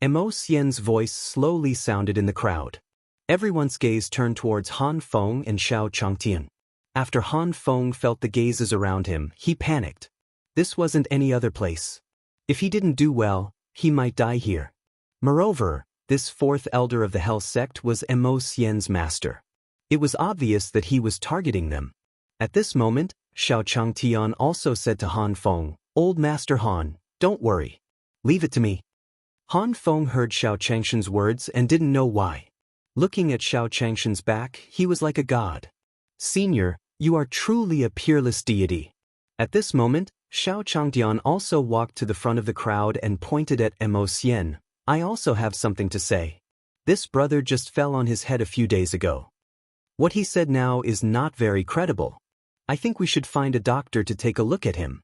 Emo Sien's voice slowly sounded in the crowd. Everyone's gaze turned towards Han Feng and Xiao Changtian. After Han Feng felt the gazes around him, he panicked. This wasn't any other place. If he didn't do well, he might die here. Moreover, this fourth elder of the Hell sect was Emo Sien's master. It was obvious that he was targeting them. At this moment, Xiao Changtian also said to Han Feng, "Old Master Han, don't worry. Leave it to me." Han Feng heard Xiao Changshan's words and didn't know why. Looking at Xiao Changshan's back, he was like a god. "Senior, you are truly a peerless deity." At this moment, Xiao Changtian also walked to the front of the crowd and pointed at Emo Sien. "I also have something to say. This brother just fell on his head a few days ago. What he said now is not very credible. I think we should find a doctor to take a look at him."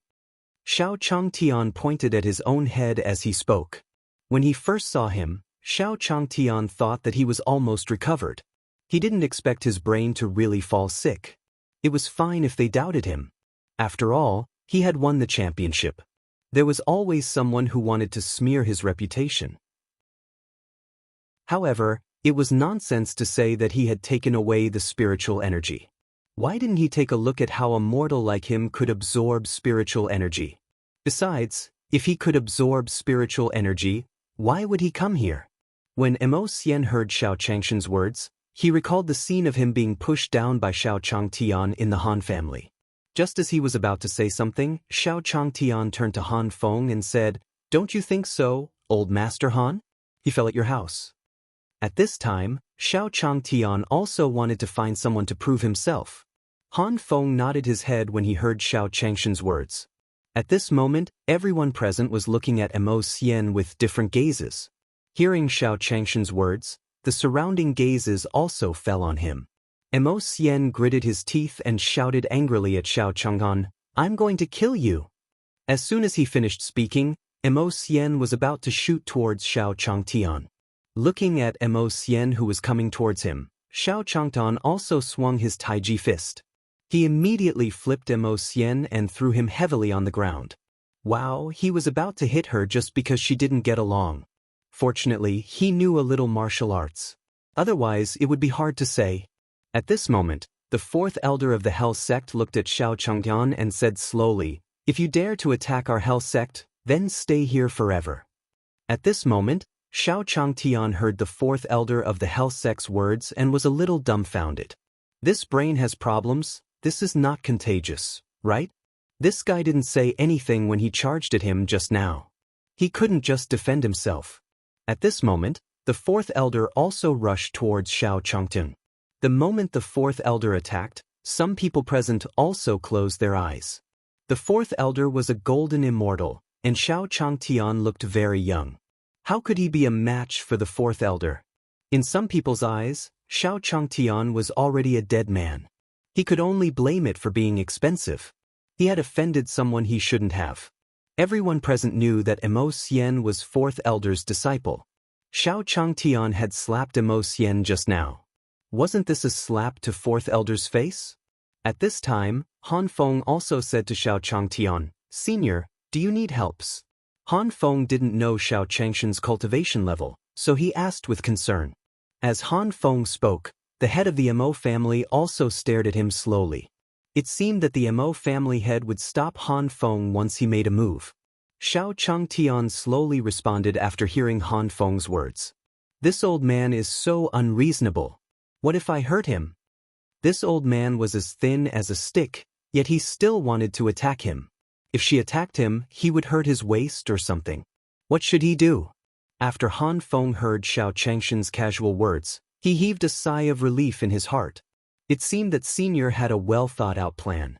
Xiao Changtian pointed at his own head as he spoke. When he first saw him, Xiao Changtian thought that he was almost recovered. He didn't expect his brain to really fall sick. It was fine if they doubted him. After all, he had won the championship. There was always someone who wanted to smear his reputation. However, it was nonsense to say that he had taken away the spiritual energy. Why didn't he take a look at how a mortal like him could absorb spiritual energy? Besides, if he could absorb spiritual energy, why would he come here? When Mo Xian heard Xiao Changshan's words, he recalled the scene of him being pushed down by Xiao Changtian in the Han family. Just as he was about to say something, Xiao Changtian turned to Han Feng and said, "Don't you think so, old Master Han? He fell at your house." At this time, Xiao Changtian also wanted to find someone to prove himself. Han Feng nodded his head when he heard Xiao Changshan's words. At this moment, everyone present was looking at Mo Xian with different gazes. Hearing Xiao Changshan's words, the surrounding gazes also fell on him. Mo Xian gritted his teeth and shouted angrily at Xiao Chang'an, "I'm going to kill you." As soon as he finished speaking, Mo Xian was about to shoot towards Xiao Changtian. Looking at Mo Xian who was coming towards him, Xiao Changtian also swung his Taiji fist. He immediately flipped Mo Xian and threw him heavily on the ground. Wow, he was about to hit her just because she didn't get along. Fortunately, he knew a little martial arts. Otherwise, it would be hard to say. At this moment, the fourth elder of the Hell sect looked at Xiao Changtian and said slowly, "If you dare to attack our Hell sect, then stay here forever." At this moment, Xiao Changtian heard the fourth elder of the Hell sect's words and was a little dumbfounded. This brain has problems. This is not contagious, right? This guy didn't say anything when he charged at him just now. He couldn't just defend himself. At this moment, the fourth elder also rushed towards Xiao Changtian. The moment the fourth elder attacked, some people present also closed their eyes. The fourth elder was a golden immortal, and Xiao Changtian looked very young. How could he be a match for the fourth elder? In some people's eyes, Xiao Changtian was already a dead man. He could only blame it for being expensive. He had offended someone he shouldn't have. Everyone present knew that Mo Xian was fourth elder's disciple. Xiao Changtian had slapped Mo Xian just now. Wasn't this a slap to fourth elder's face? At this time, Han Feng also said to Xiao Changtian, "Senior, do you need helps?" Han Feng didn't know Xiao Changshan's cultivation level, so he asked with concern. As Han Feng spoke, the head of the Mo family also stared at him slowly. It seemed that the Mo family head would stop Han Feng once he made a move. Xiao Changtian slowly responded after hearing Han Feng's words. "This old man is so unreasonable. What if I hurt him?" This old man was as thin as a stick, yet he still wanted to attack him. If she attacked him, he would hurt his waist or something. What should he do? After Han Feng heard Xiao Changshan's casual words, he heaved a sigh of relief in his heart. It seemed that Senior had a well-thought-out plan.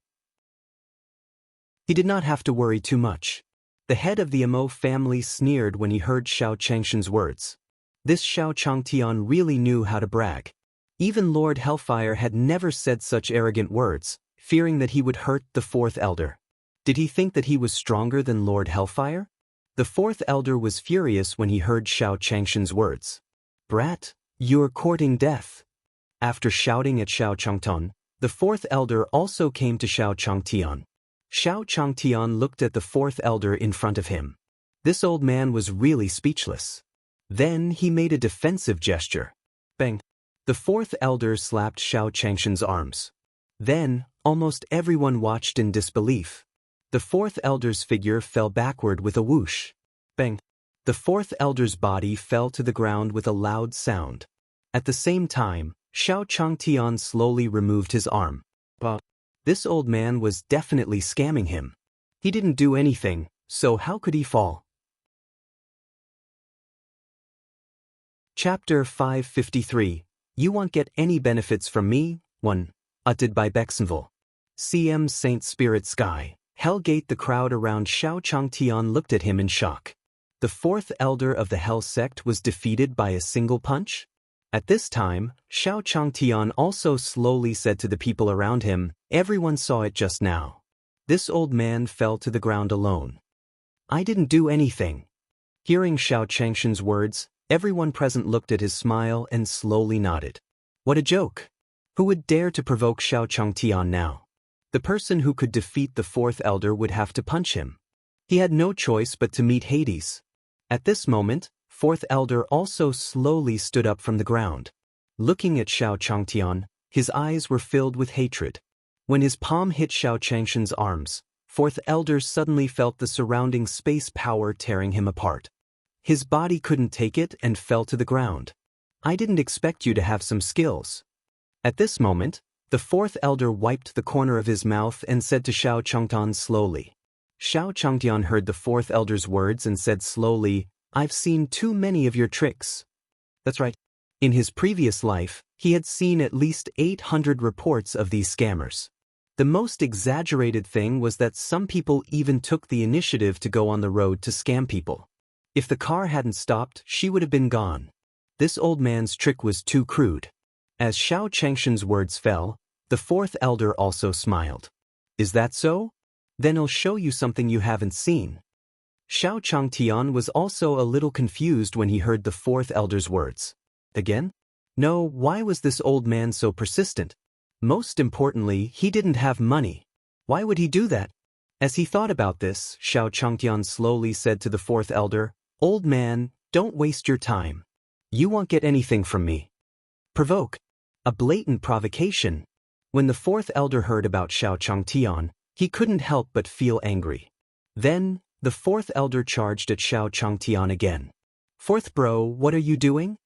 He did not have to worry too much. The head of the Mo family sneered when he heard Xiao Changshan's words. This Xiao Changtian really knew how to brag. Even Lord Hellfire had never said such arrogant words, fearing that he would hurt the fourth elder. Did he think that he was stronger than Lord Hellfire? The fourth elder was furious when he heard Xiao Changshan's words. "Brat, you're courting death." After shouting at Xiao Changtian, the fourth elder also came to Xiao Changtian. Xiao Changtian looked at the fourth elder in front of him. This old man was really speechless. Then he made a defensive gesture. Bang! The fourth elder slapped Xiao Changshan's arms. Then, almost everyone watched in disbelief. The fourth elder's figure fell backward with a whoosh. Bang! The fourth elder's body fell to the ground with a loud sound. At the same time, Xiao Changtian slowly removed his arm. But this old man was definitely scamming him. He didn't do anything, so how could he fall? Chapter 553. You won't get any benefits from me. 1. Uttered by Bexenville. CM Saint Spirit Sky. Hellgate. The crowd around Xiao Changtian looked at him in shock. The fourth elder of the Hell sect was defeated by a single punch? At this time, Xiao Changtian also slowly said to the people around him, "Everyone saw it just now. This old man fell to the ground alone. I didn't do anything." Hearing Xiao Changshan's words, everyone present looked at his smile and slowly nodded. What a joke! Who would dare to provoke Xiao Changtian now? The person who could defeat the fourth elder would have to punch him. He had no choice but to meet Hades. At this moment, fourth elder also slowly stood up from the ground. Looking at Xiao Changtian, His eyes were filled with hatred. When his palm hit Xiao Changshan's arms, fourth elder suddenly felt the surrounding space power tearing him apart. His body couldn't take it and fell to the ground. I didn't expect you to have some skills. At this moment, the fourth elder wiped the corner of his mouth and said to Xiao Changtian slowly. Xiao Changtian heard the fourth elder's words and said slowly, I've seen too many of your tricks. That's right. In his previous life, he had seen at least 800 reports of these scammers. The most exaggerated thing was that some people even took the initiative to go on the road to scam people. If the car hadn't stopped, she would have been gone. This old man's trick was too crude. As Xiao Changshan's words fell, the fourth elder also smiled. Is that so? Then I'll show you something you haven't seen. Xiao Changtian was also a little confused when he heard the fourth elder's words. Again? No, why was this old man so persistent? Most importantly, he didn't have money. Why would he do that? As he thought about this, Xiao Changtian slowly said to the fourth elder, Old man, don't waste your time. You won't get anything from me. Provoke. A blatant provocation. When the fourth elder heard about Xiao Changtian, he couldn't help but feel angry. Then, the fourth elder charged at Xiao Changtian again. Fourth bro, what are you doing?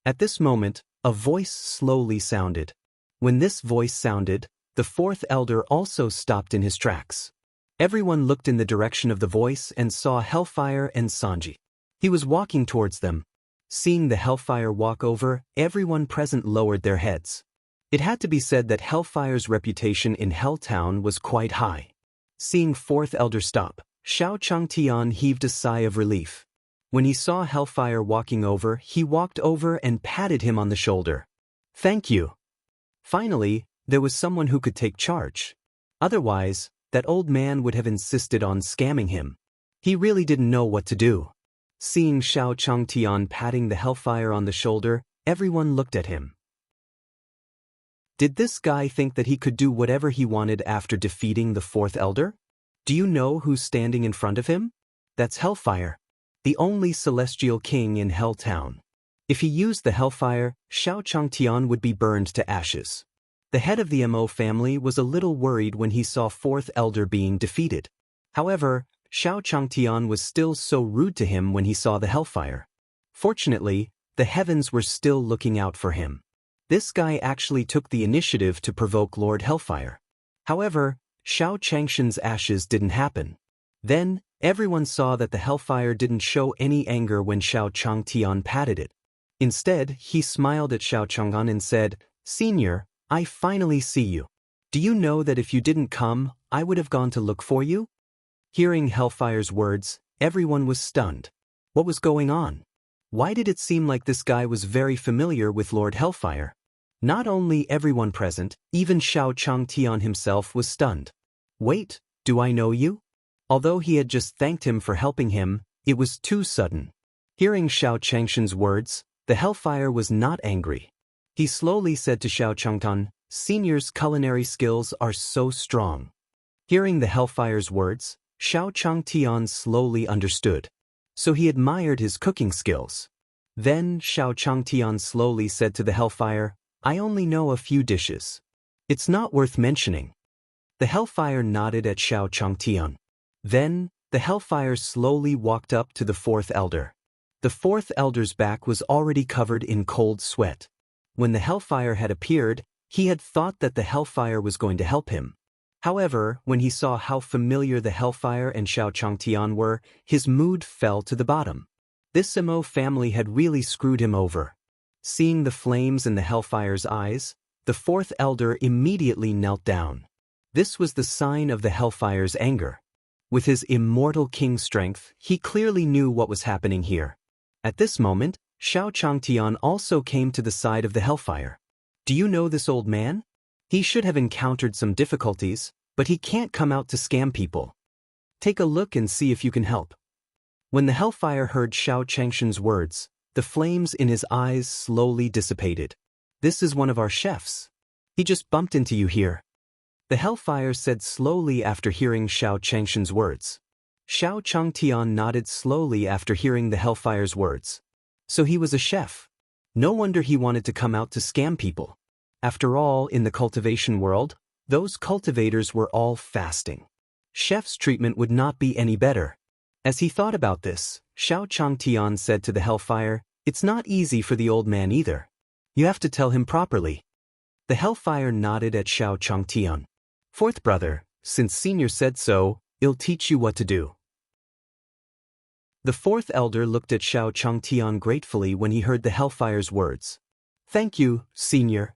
At this moment, a voice slowly sounded. When this voice sounded, the fourth elder also stopped in his tracks. Everyone looked in the direction of the voice and saw Hellfire and Sanji. He was walking towards them. Seeing the Hellfire walk over, everyone present lowered their heads. It had to be said that Hellfire's reputation in Helltown was quite high. Seeing fourth elder stop, Xiao Changtian heaved a sigh of relief. When he saw Hellfire walking over, he walked over and patted him on the shoulder. Thank you. Finally, there was someone who could take charge. Otherwise, that old man would have insisted on scamming him. He really didn't know what to do. Seeing Xiao Changtian patting the Hellfire on the shoulder, everyone looked at him. Did this guy think that he could do whatever he wanted after defeating the fourth elder? Do you know who's standing in front of him? That's Hellfire, the only celestial king in Helltown. If he used the Hellfire, Xiao Changtian would be burned to ashes. The head of the Mo family was a little worried when he saw fourth elder being defeated. However, Xiao Changtian was still so rude to him when he saw the Hellfire. Fortunately, the heavens were still looking out for him. This guy actually took the initiative to provoke Lord Hellfire. However, Xiao Changshan's ashes didn't happen. Then, everyone saw that the Hellfire didn't show any anger when Xiao Changtian patted it. Instead, he smiled at Xiao Changtian and said, Senior, I finally see you. Do you know that if you didn't come, I would have gone to look for you? Hearing Hellfire's words, everyone was stunned. What was going on? Why did it seem like this guy was very familiar with Lord Hellfire? Not only everyone present, even Xiao Changtian himself was stunned. Wait, do I know you? Although he had just thanked him for helping him, it was too sudden. Hearing Xiao Changshan's words, the Hellfire was not angry. He slowly said to Xiao Changtian, Senior's culinary skills are so strong. Hearing the Hellfire's words, Xiao Changtian slowly understood. So he admired his cooking skills. Then Xiao Changtian slowly said to the Hellfire, I only know a few dishes. It's not worth mentioning. The Hellfire nodded at Xiao Changtian. Then, the Hellfire slowly walked up to the fourth elder. The fourth elder's back was already covered in cold sweat. When the Hellfire had appeared, he had thought that the Hellfire was going to help him. However, when he saw how familiar the Hellfire and Xiao Changtian were, his mood fell to the bottom. This Mo family had really screwed him over. Seeing the flames in the Hellfire's eyes, the fourth elder immediately knelt down. This was the sign of the Hellfire's anger. With his immortal king strength, he clearly knew what was happening here. At this moment, Xiao Changtian also came to the side of the Hellfire. Do you know this old man? He should have encountered some difficulties, but he can't come out to scam people. Take a look and see if you can help. When the Hellfire heard Xiao Changshan's words, the flames in his eyes slowly dissipated. This is one of our chefs. He just bumped into you here. The Hellfire said slowly after hearing Xiao Changshan's words. Xiao Changtian nodded slowly after hearing the Hellfire's words. So he was a chef. No wonder he wanted to come out to scam people. After all, in the cultivation world, those cultivators were all fasting. Chef's treatment would not be any better. As he thought about this, Xiao Changtian said to the Hellfire, "It's not easy for the old man either. You have to tell him properly." The Hellfire nodded at Xiao Changtian. "Fourth brother, since Senior said so, I'll teach you what to do." The fourth elder looked at Xiao Changtian gratefully when he heard the Hellfire's words. "Thank you, Senior."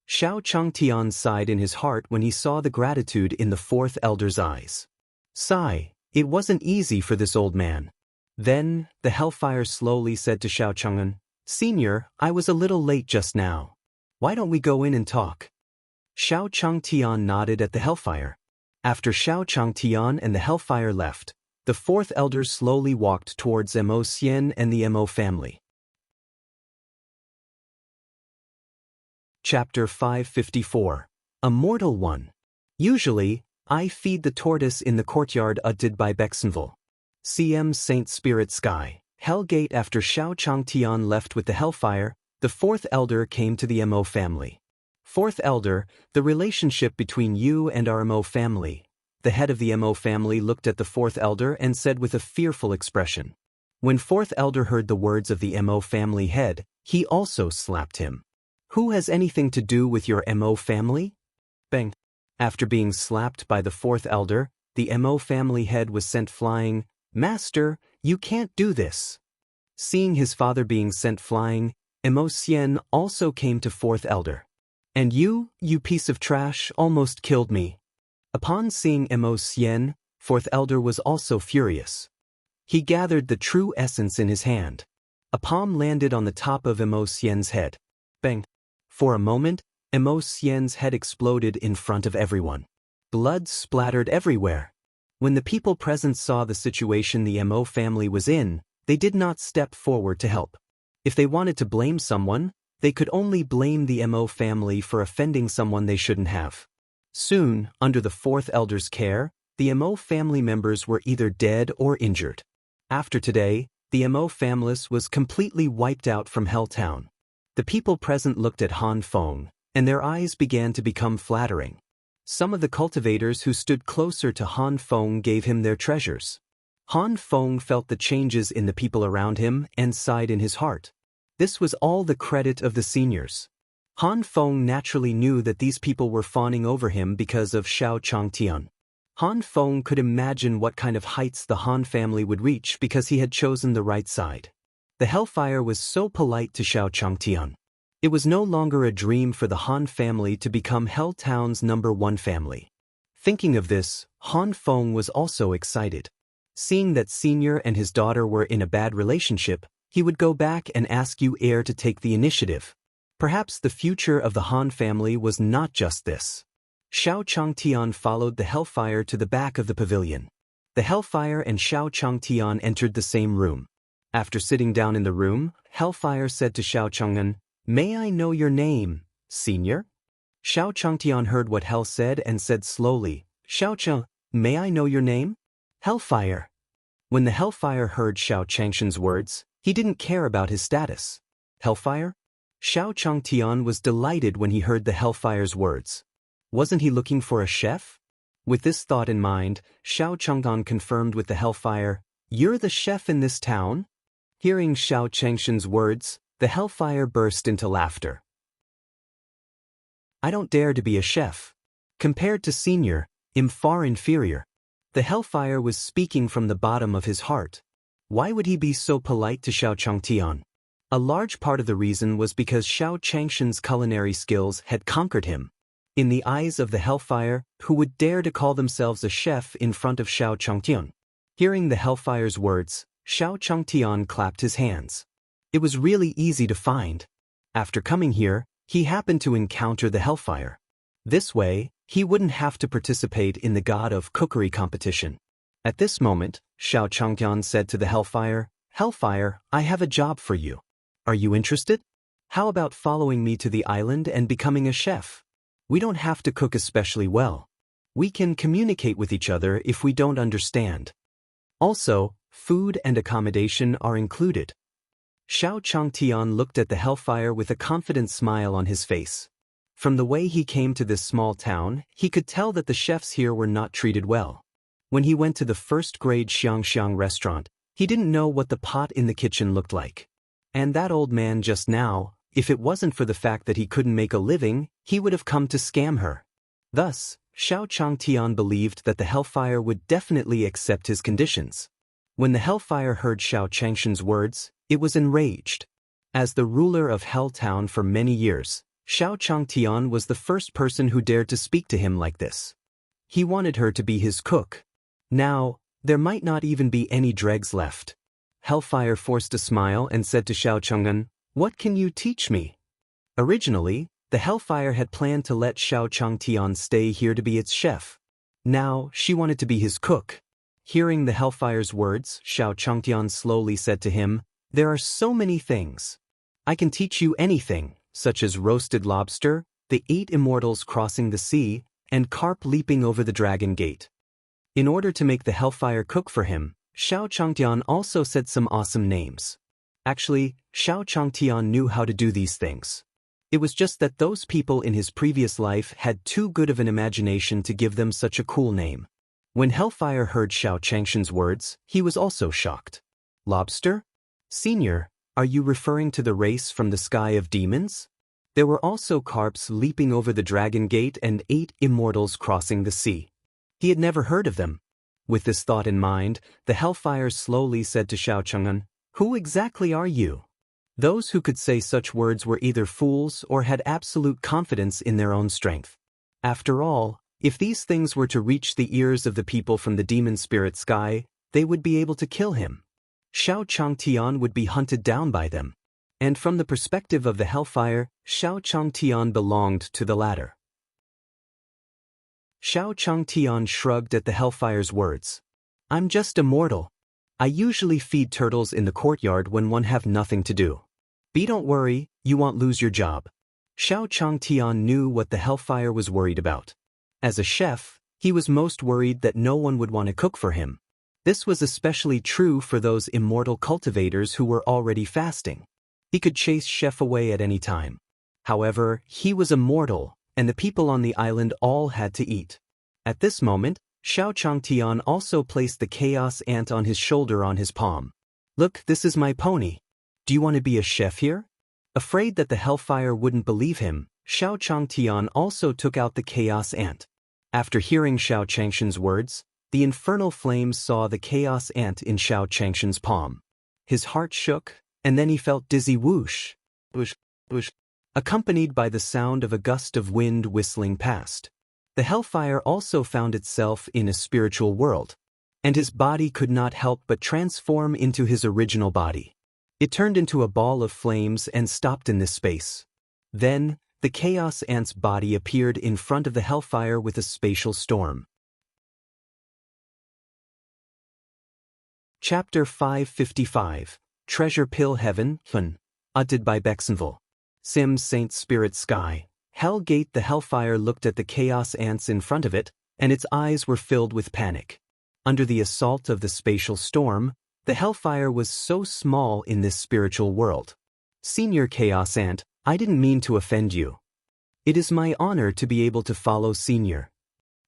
Xiao Changtian sighed in his heart when he saw the gratitude in the fourth elder's eyes. Sigh, it wasn't easy for this old man. Then, the Hellfire slowly said to Xiao Chang'an, "Senior, I was a little late just now. Why don't we go in and talk?" Xiao Changtian nodded at the Hellfire. After Xiao Changtian and the Hellfire left, the fourth elder slowly walked towards Mo Xian and the Mo family. Chapter 554. A Mortal One. Usually, I feed the tortoise in the courtyard uttered by Bexenville. CM Saint Spirit Sky, Hellgate. After Xiao Changtian left with the Hellfire, the fourth elder came to the Mo family. Fourth elder, the relationship between you and our Mo family. The head of the Mo family looked at the fourth elder and said with a fearful expression. When fourth elder heard the words of the Mo family head, he also slapped him. "Who has anything to do with your Mo family?" Bang. After being slapped by the fourth elder, the Mo family head was sent flying. "Master, you can't do this." Seeing his father being sent flying, Mo Xian also came to fourth elder. "And you piece of trash, almost killed me." Upon seeing Mo Xian, fourth elder was also furious. He gathered the true essence in his hand. A palm landed on the top of Mo Xian's head. Bang. For a moment, Mo Xian's head exploded in front of everyone. Blood splattered everywhere. When the people present saw the situation the Mo family was in, they did not step forward to help. If they wanted to blame someone, they could only blame the Mo family for offending someone they shouldn't have. Soon, under the fourth elder's care, the Mo family members were either dead or injured. After today, the Mo family was completely wiped out from Helltown. The people present looked at Han Feng, and their eyes began to become flattering. Some of the cultivators who stood closer to Han Feng gave him their treasures. Han Feng felt the changes in the people around him and sighed in his heart. This was all the credit of the seniors. Han Feng naturally knew that these people were fawning over him because of Xiao Changtian. Han Feng could imagine what kind of heights the Han family would reach because he had chosen the right side. The Hellfire was so polite to Xiao Changtian. It was no longer a dream for the Han family to become Helltown's #1 family. Thinking of this, Han Feng was also excited. Seeing that Senior and his daughter were in a bad relationship, he would go back and ask you heir to take the initiative. Perhaps the future of the Han family was not just this. Xiao Changtian followed the Hellfire to the back of the pavilion. The Hellfire and Xiao Changtian entered the same room. After sitting down in the room, Hellfire said to Xiao Chang'an, "May I know your name, Senior?" Xiao Changtian heard what Hell said and said slowly, "Xiao Chang, may I know your name?" Hellfire. When the Hellfire heard Xiao Changshan's words, he didn't care about his status. Hellfire? Xiao Changtian was delighted when he heard the Hellfire's words. Wasn't he looking for a chef? With this thought in mind, Xiao Chang'an confirmed with the Hellfire, "You're the chef in this town?" Hearing Xiao Changshan's words, the Hellfire burst into laughter. "I don't dare to be a chef. Compared to Senior, I'm far inferior." The Hellfire was speaking from the bottom of his heart. Why would he be so polite to Xiao Changtian? A large part of the reason was because Xiao Changshan's culinary skills had conquered him. In the eyes of the Hellfire, who would dare to call themselves a chef in front of Xiao Changtian? Hearing the Hellfire's words, Xiao Changtian clapped his hands. It was really easy to find. After coming here, he happened to encounter the Hellfire. This way, he wouldn't have to participate in the God of Cookery competition. At this moment, Xiao Changtian said to the Hellfire, "Hellfire, I have a job for you. Are you interested? How about following me to the island and becoming a chef? We don't have to cook especially well. We can communicate with each other if we don't understand. Also, food and accommodation are included." Xiao Changtian looked at the Hellfire with a confident smile on his face. From the way he came to this small town, he could tell that the chefs here were not treated well. When he went to the first-grade Xiangxiang restaurant, he didn't know what the pot in the kitchen looked like. And that old man just now, if it wasn't for the fact that he couldn't make a living, he would have come to scam her. Thus, Xiao Changtian believed that the Hellfire would definitely accept his conditions. When the Hellfire heard Xiao Changshan's words, it was enraged. As the ruler of Hell Town for many years, Xiao Changtian was the first person who dared to speak to him like this. He wanted her to be his cook. Now, there might not even be any dregs left. Hellfire forced a smile and said to Xiao Chang'an, "What can you teach me?" Originally, the Hellfire had planned to let Xiao Changtian stay here to be its chef. Now, she wanted to be his cook. Hearing the Hellfire's words, Xiao Changtian slowly said to him, "There are so many things. I can teach you anything, such as roasted lobster, the 8 immortals crossing the sea, and carp leaping over the dragon gate." In order to make the Hellfire cook for him, Xiao Changtian also said some awesome names. Actually, Xiao Changtian knew how to do these things. It was just that those people in his previous life had too good of an imagination to give them such a cool name. When Hellfire heard Xiao Changshan's words, he was also shocked. "Lobster? Senior, are you referring to the race from the sky of demons?" There were also carps leaping over the dragon gate and 8 immortals crossing the sea. He had never heard of them. With this thought in mind, the Hellfire slowly said to Xiao Chang'an, "Who exactly are you?" Those who could say such words were either fools or had absolute confidence in their own strength. After all, if these things were to reach the ears of the people from the demon spirit sky, they would be able to kill him. Xiao Changtian would be hunted down by them. And from the perspective of the Hellfire, Xiao Changtian belonged to the latter. Xiao Changtian shrugged at the Hellfire's words. "I'm just a mortal. I usually feed turtles in the courtyard when one have nothing to do. But don't worry, you won't lose your job." Xiao Changtian knew what the Hellfire was worried about. As a chef, he was most worried that no one would want to cook for him. This was especially true for those immortal cultivators who were already fasting. He could chase chef away at any time. However, he was a mortal, and the people on the island all had to eat. At this moment, Xiao Changtian also placed the chaos ant on his shoulder on his palm. "Look, this is my pony. Do you want to be a chef here?" Afraid that the Hellfire wouldn't believe him, Xiao Changtian also took out the chaos ant. After hearing Xiao Changshan's words, the infernal flames saw the chaos ant in Xiao Changshan's palm. His heart shook, and then he felt dizzy whoosh, whoosh, whoosh, accompanied by the sound of a gust of wind whistling past. The Hellfire also found itself in a spiritual world, and his body could not help but transform into his original body. It turned into a ball of flames and stopped in this space. Then, the chaos ant's body appeared in front of the Hellfire with a spatial storm. Chapter 555, Treasure Pill Heaven, Fun. Uttered by Bexenville. Sim Saint Spirit Sky. Hell Gate. The Hellfire looked at the chaos ants in front of it, and its eyes were filled with panic. Under the assault of the spatial storm, the Hellfire was so small in this spiritual world. "Senior Chaos Ant, I didn't mean to offend you. It is my honor to be able to follow Senior."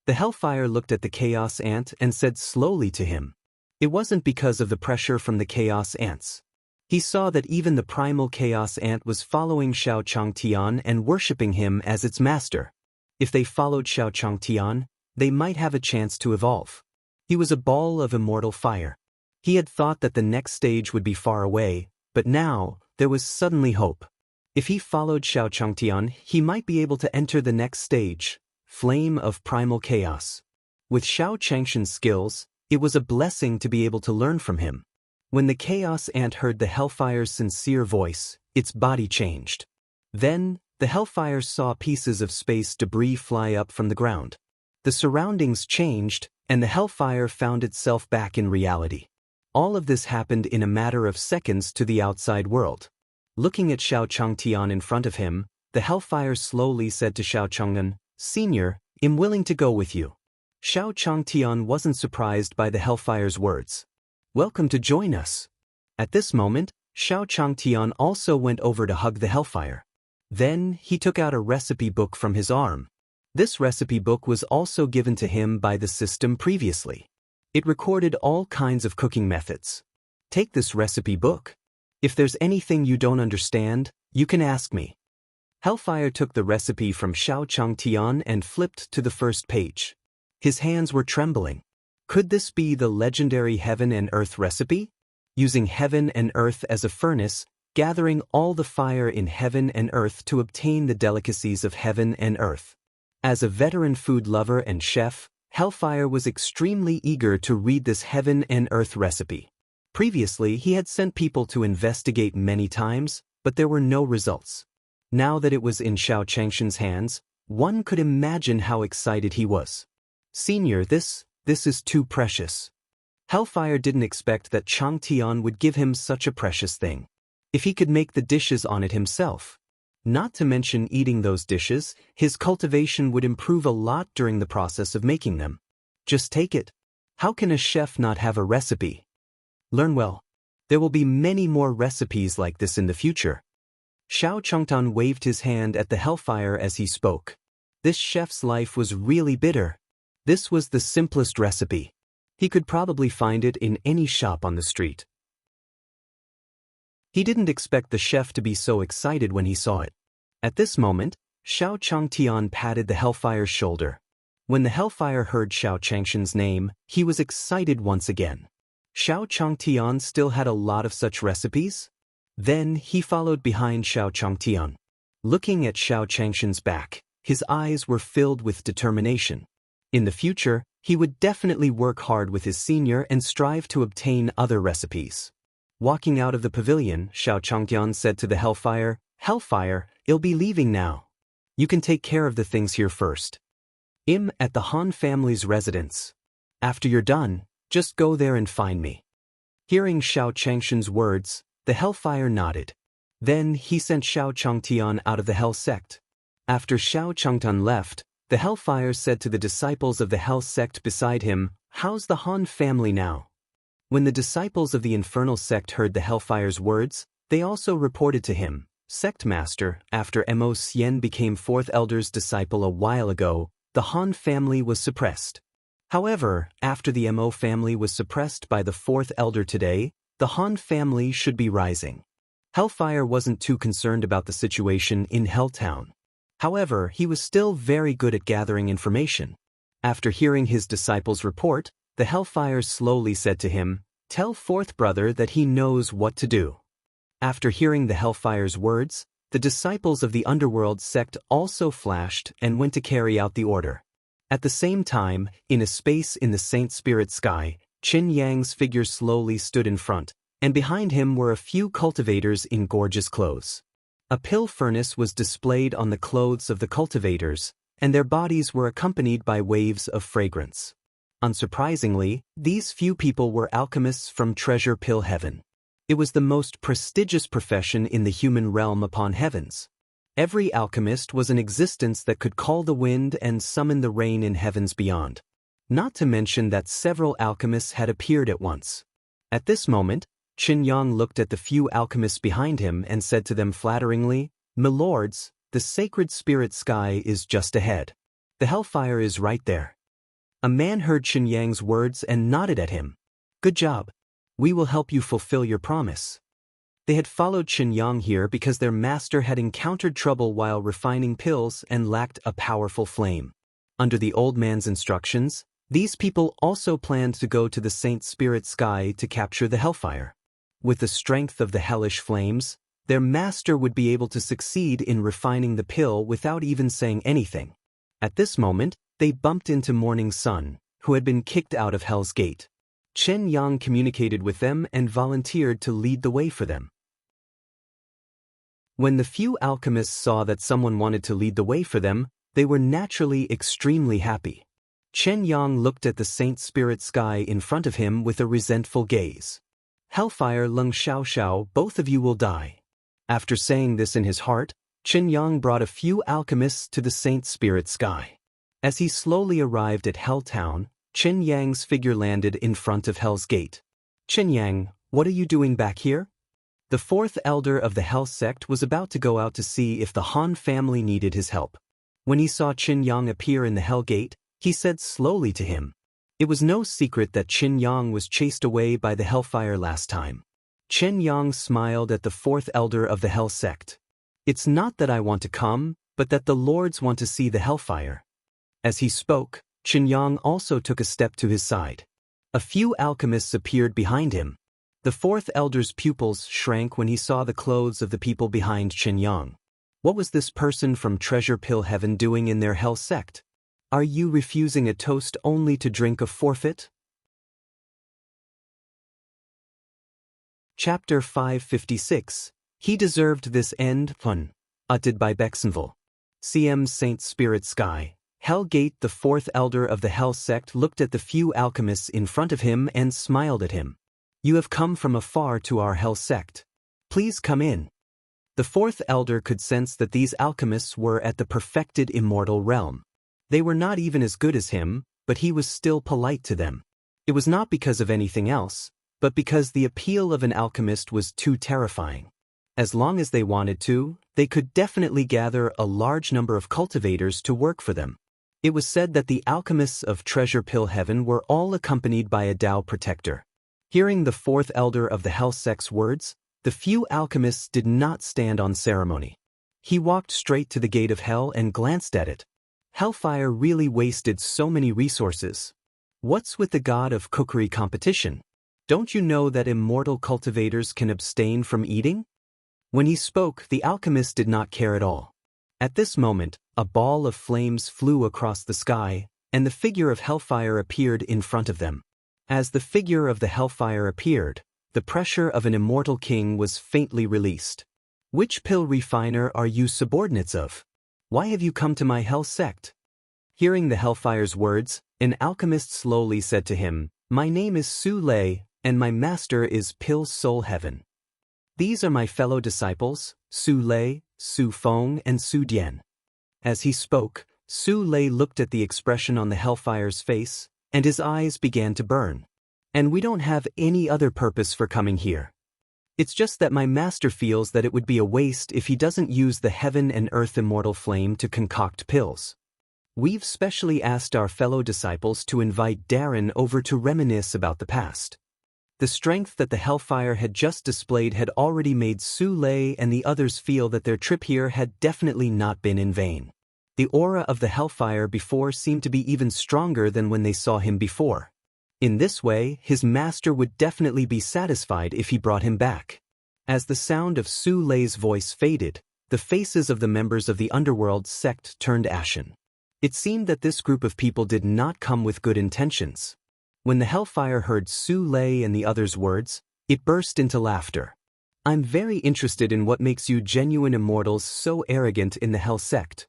The Hellfire looked at the Chaos Ant and said slowly to him. It wasn't because of the pressure from the Chaos Ants. He saw that even the primal Chaos Ant was following Xiao Changtian and worshipping him as its master. If they followed Xiao Changtian, they might have a chance to evolve. He was a ball of immortal fire. He had thought that the next stage would be far away, but now, there was suddenly hope. If he followed Xiao Changtian, he might be able to enter the next stage, Flame of Primal Chaos. With Xiao Changshan's skills, it was a blessing to be able to learn from him. When the Chaos Ant heard the Hellfire's sincere voice, its body changed. Then, the Hellfire saw pieces of space debris fly up from the ground. The surroundings changed, and the Hellfire found itself back in reality. All of this happened in a matter of seconds to the outside world. Looking at Xiao Changtian in front of him, the Hellfire slowly said to Xiao Chang'an, "Senior, I'm willing to go with you." Xiao Changtian wasn't surprised by the Hellfire's words. "Welcome to join us." At this moment, Xiao Changtian also went over to hug the Hellfire. Then, he took out a recipe book from his arm. This recipe book was also given to him by the system previously. It recorded all kinds of cooking methods. Take this recipe book. If there's anything you don't understand, you can ask me. Hellfire took the recipe from Xiao Changtian and flipped to the first page. His hands were trembling. Could this be the legendary heaven and earth recipe? Using heaven and earth as a furnace, gathering all the fire in heaven and earth to obtain the delicacies of heaven and earth. As a veteran food lover and chef, Hellfire was extremely eager to read this heaven and earth recipe. Previously, he had sent people to investigate many times, but there were no results. Now that it was in Xiao Changshan's hands, one could imagine how excited he was. Senior, this is too precious. Hellfire didn't expect that Chang Tian would give him such a precious thing. If he could make the dishes on it himself. Not to mention eating those dishes, his cultivation would improve a lot during the process of making them. Just take it. How can a chef not have a recipe? Learn well. There will be many more recipes like this in the future. Xiao Changtan waved his hand at the Hellfire as he spoke. This chef's life was really bitter. This was the simplest recipe. He could probably find it in any shop on the street. He didn't expect the chef to be so excited when he saw it. At this moment, Xiao Changtian patted the Hellfire's shoulder. When the Hellfire heard Xiao Changshan's name, he was excited once again. Xiao Changtian still had a lot of such recipes? Then he followed behind Xiao Changtian. Looking at Xiao Changshan's back, his eyes were filled with determination. In the future, he would definitely work hard with his senior and strive to obtain other recipes. Walking out of the pavilion, Xiao Changtian said to the Hellfire, "Hellfire, I'll be leaving now. You can take care of the things here first. I'm at the Han family's residence. After you're done, just go there and find me." Hearing Xiao Changshan's words, the Hellfire nodded. Then he sent Xiao Changtian out of the Hell sect. After Xiao Changtian left, the Hellfire said to the disciples of the Hell sect beside him, "How's the Han family now?" When the disciples of the Infernal sect heard the Hellfire's words, they also reported to him, "Sect Master, after Mo Xian became Fourth Elder's disciple a while ago, the Han family was suppressed. However, after the Mo family was suppressed by the Fourth Elder today, the Han family should be rising." Hellfire wasn't too concerned about the situation in Helltown. However, he was still very good at gathering information. After hearing his disciples' report, the Hellfire slowly said to him, "Tell Fourth Brother that he knows what to do." After hearing the Hellfire's words, the disciples of the Underworld sect also flashed and went to carry out the order. At the same time, in a space in the Saint Spirit sky, Qin Yang's figure slowly stood in front, and behind him were a few cultivators in gorgeous clothes. A pill furnace was displayed on the clothes of the cultivators, and their bodies were accompanied by waves of fragrance. Unsurprisingly, these few people were alchemists from Treasure Pill Heaven. It was the most prestigious profession in the human realm upon heavens. Every alchemist was an existence that could call the wind and summon the rain in heavens beyond. Not to mention that several alchemists had appeared at once. At this moment, Qin Yang looked at the few alchemists behind him and said to them flatteringly, "Milords, the sacred spirit sky is just ahead. The Hellfire is right there." A man heard Qin Yang's words and nodded at him. "Good job. We will help you fulfill your promise." They had followed Qin Yang here because their master had encountered trouble while refining pills and lacked a powerful flame. Under the old man's instructions, these people also planned to go to the Saint Spirit sky to capture the Hellfire. With the strength of the hellish flames, their master would be able to succeed in refining the pill without even saying anything. At this moment, they bumped into Morning Sun, who had been kicked out of Hell's Gate. Chen Yang communicated with them and volunteered to lead the way for them. When the few alchemists saw that someone wanted to lead the way for them, they were naturally extremely happy. Chen Yang looked at the Saint Spirit sky in front of him with a resentful gaze. "Hellfire, Lung Xiao, both of you will die." After saying this in his heart, Chen Yang brought a few alchemists to the Saint Spirit sky. As he slowly arrived at Helltown, Chen Yang's figure landed in front of Hell's Gate. "Chen Yang, what are you doing back here?" The fourth elder of the Hell sect was about to go out to see if the Han family needed his help. When he saw Qin Yang appear in the Hell Gate, he said slowly to him. It was no secret that Qin Yang was chased away by the Hellfire last time. Qin Yang smiled at the fourth elder of the Hell sect. It's not that I want to come, but that the lords want to see the Hellfire. As he spoke, Qin Yang also took a step to his side. A few alchemists appeared behind him. The fourth elder's pupils shrank when he saw the clothes of the people behind Qin Yang. What was this person from Treasure Pill Heaven doing in their Hell sect? Are you refusing a toast only to drink a forfeit? Chapter 556. He deserved this end. Uttered by Bexenville. CM Saint Spirit Sky. Hell Gate. The fourth elder of the Hell sect looked at the few alchemists in front of him and smiled at him. You have come from afar to our Hell sect. Please come in. The fourth elder could sense that these alchemists were at the perfected immortal realm. They were not even as good as him, but he was still polite to them. It was not because of anything else, but because the appeal of an alchemist was too terrifying. As long as they wanted to, they could definitely gather a large number of cultivators to work for them. It was said that the alchemists of Treasure Pill Heaven were all accompanied by a Tao protector. Hearing the fourth elder of the Hell sect's words, the few alchemists did not stand on ceremony. He walked straight to the gate of Hell and glanced at it. Hellfire really wasted so many resources. What's with the god of cookery competition? Don't you know that immortal cultivators can abstain from eating? When he spoke, the alchemist did not care at all. At this moment, a ball of flames flew across the sky, and the figure of Hellfire appeared in front of them. As the figure of the Hellfire appeared, the pressure of an immortal king was faintly released. Which pill refiner are you subordinates of? Why have you come to my Hell sect? Hearing the Hellfire's words, an alchemist slowly said to him, My name is Su Lei, and my master is Pill Soul Heaven. These are my fellow disciples, Su Lei, Su Feng, and Su Dian. As he spoke, Su Lei looked at the expression on the Hellfire's face, and his eyes began to burn. And we don't have any other purpose for coming here. It's just that my master feels that it would be a waste if he doesn't use the heaven and earth immortal flame to concoct pills. We've specially asked our fellow disciples to invite Darren over to reminisce about the past. The strength that the Hellfire had just displayed had already made Su Lei and the others feel that their trip here had definitely not been in vain. The aura of the Hellfire before seemed to be even stronger than when they saw him before. In this way, his master would definitely be satisfied if he brought him back. As the sound of Su Lei's voice faded, the faces of the members of the underworld sect turned ashen. It seemed that this group of people did not come with good intentions. When the Hellfire heard Su Lei and the others' words, it burst into laughter. I'm very interested in what makes you genuine immortals so arrogant in the Hell sect.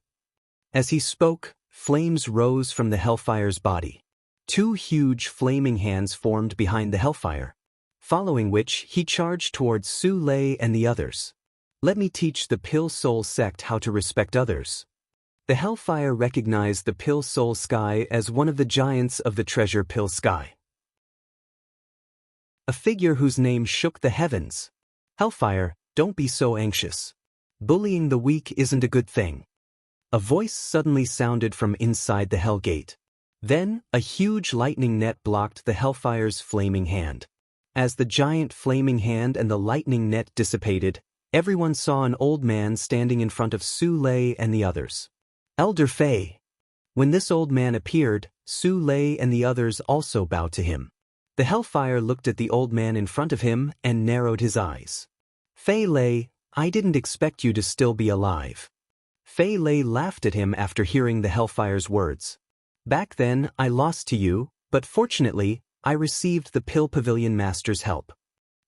As he spoke, flames rose from the Hellfire's body. Two huge flaming hands formed behind the Hellfire, following which he charged towards Su Lei and the others. Let me teach the Pill Soul sect how to respect others. The Hellfire recognized the Pill Soul Sky as one of the giants of the Treasure Pill Sky. A figure whose name shook the heavens. Hellfire, don't be so anxious. Bullying the weak isn't a good thing. A voice suddenly sounded from inside the Hell Gate. Then, a huge lightning net blocked the Hellfire's flaming hand. As the giant flaming hand and the lightning net dissipated, everyone saw an old man standing in front of Su Lei and the others. Elder Fei. When this old man appeared, Su Lei and the others also bowed to him. The Hellfire looked at the old man in front of him and narrowed his eyes. Fei Lei, I didn't expect you to still be alive. Fei Lei laughed at him after hearing the Hellfire's words. Back then, I lost to you, but fortunately, I received the Pill Pavilion Master's help.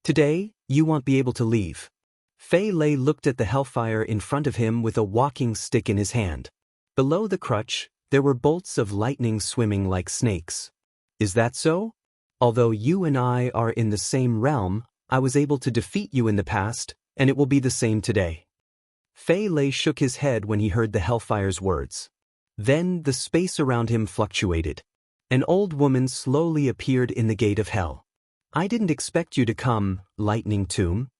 Today, you won't be able to leave. Fei Lei looked at the Hellfire in front of him with a walking stick in his hand. Below the crutch, there were bolts of lightning swimming like snakes. Is that so? Although you and I are in the same realm, I was able to defeat you in the past, and it will be the same today. Fei Lei shook his head when he heard the Hellfire's words. Then the space around him fluctuated. An old woman slowly appeared in the gate of Hell. I didn't expect you to come, Lightning Tomb.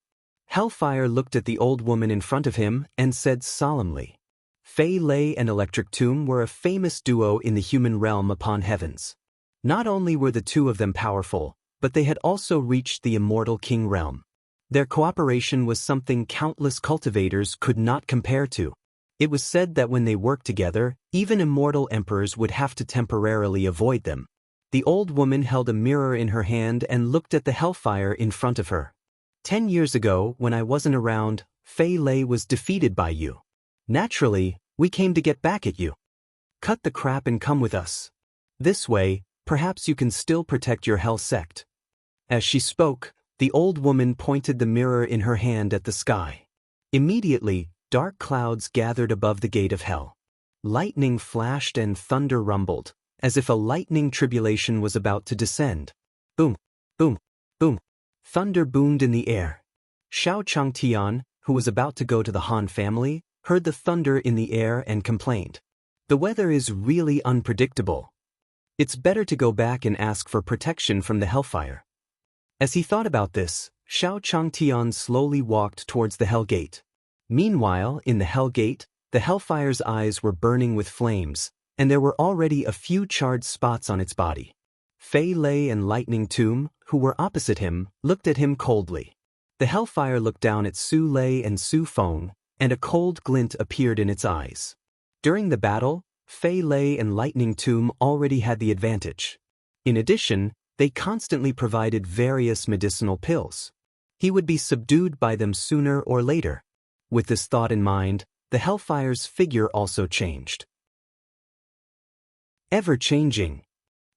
Hellfire looked at the old woman in front of him and said solemnly, Fei Lei and Electric Tomb were a famous duo in the human realm upon heavens. Not only were the two of them powerful, but they had also reached the immortal king realm. Their cooperation was something countless cultivators could not compare to. It was said that when they worked together, even immortal emperors would have to temporarily avoid them. The old woman held a mirror in her hand and looked at the hellfire in front of her. 10 years ago, when I wasn't around, Fei Lei was defeated by you. Naturally, we came to get back at you. Cut the crap and come with us. This way, perhaps you can still protect your hell sect. As she spoke, the old woman pointed the mirror in her hand at the sky. Immediately, dark clouds gathered above the gate of hell. Lightning flashed and thunder rumbled, as if a lightning tribulation was about to descend. Boom, boom, boom. Thunder boomed in the air. Xiao Changtian, who was about to go to the Han family, heard the thunder in the air and complained. The weather is really unpredictable. It's better to go back and ask for protection from the hellfire. As he thought about this, Xiao Changtian slowly walked towards the hell gate. Meanwhile, in the hell gate, the hellfire's eyes were burning with flames, and there were already a few charred spots on its body. Fei Lei and Lightning Tomb, who were opposite him, looked at him coldly. The hellfire looked down at Su Lei and Su Feng, and a cold glint appeared in its eyes. During the battle, Fei Lei and Lightning Tomb already had the advantage. In addition, they constantly provided various medicinal pills. He would be subdued by them sooner or later. With this thought in mind, the hellfire's figure also changed. Ever-changing.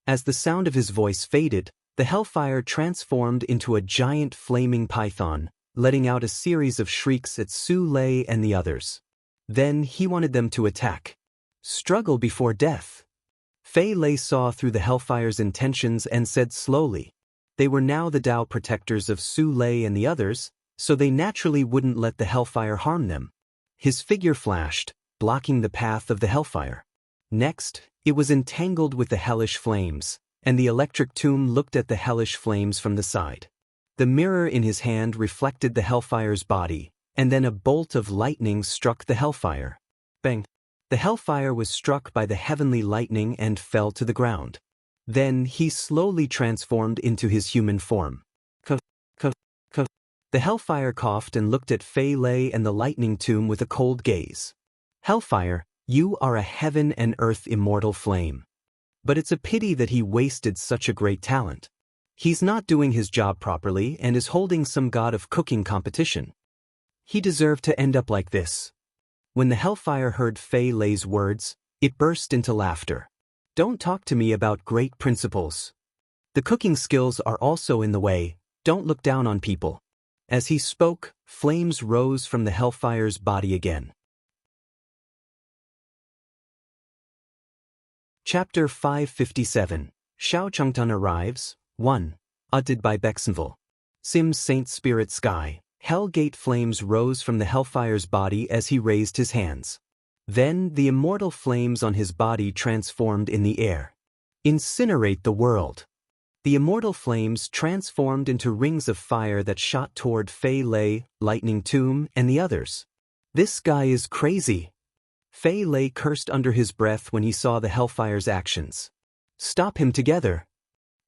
As the sound of his voice faded, the hellfire transformed into a giant flaming python, letting out a series of shrieks at Su Lei and the others. Then he wanted them to attack. Struggle before death. Fei Lei saw through the hellfire's intentions and said slowly, they were now the Tao protectors of Su Lei and the others, so they naturally wouldn't let the hellfire harm them. His figure flashed, blocking the path of the hellfire. Next, it was entangled with the hellish flames, and the electric tomb looked at the hellish flames from the side. The mirror in his hand reflected the hellfire's body, and then a bolt of lightning struck the hellfire. Bang! The hellfire was struck by the heavenly lightning and fell to the ground. Then he slowly transformed into his human form. The hellfire coughed and looked at Fei Lei and the lightning tomb with a cold gaze. Hellfire, you are a heaven and earth immortal flame. But it's a pity that he wasted such a great talent. He's not doing his job properly and is holding some god of cooking competition. He deserved to end up like this. When the hellfire heard Fei Lei's words, it burst into laughter. Don't talk to me about great principles. The cooking skills are also in the way, don't look down on people. As he spoke, flames rose from the hellfire's body again. Chapter 557. Xiao Changtan arrives. 1. Audited by Bexenville. Sim's Saint Spirit Sky. Hell gate flames rose from the hellfire's body as he raised his hands. Then the immortal flames on his body transformed in the air. Incinerate the world. The immortal flames transformed into rings of fire that shot toward Fei Lei, Lightning Tomb, and the others. This guy is crazy. Fei Lei cursed under his breath when he saw the hellfire's actions. Stop him together.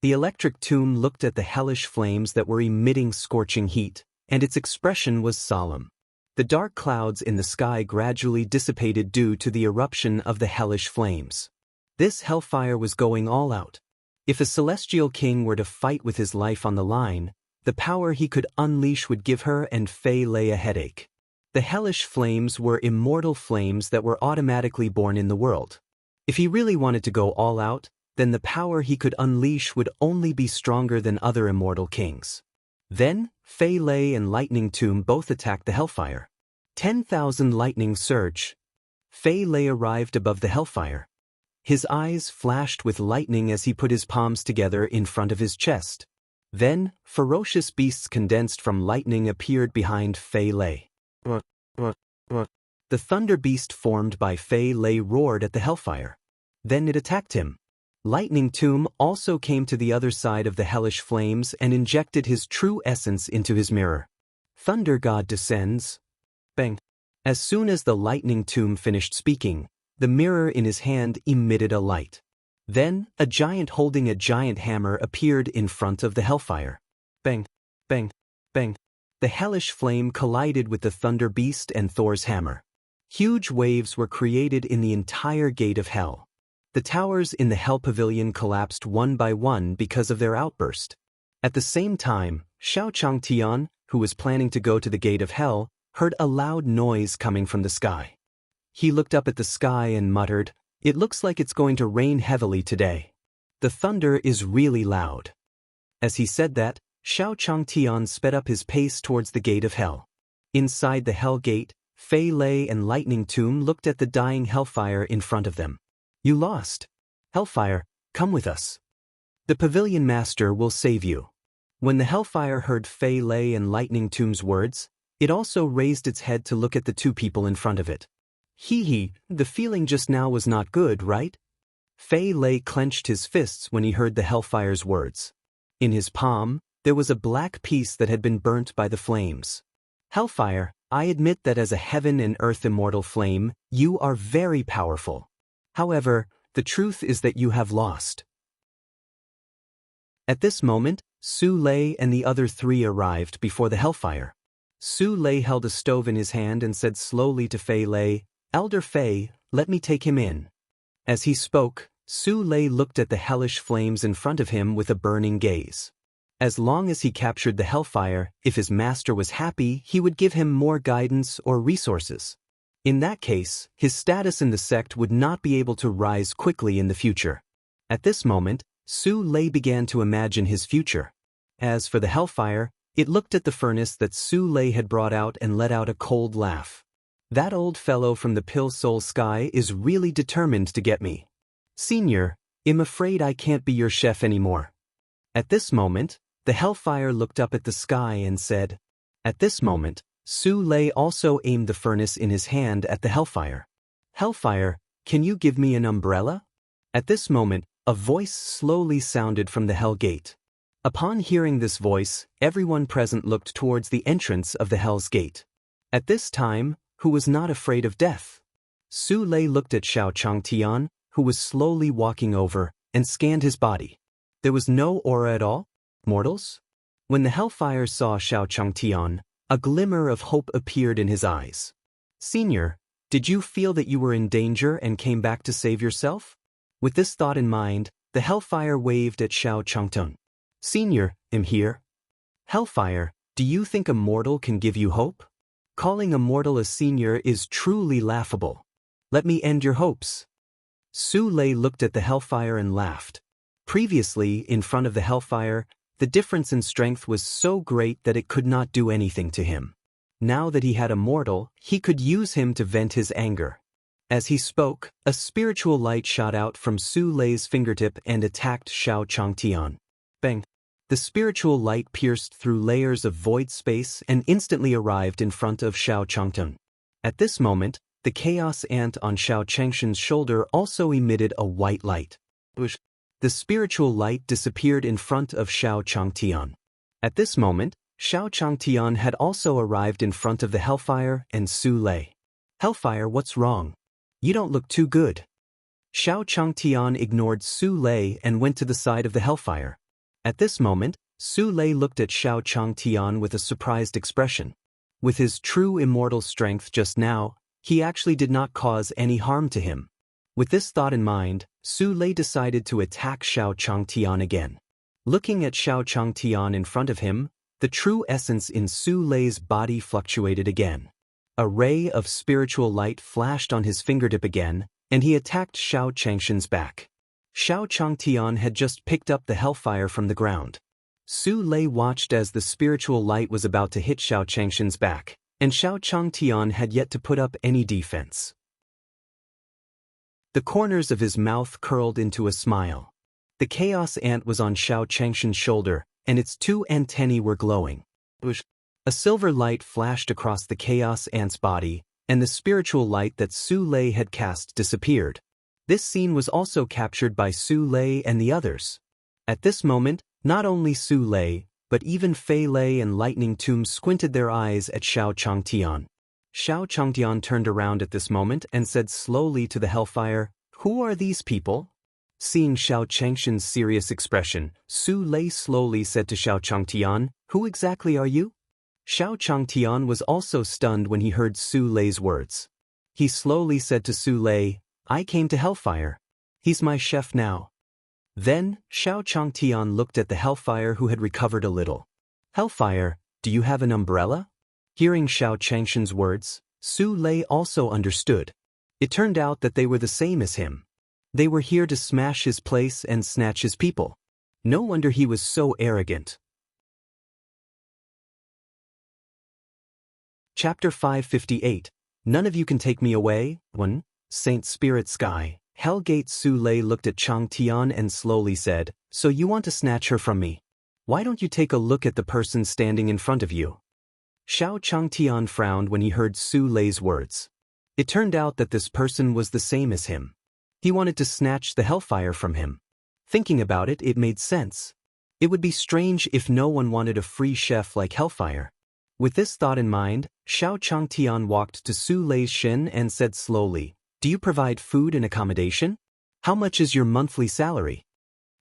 The electric tomb looked at the hellish flames that were emitting scorching heat, and its expression was solemn. The dark clouds in the sky gradually dissipated due to the eruption of the hellish flames. This hellfire was going all out. If a celestial king were to fight with his life on the line, the power he could unleash would give her and Fei Lei a headache. The hellish flames were immortal flames that were automatically born in the world. If he really wanted to go all out, then the power he could unleash would only be stronger than other immortal kings. Then, Fei Lei and Lightning Tomb both attacked the hellfire. 10,000 lightning surge. Fei Lei arrived above the hellfire. His eyes flashed with lightning as he put his palms together in front of his chest. Then, ferocious beasts condensed from lightning appeared behind Fei Lei. The thunder beast formed by Fei Lei roared at the hellfire. Then it attacked him. Lightning Tomb also came to the other side of the hellish flames and injected his true essence into his mirror. Thunder God descends. Bang. As soon as the lightning tomb finished speaking, the mirror in his hand emitted a light. Then, a giant holding a giant hammer appeared in front of the hellfire. Bang, bang, bang. The hellish flame collided with the thunder beast and Thor's hammer. Huge waves were created in the entire gate of hell. The towers in the hell pavilion collapsed one by one because of their outburst. At the same time, Xiao Changtian, who was planning to go to the gate of hell, heard a loud noise coming from the sky. He looked up at the sky and muttered, "It looks like it's going to rain heavily today. The thunder is really loud." As he said that, Xiao Changtian sped up his pace towards the gate of hell. Inside the hell gate, Fei Lei and Lightning Tomb looked at the dying hellfire in front of them. "You lost. Hellfire, come with us. The pavilion master will save you." When the hellfire heard Fei Lei and Lightning Tomb's words, it also raised its head to look at the two people in front of it. Hee, the feeling just now was not good, right? Fei Lei clenched his fists when he heard the hellfire's words. In his palm, there was a black piece that had been burnt by the flames. "Hellfire, I admit that as a heaven and earth immortal flame, you are very powerful. However, the truth is that you have lost." At this moment, Su Lei and the other three arrived before the hellfire. Su Lei held a stove in his hand and said slowly to Fei Lei, "Elder Fei, let me take him in." As he spoke, Su Lei looked at the hellish flames in front of him with a burning gaze. As long as he captured the hellfire, if his master was happy, he would give him more guidance or resources. In that case, his status in the sect would not be able to rise quickly in the future. At this moment, Su Lei began to imagine his future. As for the hellfire, it looked at the furnace that Su Lei had brought out and let out a cold laugh. "That old fellow from the Pill Soul Sky is really determined to get me. Senior, I'm afraid I can't be your chef anymore." At this moment, the hellfire looked up at the sky and said. At this moment, Su Lei also aimed the furnace in his hand at the hellfire. "Hellfire, can you give me an umbrella?" At this moment, a voice slowly sounded from the hell gate. Upon hearing this voice, everyone present looked towards the entrance of the hell's gate. At this time, who was not afraid of death? Su Lei looked at Xiao Changtian, who was slowly walking over, and scanned his body. There was no aura at all? Mortals? When the hellfire saw Xiao Changtian, a glimmer of hope appeared in his eyes. "Senior, did you feel that you were in danger and came back to save yourself?" With this thought in mind, the hellfire waved at Xiao Changtian. "Senior, I'm here." "Hellfire, do you think a mortal can give you hope? Calling a mortal a senior is truly laughable. Let me end your hopes." Su Lei looked at the hellfire and laughed. Previously, in front of the hellfire, the difference in strength was so great that it could not do anything to him. Now that he had a mortal, he could use him to vent his anger. As he spoke, a spiritual light shot out from Su Lei's fingertip and attacked Xiao Changtian. Bang! The spiritual light pierced through layers of void space and instantly arrived in front of Xiao Changtian. At this moment, the chaos ant on Xiao Changshan's shoulder also emitted a white light. The spiritual light disappeared in front of Xiao Changtian. At this moment, Xiao Changtian had also arrived in front of the hellfire and Su Lei. "Hellfire, what's wrong? You don't look too good." Xiao Changtian ignored Su Lei and went to the side of the hellfire. At this moment, Su Lei looked at Xiao Changtian with a surprised expression. With his true immortal strength just now, he actually did not cause any harm to him. With this thought in mind, Su Lei decided to attack Xiao Changtian again. Looking at Xiao Changtian in front of him, the true essence in Su Lei's body fluctuated again. A ray of spiritual light flashed on his fingertip again, and he attacked Xiao Changshan's back. Xiao Changtian had just picked up the hellfire from the ground. Su Lei watched as the spiritual light was about to hit Xiao Changshan's back, and Xiao Changtian had yet to put up any defense. The corners of his mouth curled into a smile. The chaos ant was on Xiao Changshan's shoulder, and its two antennae were glowing. A silver light flashed across the chaos ant's body, and the spiritual light that Su Lei had cast disappeared. This scene was also captured by Su Lei and the others. At this moment, not only Su Lei, but even Fei Lei and Lightning Tomb squinted their eyes at Xiao Changtian. Xiao Changtian turned around at this moment and said slowly to the Hellfire, "Who are these people?" Seeing Xiao Changshan's serious expression, Su Lei slowly said to Xiao Changtian, "Who exactly are you?" Xiao Changtian was also stunned when he heard Su Lei's words. He slowly said to Su Lei, "I came to Hellfire. He's my chef now." Then, Xiao Changtian looked at the Hellfire who had recovered a little. "Hellfire, do you have an umbrella?" Hearing Xiao Changshan's words, Su Lei also understood. It turned out that they were the same as him. They were here to smash his place and snatch his people. No wonder he was so arrogant. Chapter 558. None of you can take me away. 1. Saint Spirit Sky. Hellgate. Su Lei looked at Changtian and slowly said, "So you want to snatch her from me? Why don't you take a look at the person standing in front of you?" Xiao Changtian frowned when he heard Su Lei's words. It turned out that this person was the same as him. He wanted to snatch the Hellfire from him. Thinking about it, it made sense. It would be strange if no one wanted a free chef like Hellfire. With this thought in mind, Xiao Changtian walked to Su Lei's shin and said slowly, "Do you provide food and accommodation? How much is your monthly salary?"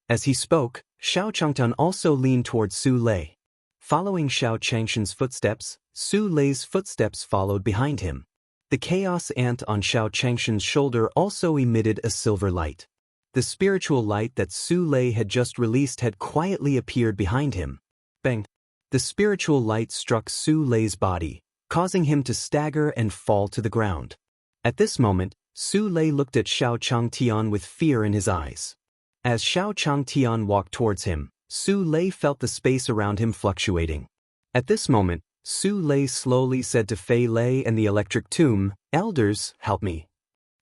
As he spoke, Xiao Changtian also leaned towards Su Lei. Following Xiao Changshan's footsteps, Su Lei's footsteps followed behind him. The chaos ant on Xiao Changshan's shoulder also emitted a silver light. The spiritual light that Su Lei had just released had quietly appeared behind him. Bang! The spiritual light struck Su Lei's body, causing him to stagger and fall to the ground. At this moment, Su Lei looked at Xiao Changtian with fear in his eyes. As Xiao Changtian walked towards him, Su Lei felt the space around him fluctuating. At this moment, Su Lei slowly said to Fei Lei and the Electric Tomb, "Elders, help me."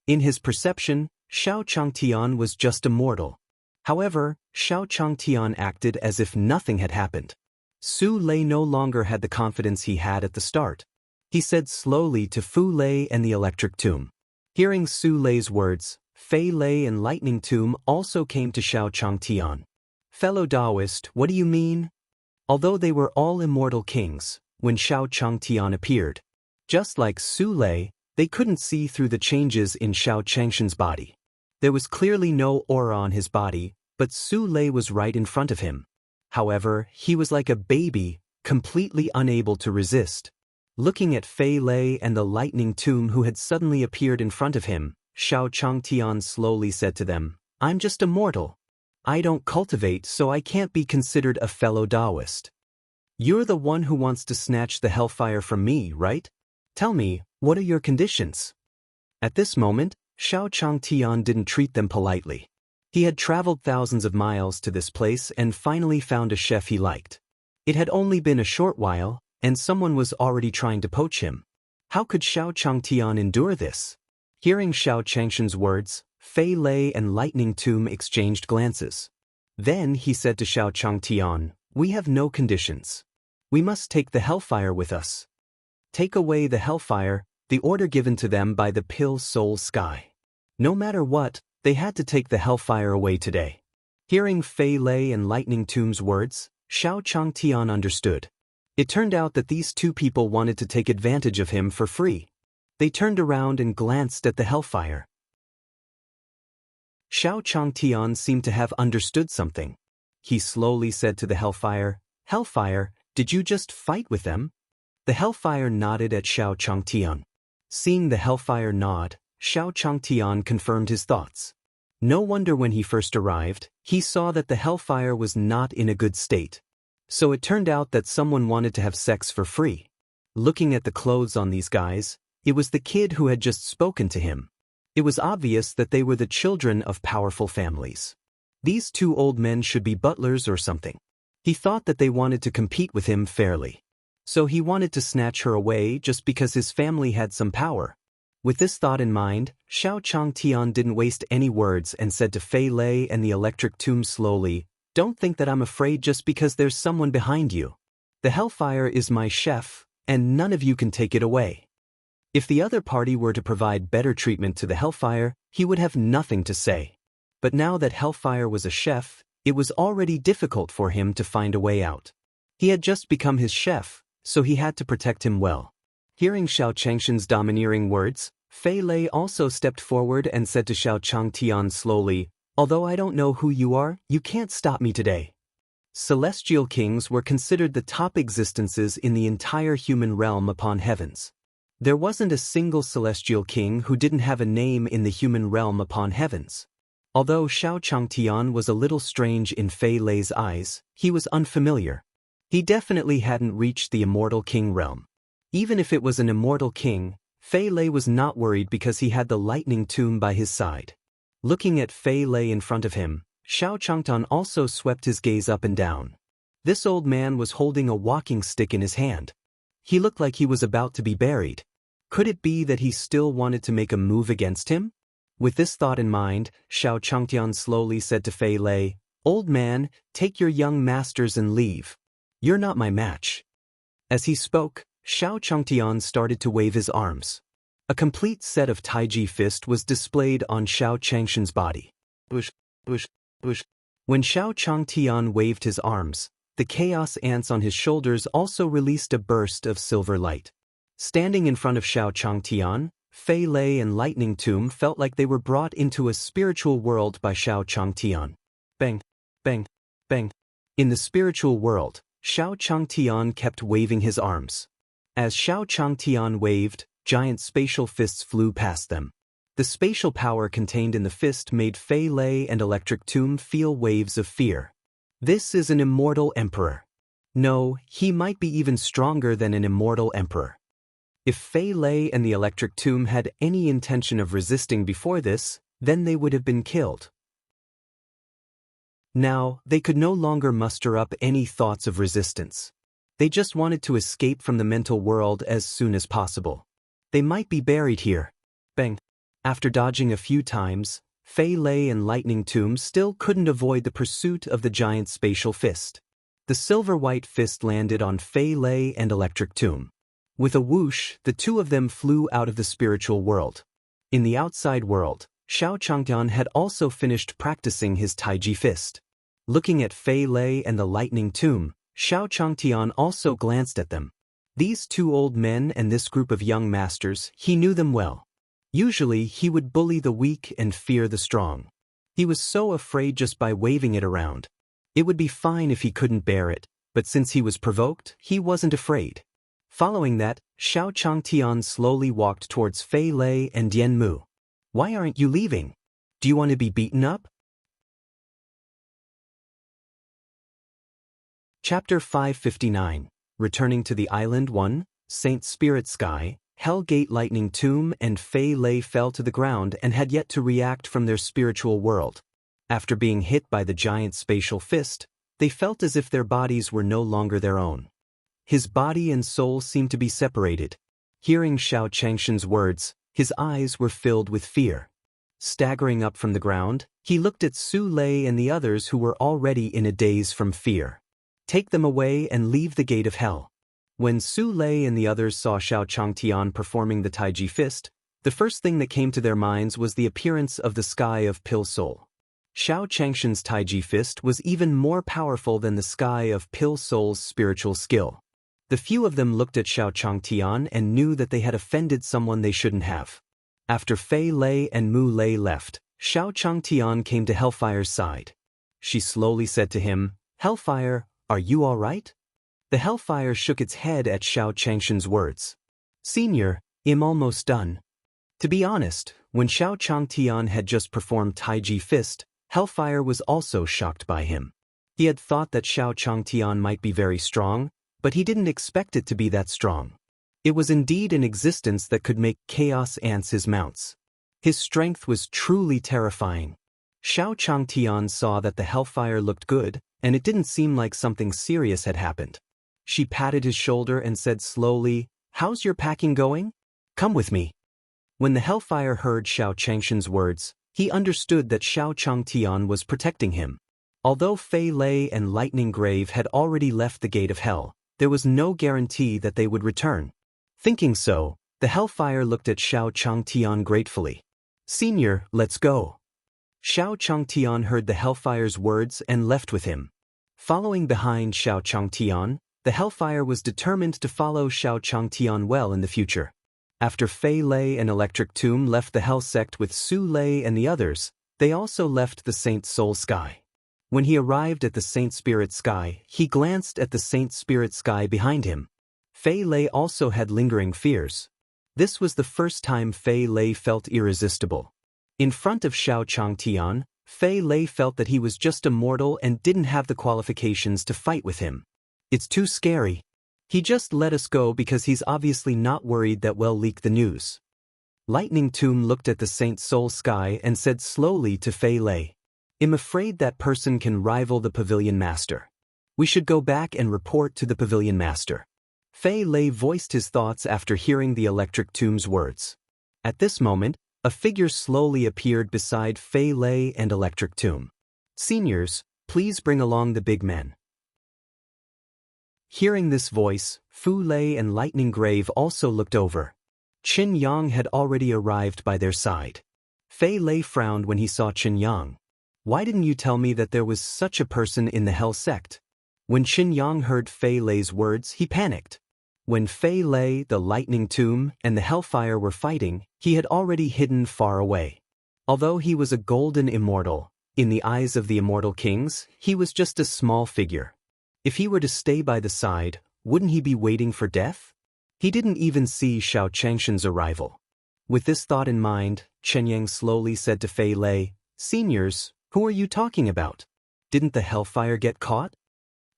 In his perception, Xiao Changtian was just a mortal. However, Xiao Changtian acted as if nothing had happened. Su Lei no longer had the confidence he had at the start. He said slowly to Fu Lei and the Electric Tomb. Hearing Su Lei's words, Fei Lei and Lightning Tomb also came to Xiao Changtian. "Fellow Taoist, what do you mean?" Although they were all immortal kings, when Xiao Changtian appeared, just like Su Lei, they couldn't see through the changes in Xiao Changshan's body. There was clearly no aura on his body, but Su Lei was right in front of him. However, he was like a baby, completely unable to resist. Looking at Fei Lei and the Lightning Tomb who had suddenly appeared in front of him, Xiao Changtian slowly said to them, "I'm just a mortal. I don't cultivate, so I can't be considered a fellow Taoist. You're the one who wants to snatch the Hellfire from me, right? Tell me, what are your conditions?" At this moment, Xiao Changtian didn't treat them politely. He had traveled thousands of miles to this place and finally found a chef he liked. It had only been a short while, and someone was already trying to poach him. How could Xiao Changtian endure this? Hearing Xiao Changshan's words, Fei Lei and Lightning Tomb exchanged glances. Then he said to Xiao Changtian, "We have no conditions. We must take the Hellfire with us." Take away the Hellfire, the order given to them by the Pill Soul Sky. No matter what, they had to take the Hellfire away today. Hearing Fei Lei and Lightning Tomb's words, Xiao Changtian understood. It turned out that these two people wanted to take advantage of him for free. They turned around and glanced at the Hellfire. Xiao Changtian seemed to have understood something. He slowly said to the Hellfire, "Hellfire, did you just fight with them?" The Hellfire nodded at Xiao Changtian. Seeing the Hellfire nod, Xiao Changtian confirmed his thoughts. No wonder when he first arrived, he saw that the Hellfire was not in a good state. So it turned out that someone wanted to have sex for free. Looking at the clothes on these guys, it was the kid who had just spoken to him. It was obvious that they were the children of powerful families. These two old men should be butlers or something. He thought that they wanted to compete with him fairly. So he wanted to snatch her away just because his family had some power. With this thought in mind, Xiao Changtian didn't waste any words and said to Fei Lei and the Electric Tomb slowly, "Don't think that I'm afraid just because there's someone behind you. The Hellfire is my chef, and none of you can take it away." If the other party were to provide better treatment to the Hellfire, he would have nothing to say. But now that Hellfire was a chef, it was already difficult for him to find a way out. He had just become his chef, so he had to protect him well. Hearing Xiao Changshan's domineering words, Fei Lei also stepped forward and said to Xiao Changtian slowly, "Although I don't know who you are, you can't stop me today." Celestial kings were considered the top existences in the entire human realm upon heavens. There wasn't a single celestial king who didn't have a name in the human realm upon heavens. Although Xiao Changtian was a little strange in Fei Lei's eyes, he was unfamiliar. He definitely hadn't reached the immortal king realm. Even if it was an immortal king, Fei Lei was not worried because he had the lightning tomb by his side. Looking at Fei Lei in front of him, Xiao Changtan also swept his gaze up and down. This old man was holding a walking stick in his hand. He looked like he was about to be buried. Could it be that he still wanted to make a move against him? With this thought in mind, Xiao Changtian slowly said to Fei Lei, "Old man, take your young masters and leave. You're not my match." As he spoke, Xiao Changtian started to wave his arms. A complete set of Taiji fist was displayed on Xiao Changshan's body. Bush, bush, bush. When Xiao Changtian waved his arms, the chaos ants on his shoulders also released a burst of silver light. Standing in front of Xiao Changtian, Fei Lei and Lightning Tomb felt like they were brought into a spiritual world by Xiao Changtian. Bang, bang, bang. In the spiritual world, Xiao Changtian kept waving his arms. As Xiao Changtian waved, giant spatial fists flew past them. The spatial power contained in the fist made Fei Lei and Electric Tomb feel waves of fear. This is an immortal emperor. No, he might be even stronger than an immortal emperor. If Fei Lei and the Electric Tomb had any intention of resisting before this, then they would have been killed. Now, they could no longer muster up any thoughts of resistance. They just wanted to escape from the mental world as soon as possible. They might be buried here. Bang. After dodging a few times, Fei Lei and Lightning Tomb still couldn't avoid the pursuit of the giant spatial fist. The silver-white fist landed on Fei Lei and Electric Tomb. With a whoosh, the two of them flew out of the spiritual world. In the outside world, Xiao Changtian had also finished practicing his Taiji fist. Looking at Fei Lei and the Lightning Tomb, Xiao Changtian also glanced at them. These two old men and this group of young masters, he knew them well. Usually, he would bully the weak and fear the strong. He was so afraid just by waving it around. It would be fine if he couldn't bear it, but since he was provoked, he wasn't afraid. Following that, Xiao Changtian slowly walked towards Fei Lei and Yan Mu. "Why aren't you leaving? Do you want to be beaten up?" Chapter 559. Returning to the Island 1, Saint Spirit Sky, Hell Gate Lightning Tomb and Fei Lei fell to the ground and had yet to react from their spiritual world. After being hit by the giant spatial fist, they felt as if their bodies were no longer their own. His body and soul seemed to be separated. Hearing Xiao Changshan's words, his eyes were filled with fear. Staggering up from the ground, he looked at Su Lei and the others who were already in a daze from fear. "Take them away and leave the gate of hell." When Su Lei and the others saw Xiao Changtian performing the Taiji fist, the first thing that came to their minds was the appearance of the sky of Pil Soul. Xiao Changshan's Taiji fist was even more powerful than the sky of Pil Soul's spiritual skill. The few of them looked at Xiao Changtian and knew that they had offended someone they shouldn't have. After Fei Lei and Mu Lei left, Xiao Changtian came to Hellfire's side. She slowly said to him, "Hellfire, are you all right?" The Hellfire shook its head at Xiao Changshan's words. "Senior, I'm almost done." To be honest, when Xiao Changtian had just performed Taiji fist, Hellfire was also shocked by him. He had thought that Xiao Changtian might be very strong, but he didn't expect it to be that strong. It was indeed an existence that could make chaos ants his mounts. His strength was truly terrifying. Xiao Changtian saw that the Hellfire looked good, and it didn't seem like something serious had happened. She patted his shoulder and said slowly, "How's your packing going? Come with me." When the Hellfire heard Xiao Changshan's words, he understood that Xiao Changtian was protecting him. Although Fei Lei and Lightning Grave had already left the gate of hell, there was no guarantee that they would return. Thinking so, the Hellfire looked at Xiao Changtian gratefully. "Senior, let's go." Xiao Changtian heard the Hellfire's words and left with him. Following behind Xiao Changtian, the Hellfire was determined to follow Xiao Changtian well in the future. After Fei Lei and Electric Tomb left the Hell Sect with Su Lei and the others, they also left the Saint Soul Sky. When he arrived at the Saint Spirit Sky, he glanced at the Saint Spirit Sky behind him. Fei Lei also had lingering fears. This was the first time Fei Lei felt irresistible. In front of Xiao Changtian, Fei Lei felt that he was just a mortal and didn't have the qualifications to fight with him. It's too scary. He just let us go because he's obviously not worried that we'll leak the news. Lightning Tomb looked at the Saint Soul Sky and said slowly to Fei Lei, "I'm afraid that person can rival the Pavilion Master. We should go back and report to the Pavilion Master." Fei Lei voiced his thoughts after hearing the Electric Tomb's words. At this moment, a figure slowly appeared beside Fei Lei and Electric Tomb. "Seniors, please bring along the big men." Hearing this voice, Fu Lei and Lightning Grave also looked over. Qin Yang had already arrived by their side. Fei Lei frowned when he saw Qin Yang. "Why didn't you tell me that there was such a person in the Hell Sect?" When Qin Yang heard Fei Lei's words, he panicked. When Fei Lei, the Lightning Tomb, and the Hellfire were fighting, he had already hidden far away. Although he was a golden immortal, in the eyes of the immortal kings, he was just a small figure. If he were to stay by the side, wouldn't he be waiting for death? He didn't even see Xiao Changshan's arrival. With this thought in mind, Chen Yang slowly said to Fei Lei, "Seniors, who are you talking about? Didn't the Hellfire get caught?"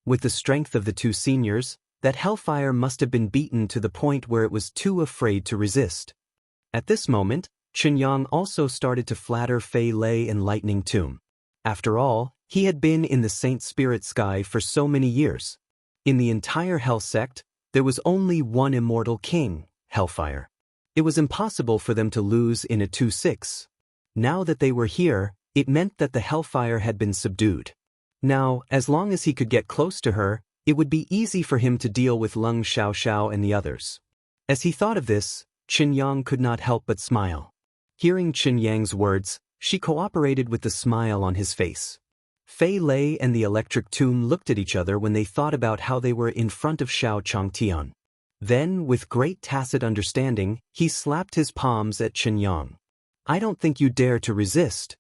With the strength of the two seniors, that Hellfire must have been beaten to the point where it was too afraid to resist. At this moment, Chen Yang also started to flatter Fei Lei and Lightning Tomb. After all, he had been in the Saint Spirit Sky for so many years. In the entire Hell Sect, there was only one immortal king, Hellfire. It was impossible for them to lose in a 2-6. Now that they were here, it meant that the Hellfire had been subdued. Now, as long as he could get close to her, it would be easy for him to deal with Lung Xiaoxiao and the others. As he thought of this, Qin Yang could not help but smile. Hearing Qin Yang's words, she cooperated with the smile on his face. Fei Lei and the Electric Tomb looked at each other when they thought about how they were in front of Xiao Changtian. Then, with great tacit understanding, he slapped his palms at Qin Yang. "I don't think you dare to resist."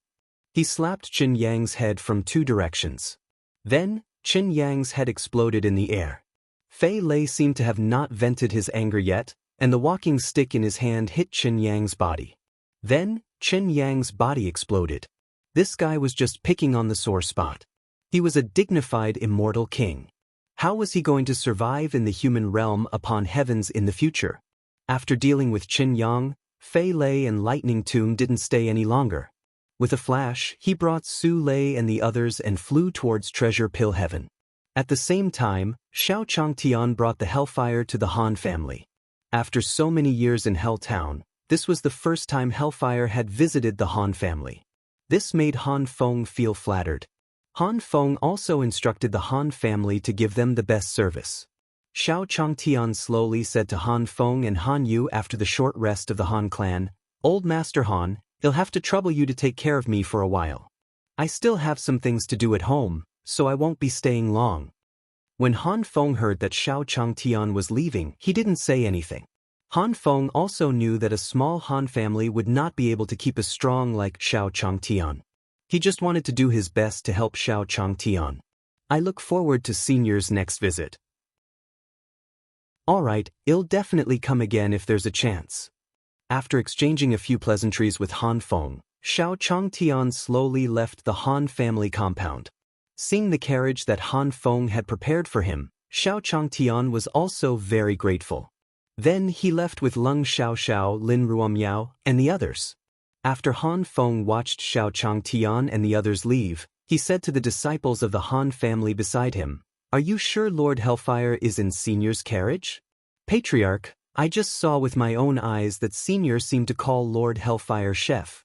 He slapped Qin Yang's head from two directions. Then, Qin Yang's head exploded in the air. Fei Lei seemed to have not vented his anger yet, and the walking stick in his hand hit Qin Yang's body. Then, Qin Yang's body exploded. This guy was just picking on the sore spot. He was a dignified immortal king. How was he going to survive in the human realm upon heavens in the future? After dealing with Qin Yang, Fei Lei and Lightning Tomb didn't stay any longer. With a flash, he brought Su Lei and the others and flew towards Treasure Pill Heaven. At the same time, Xiao Changtian brought the Hellfire to the Han family. After so many years in Hell Town, this was the first time Hellfire had visited the Han family. This made Han Feng feel flattered. Han Feng also instructed the Han family to give them the best service. Xiao Changtian slowly said to Han Feng and Han Yu after the short rest of the Han clan, "Old Master Han, he'll have to trouble you to take care of me for a while. I still have some things to do at home, so I won't be staying long." When Han Feng heard that Xiao Changtian was leaving, he didn't say anything. Han Feng also knew that a small Han family would not be able to keep as strong like Xiao Changtian. He just wanted to do his best to help Xiao Changtian. "I look forward to Senior's next visit." "Alright, I'll definitely come again if there's a chance." After exchanging a few pleasantries with Han Feng, Xiao Changtian slowly left the Han family compound. Seeing the carriage that Han Feng had prepared for him, Xiao Changtian was also very grateful. Then he left with Lung Xiaoxiao, Lin Ruomiao, and the others. After Han Feng watched Xiao Changtian and the others leave, he said to the disciples of the Han family beside him, "Are you sure Lord Hellfire is in Senior's carriage?" "Patriarch, I just saw with my own eyes that Senior seemed to call Lord Hellfire Chef."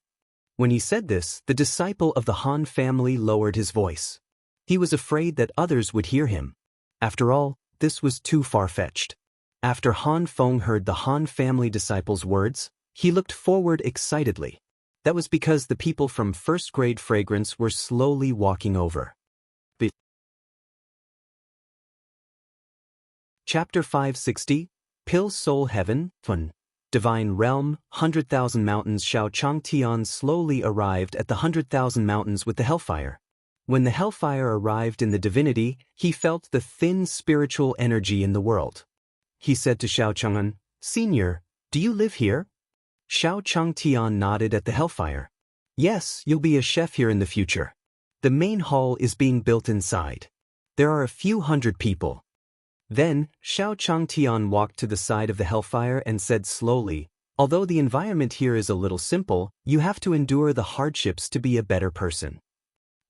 When he said this, the disciple of the Han family lowered his voice. He was afraid that others would hear him. After all, this was too far-fetched. After Han Feng heard the Han family disciples' words, he looked forward excitedly. That was because the people from first grade fragrance were slowly walking over. Chapter 560, Pill Soul Heaven, Fun. Divine Realm, 100,000 Mountains. Shao Chang Tian slowly arrived at the 100,000 mountains with the hellfire. When the hellfire arrived in the divinity, he felt the thin spiritual energy in the world. He said to Shao Chang'an, "Senior, do you live here?" Shao Chang Tian nodded at the hellfire. "Yes, you'll be a chef here in the future. The main hall is being built inside. There are a few hundred people." Then, Shao Chang Tian walked to the side of the hellfire and said slowly, "Although the environment here is a little simple, you have to endure the hardships to be a better person."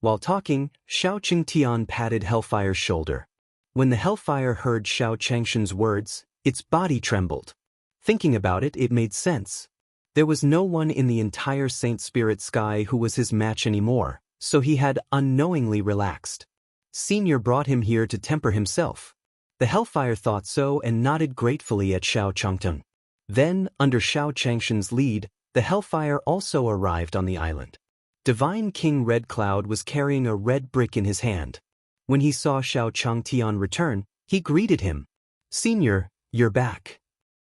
While talking, Shao Chang Tian patted hellfire's shoulder. When the hellfire heard Shao Changshan's words, its body trembled. Thinking about it, it made sense. There was no one in the entire Saint Spirit sky who was his match anymore, so he had unknowingly relaxed. Senior brought him here to temper himself. The hellfire thought so and nodded gratefully at Shao Changteng. Then, under Shao Changshan's lead, the hellfire also arrived on the island. Divine King Red Cloud was carrying a red brick in his hand. When he saw Shao Chang Tian return, he greeted him. "Senior, you're back."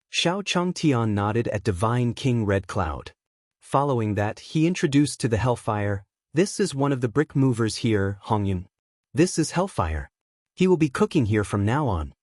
Shao Chang Tian nodded at Divine King Red Cloud. Following that, he introduced to the hellfire, "This is one of the brick movers here, Hongyun. This is Hellfire. He will be cooking here from now on."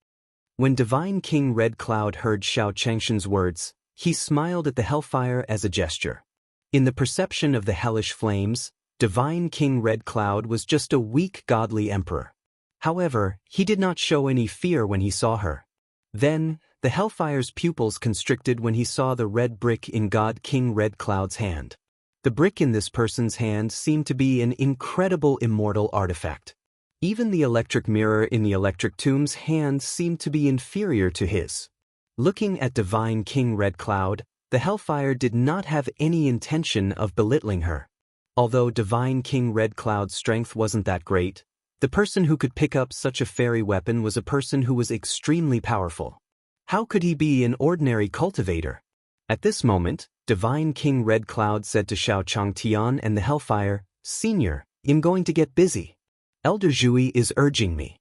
When Divine King Red Cloud heard Shao Changshan's words, he smiled at the hellfire as a gesture. In the perception of the hellish flames, Divine King Red Cloud was just a weak godly emperor. However, he did not show any fear when he saw her. Then, the hellfire's pupils constricted when he saw the red brick in God King Red Cloud's hand. The brick in this person's hand seemed to be an incredible immortal artifact. Even the electric mirror in the electric tomb's hand seemed to be inferior to his. Looking at Divine King Red Cloud, the hellfire did not have any intention of belittling her. Although Divine King Red Cloud's strength wasn't that great, the person who could pick up such a fairy weapon was a person who was extremely powerful. How could he be an ordinary cultivator? At this moment, Divine King Red Cloud said to Shao Chang Tian and the hellfire, "Senior, I'm going to get busy. Elder Zhui is urging me."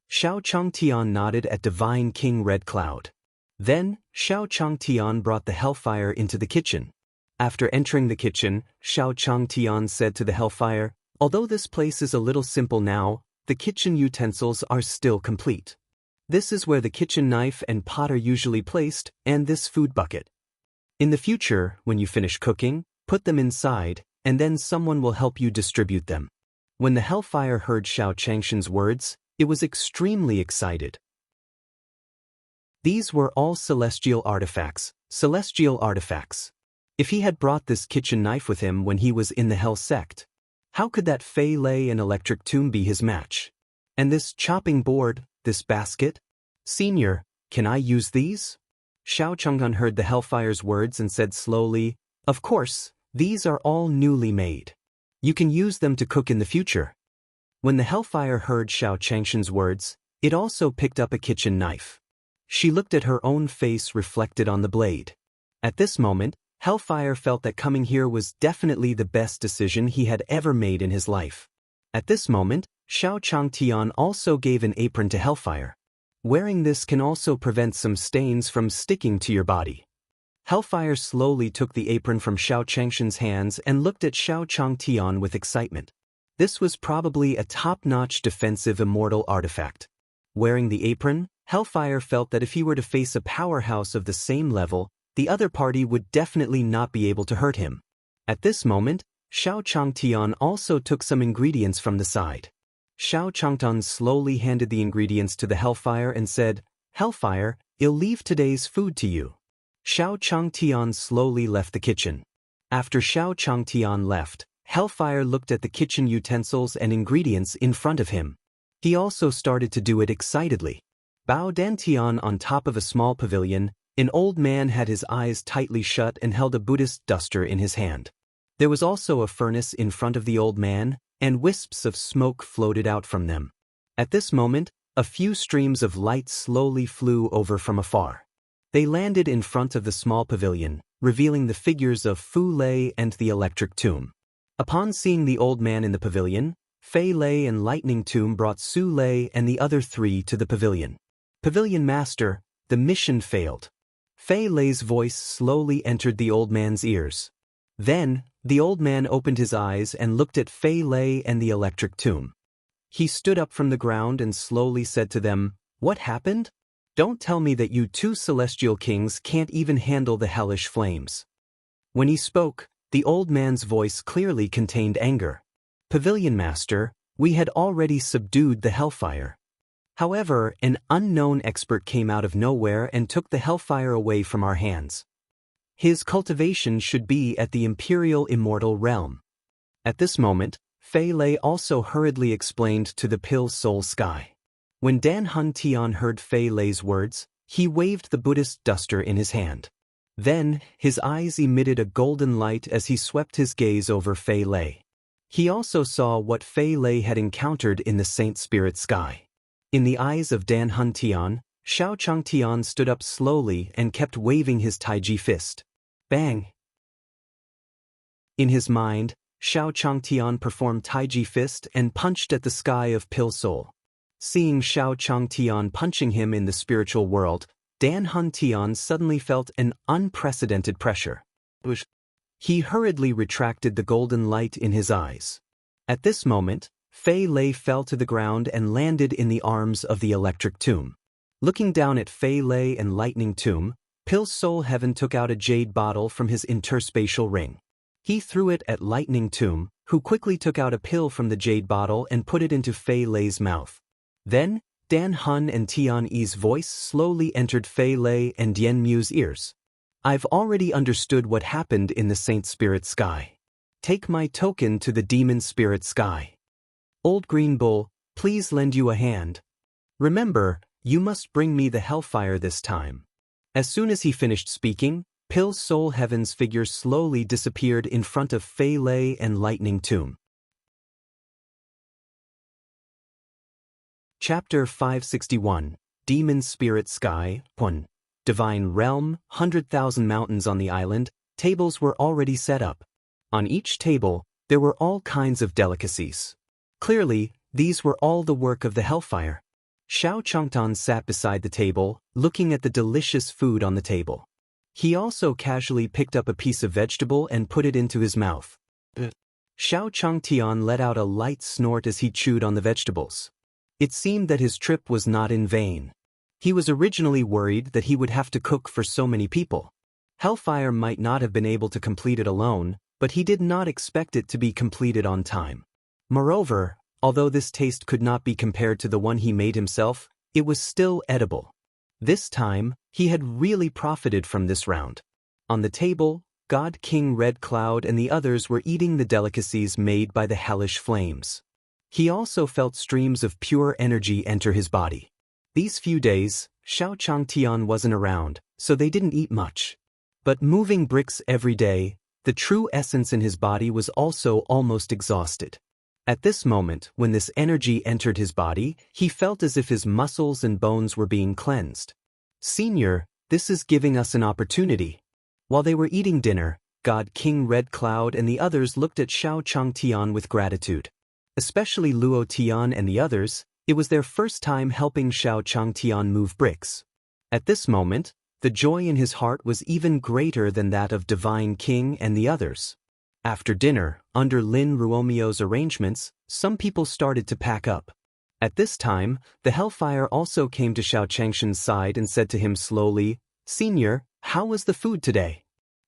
Shao Chang Tian nodded at Divine King Red Cloud. Then, Shao Chang Tian brought the hellfire into the kitchen. After entering the kitchen, Shao Chang Tian said to the hellfire, "Although this place is a little simple now, the kitchen utensils are still complete. This is where the kitchen knife and pot are usually placed, and this food bucket. In the future, when you finish cooking, put them inside, and then someone will help you distribute them." When the hellfire heard Shao Changshan's words, it was extremely excited. These were all celestial artifacts, celestial artifacts. If he had brought this kitchen knife with him when he was in the Hell sect, how could that Fei Lei and electric tomb be his match? And this chopping board, this basket? "Senior, can I use these?" Shao Chang'an heard the hellfire's words and said slowly, "Of course, these are all newly made. You can use them to cook in the future." When the hellfire heard Shao Changshan's words, it also picked up a kitchen knife. She looked at her own face reflected on the blade. At this moment, Hellfire felt that coming here was definitely the best decision he had ever made in his life. At this moment, Shao Chang Tian also gave an apron to Hellfire. Wearing this can also prevent some stains from sticking to your body. Hellfire slowly took the apron from Shao Changshan's hands and looked at Shao Chang Tian with excitement. This was probably a top-notch defensive immortal artifact. Wearing the apron, Hellfire felt that if he were to face a powerhouse of the same level, the other party would definitely not be able to hurt him. At this moment, Shao Chang Tian also took some ingredients from the side. Shao Changtan slowly handed the ingredients to the Hellfire and said, "Hellfire, I'll leave today's food to you." Shao Chang Tian slowly left the kitchen. After Shao Chang Tian left, Hellfire looked at the kitchen utensils and ingredients in front of him. He also started to do it excitedly. Bao Dan Tian on top of a small pavilion, an old man had his eyes tightly shut and held a Buddhist duster in his hand. There was also a furnace in front of the old man, and wisps of smoke floated out from them. At this moment, a few streams of light slowly flew over from afar. They landed in front of the small pavilion, revealing the figures of Fu Lei and the electric tomb. Upon seeing the old man in the pavilion, Fei Lei and Lightning Tomb brought Su Lei and the other three to the pavilion. Pavilion Master, the mission failed. Fei Lei's voice slowly entered the old man's ears. Then, the old man opened his eyes and looked at Fei Lei and the electric tomb. He stood up from the ground and slowly said to them, "What happened? Don't tell me that you two celestial kings can't even handle the hellish flames." When he spoke, the old man's voice clearly contained anger. "Pavilion Master, we had already subdued the hellfire. However, an unknown expert came out of nowhere and took the hellfire away from our hands. His cultivation should be at the Imperial Immortal Realm." At this moment, Fei Lei also hurriedly explained to the Pill Soul Sky. When Dan Hun Tian heard Fei Lei's words, he waved the Buddhist duster in his hand. Then, his eyes emitted a golden light as he swept his gaze over Fei Lei. He also saw what Fei Lei had encountered in the Saint Spirit Sky. In the eyes of Dan Hun Tian, Xiao Chang Tian stood up slowly and kept waving his Taiji fist. Bang! In his mind, Xiao Chang Tian performed Taiji fist and punched at the sky of Pill Soul. Seeing Xiao Chang Tian punching him in the spiritual world, Dan Hun Tian suddenly felt an unprecedented pressure. He hurriedly retracted the golden light in his eyes. At this moment, Fei Lei fell to the ground and landed in the arms of the electric tomb. Looking down at Fei Lei and Lightning Tomb, Pill Soul Heaven took out a jade bottle from his interspatial ring. He threw it at Lightning Tomb, who quickly took out a pill from the jade bottle and put it into Fei Lei's mouth. Then, Dan Hun and Tian Yi's voice slowly entered Fei Lei and Yen Mu's ears. "I've already understood what happened in the Saint Spirit Sky. Take my token to the Demon Spirit Sky. Old Green Bull, please lend you a hand. Remember, you must bring me the hellfire this time." As soon as he finished speaking, Pill Soul Heaven's figure slowly disappeared in front of Fei Lei and Lightning Tomb. Chapter 561, Demon Spirit Sky, 1. Divine Realm, 100,000 mountains on the island. Tables were already set up. On each table, there were all kinds of delicacies. Clearly, these were all the work of the hellfire. Xiao Changtan sat beside the table, looking at the delicious food on the table. He also casually picked up a piece of vegetable and put it into his mouth. Xiao Changtian let out a light snort as he chewed on the vegetables. It seemed that his trip was not in vain. He was originally worried that he would have to cook for so many people. Hellfire might not have been able to complete it alone, but he did not expect it to be completed on time. Moreover, although this taste could not be compared to the one he made himself, it was still edible. This time, he had really profited from this round. On the table, God King Red Cloud and the others were eating the delicacies made by the hellish flames. He also felt streams of pure energy enter his body. These few days, Xiao Changtian wasn't around, so they didn't eat much. But moving bricks every day, the true essence in his body was also almost exhausted. At this moment, when this energy entered his body, he felt as if his muscles and bones were being cleansed. "Senior, this is giving us an opportunity." While they were eating dinner, God King Red Cloud and the others looked at Xiao Changtian with gratitude. Especially Luo Tian and the others, it was their first time helping Xiao Changtian move bricks. At this moment, the joy in his heart was even greater than that of Divine King and the others. After dinner, under Lin Ruomio's arrangements, some people started to pack up. At this time, the hellfire also came to Xiao Changshan's side and said to him slowly, "Senior, how was the food today?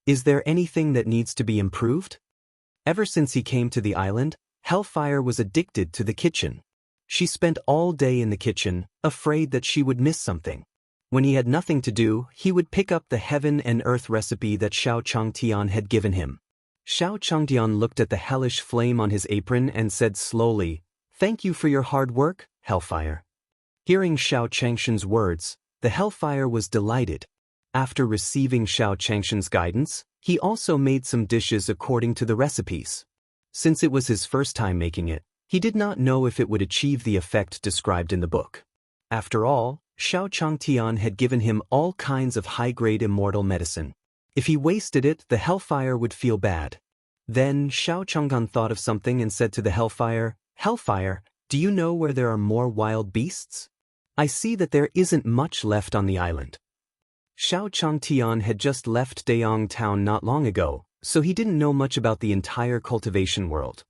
Is there anything that needs to be improved?" Ever since he came to the island, Hellfire was addicted to the kitchen. She spent all day in the kitchen, afraid that she would miss something. When he had nothing to do, he would pick up the heaven and earth recipe that Xiao Changtian had given him. Xiao Changtian looked at the hellish flame on his apron and said slowly, "Thank you for your hard work, Hellfire." Hearing Xiao Changshan's words, the Hellfire was delighted. After receiving Xiao Changshan's guidance, he also made some dishes according to the recipes. Since it was his first time making it, he did not know if it would achieve the effect described in the book. After all, Xiao Changtian had given him all kinds of high-grade immortal medicine. If he wasted it, the Hellfire would feel bad. Then Xiao Chang'an thought of something and said to the Hellfire, "Hellfire, do you know where there are more wild beasts?" I see that there isn't much left on the island. Xiao Changtian had just left Dayong town not long ago, so he didn't know much about the entire cultivation world.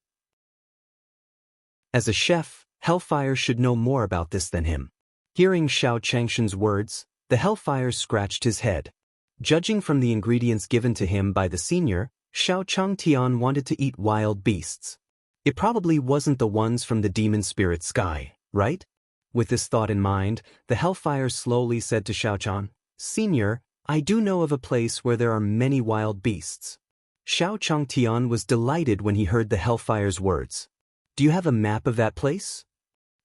As a chef, Hellfire should know more about this than him. Hearing Xiao Changshan's words, the Hellfire scratched his head. Judging from the ingredients given to him by the senior, Xiao Changtian wanted to eat wild beasts. It probably wasn't the ones from the demon spirit sky, right? With this thought in mind, the Hellfire slowly said to Xiao Chang, "Senior, I do know of a place where there are many wild beasts." Xiao Changtian was delighted when he heard the Hellfire's words. "Do you have a map of that place?"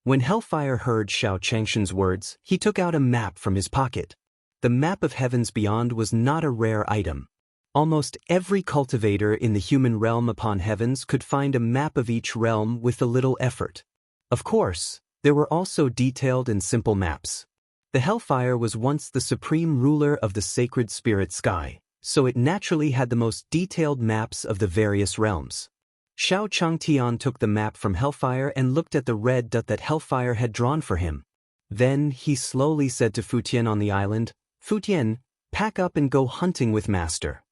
When Hellfire heard Xiao Changshan's words, he took out a map from his pocket. The map of heavens beyond was not a rare item. Almost every cultivator in the human realm upon heavens could find a map of each realm with a little effort. Of course, there were also detailed and simple maps. The Hellfire was once the supreme ruler of the sacred spirit sky, so it naturally had the most detailed maps of the various realms. Xiao Changtian took the map from Hellfire and looked at the red dot that Hellfire had drawn for him. Then he slowly said to Futian on the island, "Futian, pack up and go hunting with Master."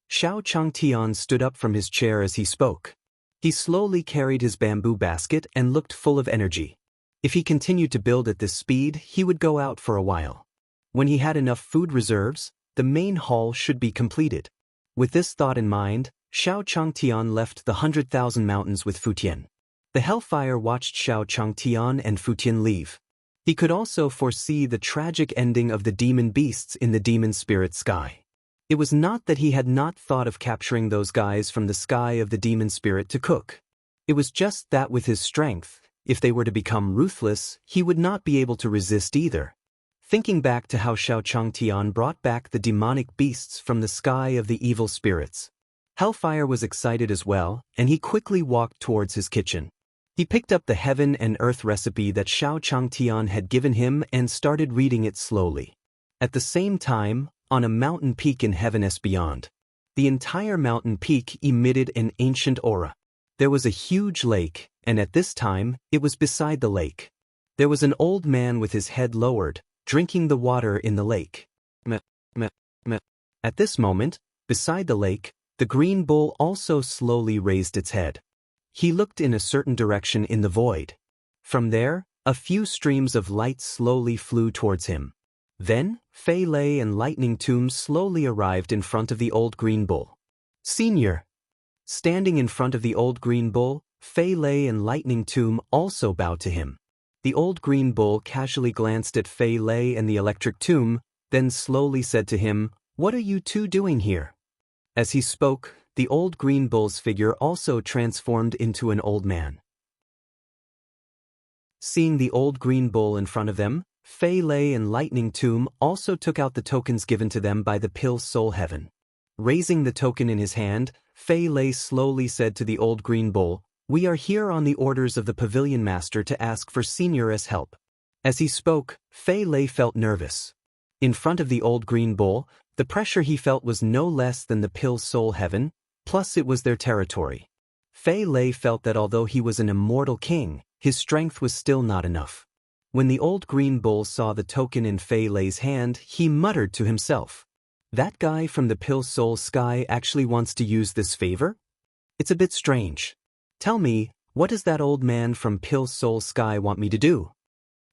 Xiao Changtian stood up from his chair as he spoke. He slowly carried his bamboo basket and looked full of energy. If he continued to build at this speed, he would go out for a while. When he had enough food reserves, the main hall should be completed. With this thought in mind, Xiao Changtian left the 100,000 mountains with Futian. The Hellfire watched Xiao Changtian and Futian leave. He could also foresee the tragic ending of the demon beasts in the demon spirit sky. It was not that he had not thought of capturing those guys from the sky of the demon spirit to cook. It was just that with his strength, if they were to become ruthless, he would not be able to resist either. Thinking back to how Xiao Changtian brought back the demonic beasts from the sky of the evil spirits, Hellfire was excited as well, and he quickly walked towards his kitchen. He picked up the heaven and earth recipe that Xiao Changtian had given him and started reading it slowly. At the same time, on a mountain peak in heaven beyond, the entire mountain peak emitted an ancient aura. There was a huge lake, and at this time, it was beside the lake. There was an old man with his head lowered, drinking the water in the lake. Meh, meh, meh. At this moment, beside the lake, the green bull also slowly raised its head. He looked in a certain direction in the void. From there, a few streams of light slowly flew towards him. Then, Fei Lei and Lightning Tomb slowly arrived in front of the old green bull. "Senior!" Standing in front of the old green bull, Fei Lei and Lightning Tomb also bowed to him. The old green bull casually glanced at Fei Lei and the electric tomb, then slowly said to him, "What are you two doing here?" As he spoke, the old green bull's figure also transformed into an old man. Seeing the old green bull in front of them, Fei Lei and Lightning Tomb also took out the tokens given to them by the Pill Soul Heaven. Raising the token in his hand, Fei Lei slowly said to the old green bull, "We are here on the orders of the Pavilion Master to ask for Senior's help." As he spoke, Fei Lei felt nervous. In front of the old green bull, the pressure he felt was no less than the Pill Soul Heaven, plus it was their territory. Fei Lei felt that although he was an immortal king, his strength was still not enough. When the old green bull saw the token in Fei Lei's hand, he muttered to himself, "That guy from the Pill Soul Sky actually wants to use this favor? It's a bit strange. Tell me, what does that old man from Pill Soul Sky want me to do?"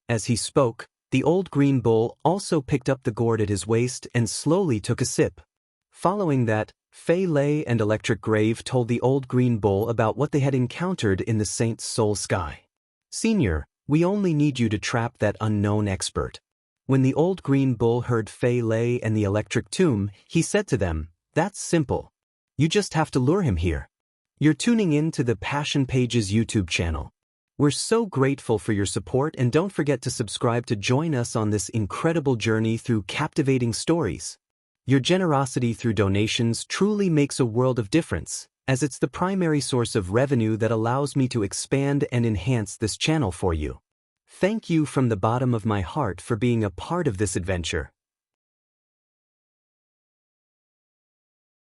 As he spoke, the old green bull also picked up the gourd at his waist and slowly took a sip. Following that, Fei Lei and Electric Grave told the old green bull about what they had encountered in the Saint's Soul Sky. "Senior, we only need you to trap that unknown expert." When the old green bull heard Fei Lei and the electric tomb, he said to them, "That's simple. You just have to lure him here." You're tuning in to the Passion Pages YouTube channel. We're so grateful for your support, and don't forget to subscribe to join us on this incredible journey through captivating stories. Your generosity through donations truly makes a world of difference, as it's the primary source of revenue that allows me to expand and enhance this channel for you. Thank you from the bottom of my heart for being a part of this adventure.